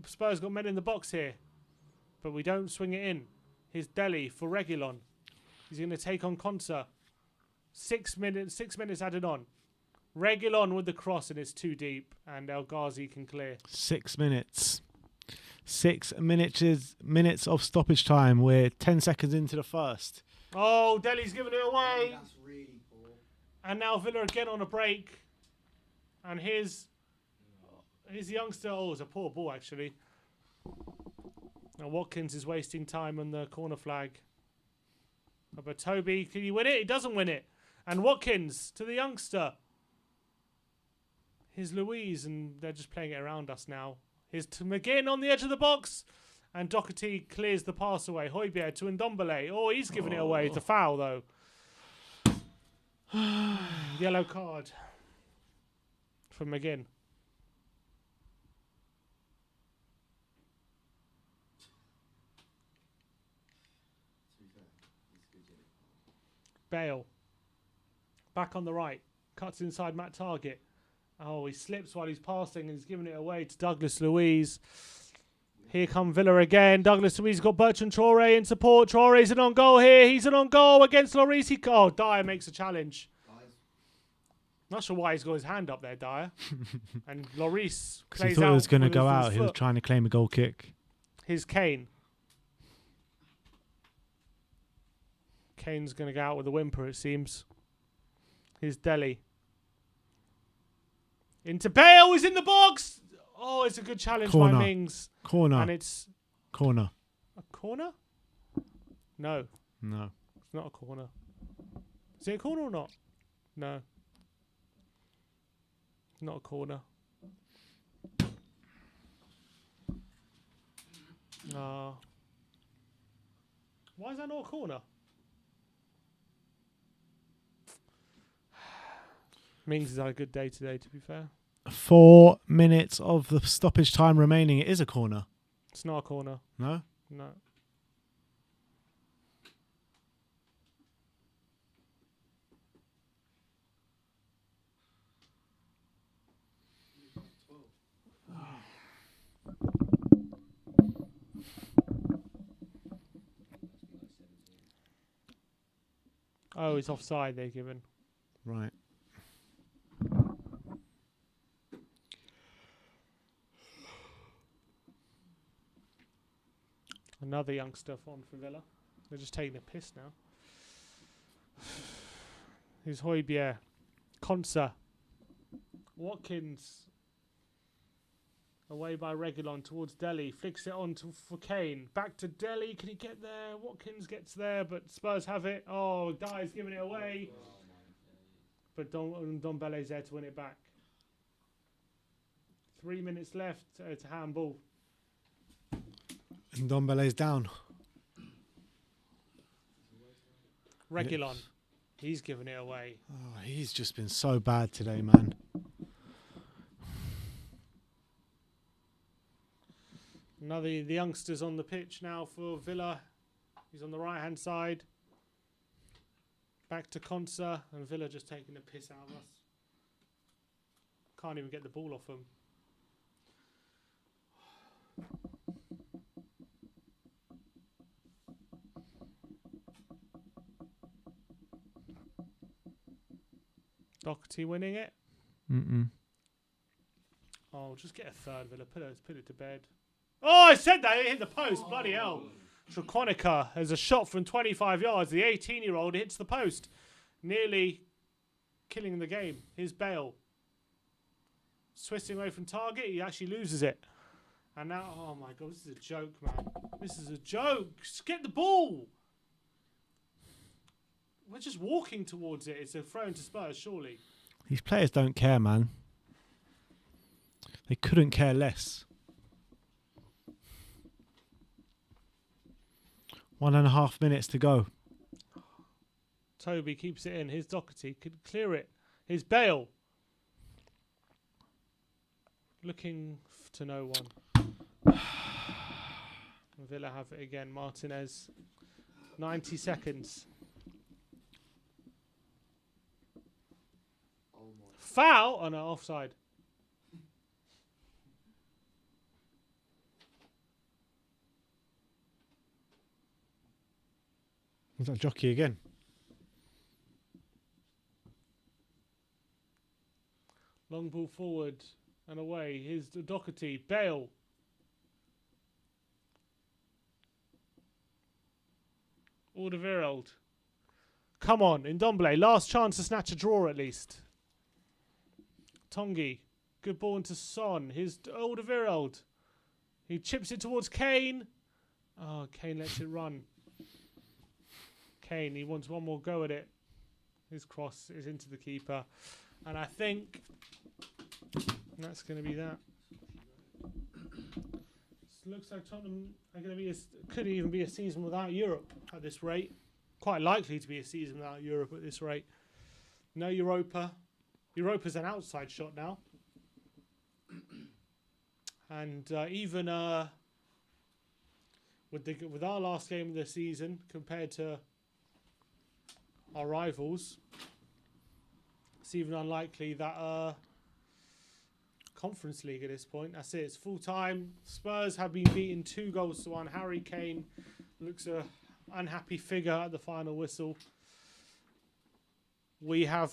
Spurs got men in the box here. But we don't swing it in. Here's Dele for Reguilon. He's going to take on Konsa. 6 minutes added on. Reguilon with the cross, and it's too deep. And El Ghazi can clear. 6 minutes. 6 minutes of stoppage time. We're 10 seconds into the first. Oh, Dele's giving it away. That's really poor. And now Villa again on a break. And here's the youngster. Oh, it's a poor ball, actually. Now Watkins is wasting time on the corner flag. But Toby, can he win it? He doesn't win it. And Watkins to the youngster. Here's Louise, and they're just playing it around us now. Here's to McGinn on the edge of the box. And Doherty clears the pass away. Højbjerg to Ndombele. Oh, he's giving it away. It's a foul, though. Yellow card for McGinn. Bale. Back on the right. Cuts inside Matt Target. Oh, he slips while he's passing and he's giving it away to Douglas Luiz. Here come Villa again. Douglas Luiz got Bertrand Traore in support. Traore's an on goal here. He's an on goal against Lloris. Oh, Dyer makes a challenge. Not sure why he's got his hand up there, Dyer. And Lloris Because he plays thought out he was going to with go his out. He was foot. trying to claim a goal kick. Here's Kane. Kane's going to go out with a whimper, it seems. Here's Dele. Into Bale. He's in the box. Oh, it's a good challenge by Corner. Mings. Corner. And it's Corner. a corner? No, No. it's not a corner. Is it a corner or not? No. Not a corner. No. Why is that not a corner? Mings has had a good day today, to be fair. 4 minutes of the stoppage time remaining. It is a corner. It's not a corner. No? No. Oh, it's offside they're given. Right. Another youngster on for Villa. They're just taking a piss now. Here's Højbjerg. Konsa. Watkins. Away by Reguilon towards Dele. Flicks it on for Kane. Back to Dele. Can he get there? Watkins gets there, but Spurs have it. Oh, Dyer's giving it away. But Don Bele's there to win it back. 3 minutes left. It's a handball. And Ndombele's down. Reguilon. He's giving it away. Oh, he's just been so bad today, man. The youngsters on the pitch now for Villa. He's on the right-hand side. Back to Konsa, and Villa just taking the piss out of us. Can't even get the ball off him. Doherty winning it. Oh, just get a third, Villa. Put it to bed. Oh, I said that. It hit the post. Bloody hell. Trequanica has a shot from 25 yards. The 18-year-old hits the post. Nearly killing the game. Here's Bale. Twisting away from target. He actually loses it. And now, oh my God, this is a joke, man. This is a joke. Just get the ball. We're just walking towards it. It's a throw into Spurs, surely. These players don't care, man. They couldn't care less. 1.5 minutes to go. Toby keeps it in. Here's Doherty. Could clear it. Here's Bale. Looking to no one. Villa have it again. Martinez. 90 seconds. Foul? Oh no, offside. Was that jockey again? Long ball forward and away. Here's Doherty. Bale. Alderweireld. Come on, Ndombele. Last chance to snatch a draw at least. Tongi. Good ball into Son. Here's Alderweireld. He chips it towards Kane. Oh, Kane lets it run. Kane, he wants one more go at it. His cross is into the keeper. And I think that's going to be that. Looks like Tottenham are going to be could even be a season without Europe at this rate. Quite likely to be a season without Europe at this rate. No Europa. Europa's an outside shot now. And even with our last game of the season compared to our rivals, it's even unlikely that Conference League at this point. That's it. It's full time. Spurs have been beaten 2-1. Harry Kane looks a unhappy figure at the final whistle. We have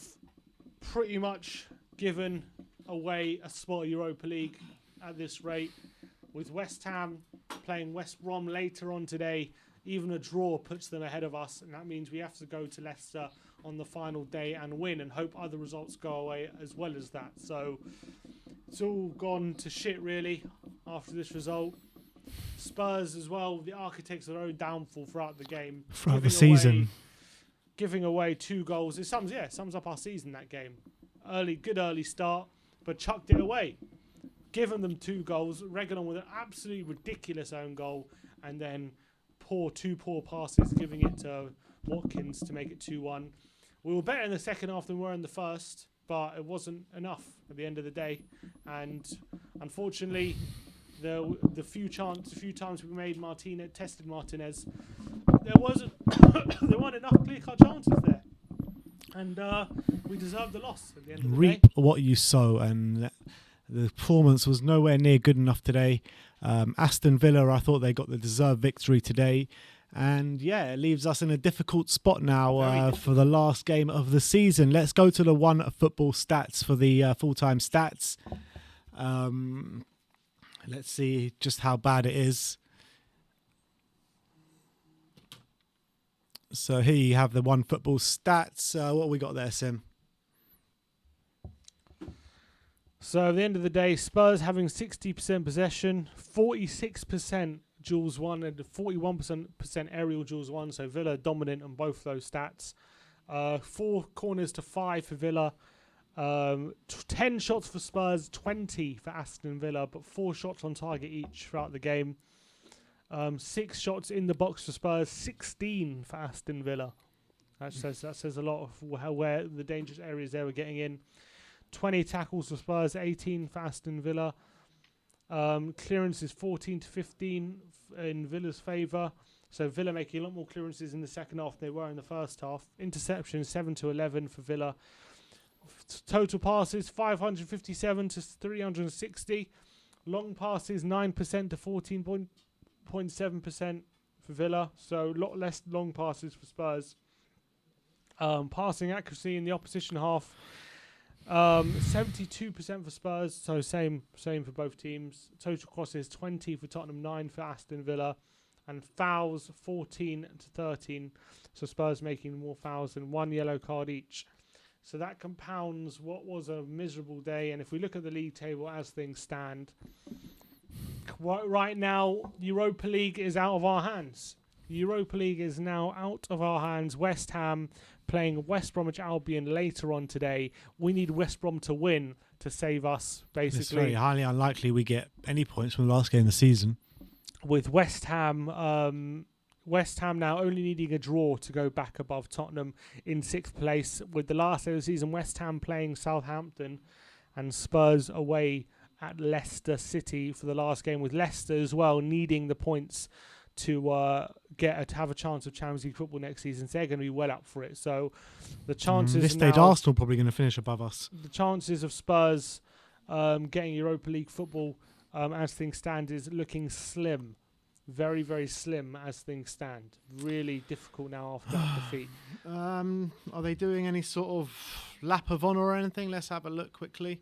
pretty much given away a spot Europa League at this rate. With West Ham playing West Brom later on today, even a draw puts them ahead of us, and that means we have to go to Leicester on the final day and win and hope other results go away as well as that. So it's all gone to shit really after this result. Spurs as well, the architects of their own downfall throughout the game. Throughout the season. Giving away 2 goals. It sums up our season, that game. Good early start, but chucked it away. Given them 2 goals, Reguilon with an absolutely ridiculous own goal, and then two poor passes, giving it to Watkins to make it 2-1. We were better in the second half than we were in the first, but it wasn't enough at the end of the day. And unfortunately, the few times we made tested Martinez, there weren't enough clear-cut chances there, and we deserved the loss at the end of the day. Reap what you sow, and the performance was nowhere near good enough today. Aston Villa, I thought they got the deserved victory today. And yeah, it leaves us in a difficult spot now for the last game of the season. Let's go to the one football stats for the full-time stats. Let's see just how bad it is. So here you have the one football stats. What we got there, Sim? So at the end of the day, Spurs having 60% possession, 46% duels won, and 41% aerial duels won. So Villa dominant on both those stats. 4 corners to 5 for Villa. 10 shots for Spurs, 20 for Aston Villa, but 4 shots on target each throughout the game. 6 shots in the box for Spurs, 16 for Aston Villa. That says a lot of where the dangerous areas they were getting in. 20 tackles for Spurs, 18 for Aston Villa. Clearances 14 to 15 in Villa's favour. So Villa making a lot more clearances in the second half than they were in the first half. Interceptions 7 to 11 for Villa. Total passes 557 to 360. Long passes 9% to 14.7% for Villa. So a lot less long passes for Spurs. Passing accuracy in the opposition half 72% for Spurs, so same for both teams. Total crosses 20 for Tottenham, 9 for Aston Villa, and fouls 14 to 13. So Spurs making more fouls and 1 yellow card each. So that compounds what was a miserable day. And if we look at the league table as things stand, right now Europa League is out of our hands. Europa League is now out of our hands. West Ham playing West Bromwich Albion later on today. We need West Brom to win to save us, basically. It's very highly unlikely we get any points from the last game of the season. With West Ham now only needing a draw to go back above Tottenham in 6th place. With the last day of the season, West Ham playing Southampton and Spurs away at Leicester City for the last game, with Leicester as well needing the points to have a chance of Champions League football next season. So they're going to be well up for it. So the chances this stage, Arsenal probably going to finish above us. The chances of Spurs getting Europa League football as things stand is looking slim. Very, very slim as things stand. Really difficult now after that defeat. Are they doing any sort of lap of honour or anything? Let's have a look quickly.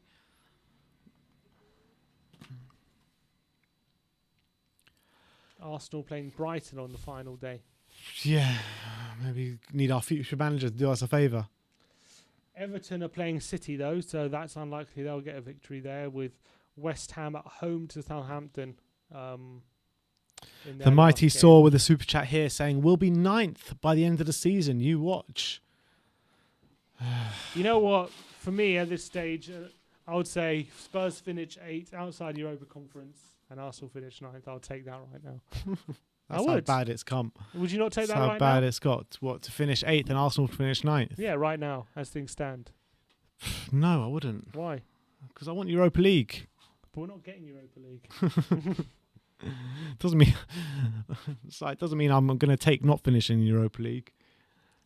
Arsenal playing Brighton on the final day. Yeah, maybe need our future manager to do us a favour. Everton are playing City though, so that's unlikely they'll get a victory there, with West Ham at home to Southampton. The mighty Saw with a super chat here saying, we'll be 9th by the end of the season. You watch. You know what? For me at this stage, I would say Spurs finish 8th outside Europa Conference and Arsenal finish 9th. I'll take that right now. That's how bad it's come. Would you not take that right now? How bad it's got. What, to finish 8th and Arsenal to finish 9th? Yeah, right now, as things stand. No, I wouldn't. Why? Because I want Europa League. But we're not getting Europa League. Doesn't mean doesn't mean I'm going to take not finishing Europa League.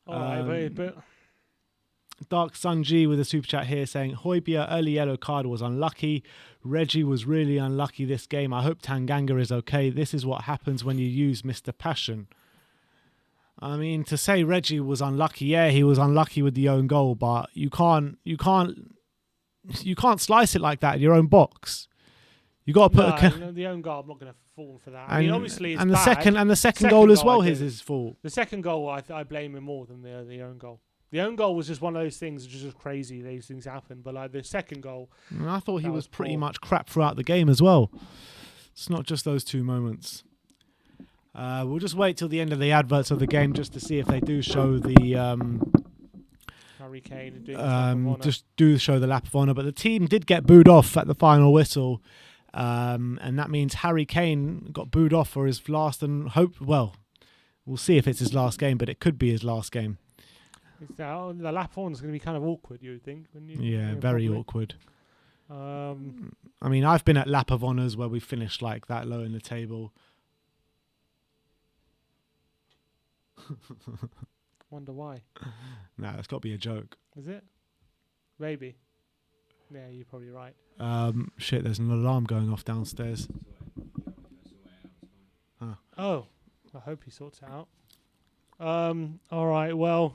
All right, but Dark Sun G with a super chat here saying, Højbjerg early yellow card was unlucky. Reggie was really unlucky this game. I hope Tanganga is okay. This is what happens when you use Mr. Passion. I mean, to say Reggie was unlucky, yeah, he was unlucky with the own goal, but you can't slice it like that in your own box. You got to put the own goal. I'm not going to fall for that. And, I mean, obviously, it's and the bad. second goal as well is his fault. The second goal, I blame him more than the own goal. The own goal was just one of those things, which is just crazy. These things happen, but like the second goal, I thought he was pretty much crap throughout the game as well. It's not just those 2 moments. We'll just wait till the end of the adverts of the game just to see if they do show the Harry Kane doing just do show the lap of honour. But the team did get booed off at the final whistle, and that means Harry Kane got booed off for his last and we'll see if it's his last game, but it could be his last game. The lap on is going to be kind of awkward, you would think. Very awkward. I mean, I've been at lap of honours where we finished like that low in the table. Wonder why. Nah, it's got to be a joke. Is it? Maybe. Yeah, you're probably right. Shit, there's an alarm going off downstairs. Huh. Oh, I hope he sorts it out. All right, well,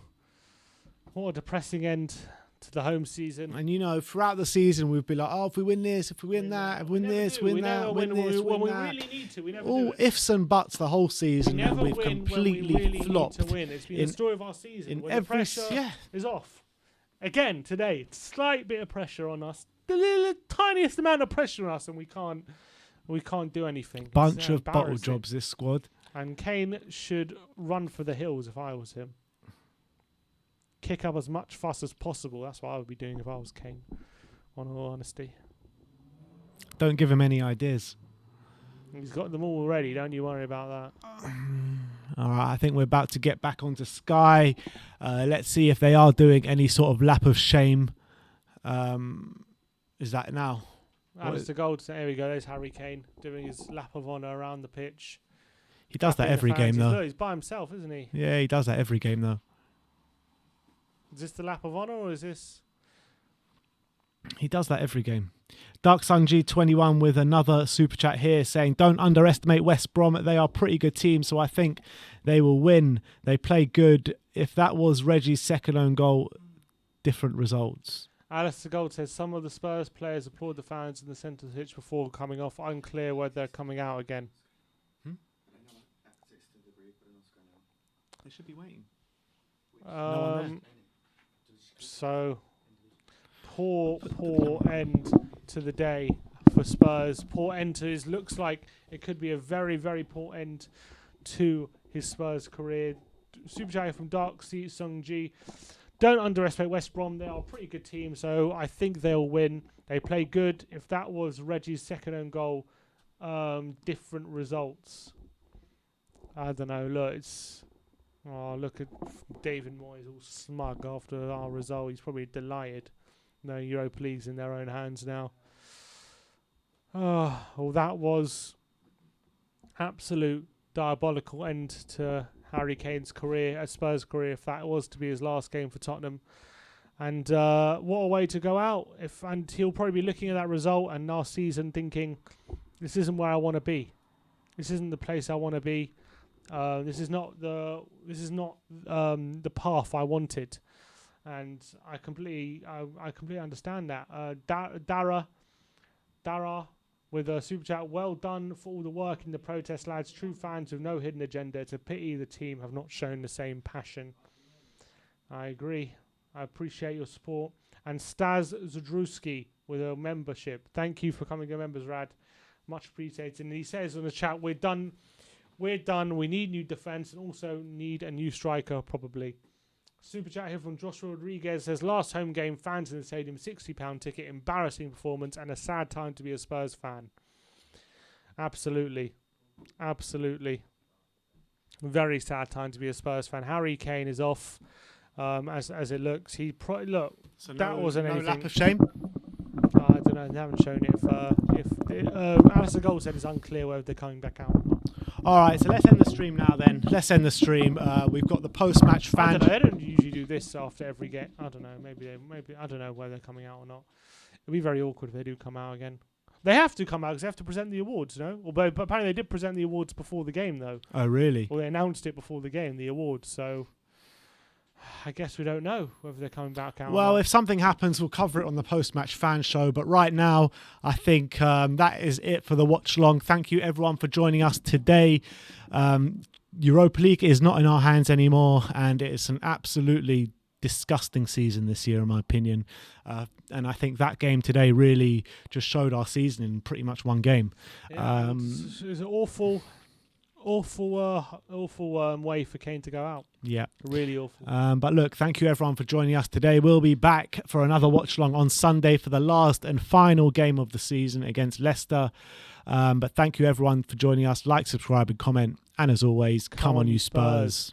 what a depressing end to the home season. And, you know, throughout the season, we've been like, oh, if we win this, if we win that, if we win this, win that, win this, win that. When we really need to, we never do all it. ifs and buts the whole season, and we've completely flopped. Need to win. It's been the story of our season. In when every the pressure is off. Again, today, slight bit of pressure on us the tiniest amount of pressure on us, and we can't do anything. Bunch It's of bottle embarrassing. jobs, this squad. And Kane should run for the hills if I was him. Kick up as much fuss as possible. That's what I would be doing if I was Kane, on all honesty. Don't give him any ideas. He's got them all already. Don't you worry about that. All right, I think we're about to get back onto Sky. Let's see if they are doing any sort of lap of shame. Is that now? Alistair Gold, there we go. There's Harry Kane doing his lap of honour around the pitch. He does that Clapping the every game, fans. though. Look, he's by himself, isn't he? Yeah, he does that every game, though. Is this the lap of honour, or is this... He does that every game. Dark Sunji 21 with another super chat here saying, don't underestimate West Brom. They are a pretty good team, so I think they will win. They play good. If that was Reggie's second own goal, different results. Alistair Gold says some of the Spurs players applaud the fans in the centre of the pitch before coming off. Unclear whether they're coming out again. They should be waiting. So, poor end to the day for Spurs. Poor end to his, looks like it could be a very, very poor end to his Spurs career. Super chat from Dark Sung Ji. Don't underestimate West Brom. They are a pretty good team, so I think they'll win. They play good. If that was Reggie's second own goal, different results. I don't know. Look, it's... Oh, look at David Moyes all smug after our result. He's probably delighted. No, Europa League's in their own hands now. Oh, well, that was absolute diabolical end to Harry Kane's career, Spurs' career, if that was to be his last game for Tottenham. And what a way to go out. And he'll probably be looking at that result and last season thinking, this isn't where I want to be. This isn't the place I want to be. This is not the path I wanted, and I completely understand that. Dara with a super chat. Well done for all the work in the protest, lads. True fans with no hidden agenda. It's a pity the team have not shown the same passion. I agree. I appreciate your support. And Stas Zadruski with a membership. Thank you for coming to members, Rad. Much appreciated. And he says on the chat, we're done. We need new defence and also need a new striker, probably. Super chat here from Joshua Rodriguez says, last home game, fans in the stadium, £60 ticket, embarrassing performance and a sad time to be a Spurs fan. Absolutely. Absolutely. Very sad time to be a Spurs fan. Harry Kane is off, as it looks. So that wasn't anything. No lap of shame? I don't know. They haven't shown it. Alistair Gold said it's unclear whether they're coming back out or not. All right, so let's end the stream now then. Let's end the stream. We've got the post-match fan... I don't know. They don't usually do this after every game. I don't know. Maybe I don't know whether they're coming out or not. It'll be very awkward if they do come out again. They have to come out because they have to present the awards, no? But apparently they did present the awards before the game, though. Oh, really? Well, they announced it before the game, the awards, so... I guess we don't know whether they're coming back out. Well, if something happens, we'll cover it on the post-match fan show. But right now, I think that is it for the watch along. Thank you, everyone, for joining us today. Europa League is not in our hands anymore, and it's an absolutely disgusting season this year, in my opinion. And I think that game today really just showed our season in pretty much one game. Yeah, it's an awful way for Kane to go out. Yeah. Really awful. But look, thank you everyone for joining us today. We'll be back for another watch along on Sunday for the last and final game of the season against Leicester. But thank you everyone for joining us. Like, subscribe and comment. And as always, come on you Spurs.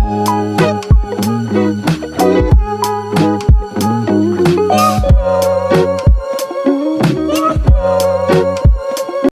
Bye.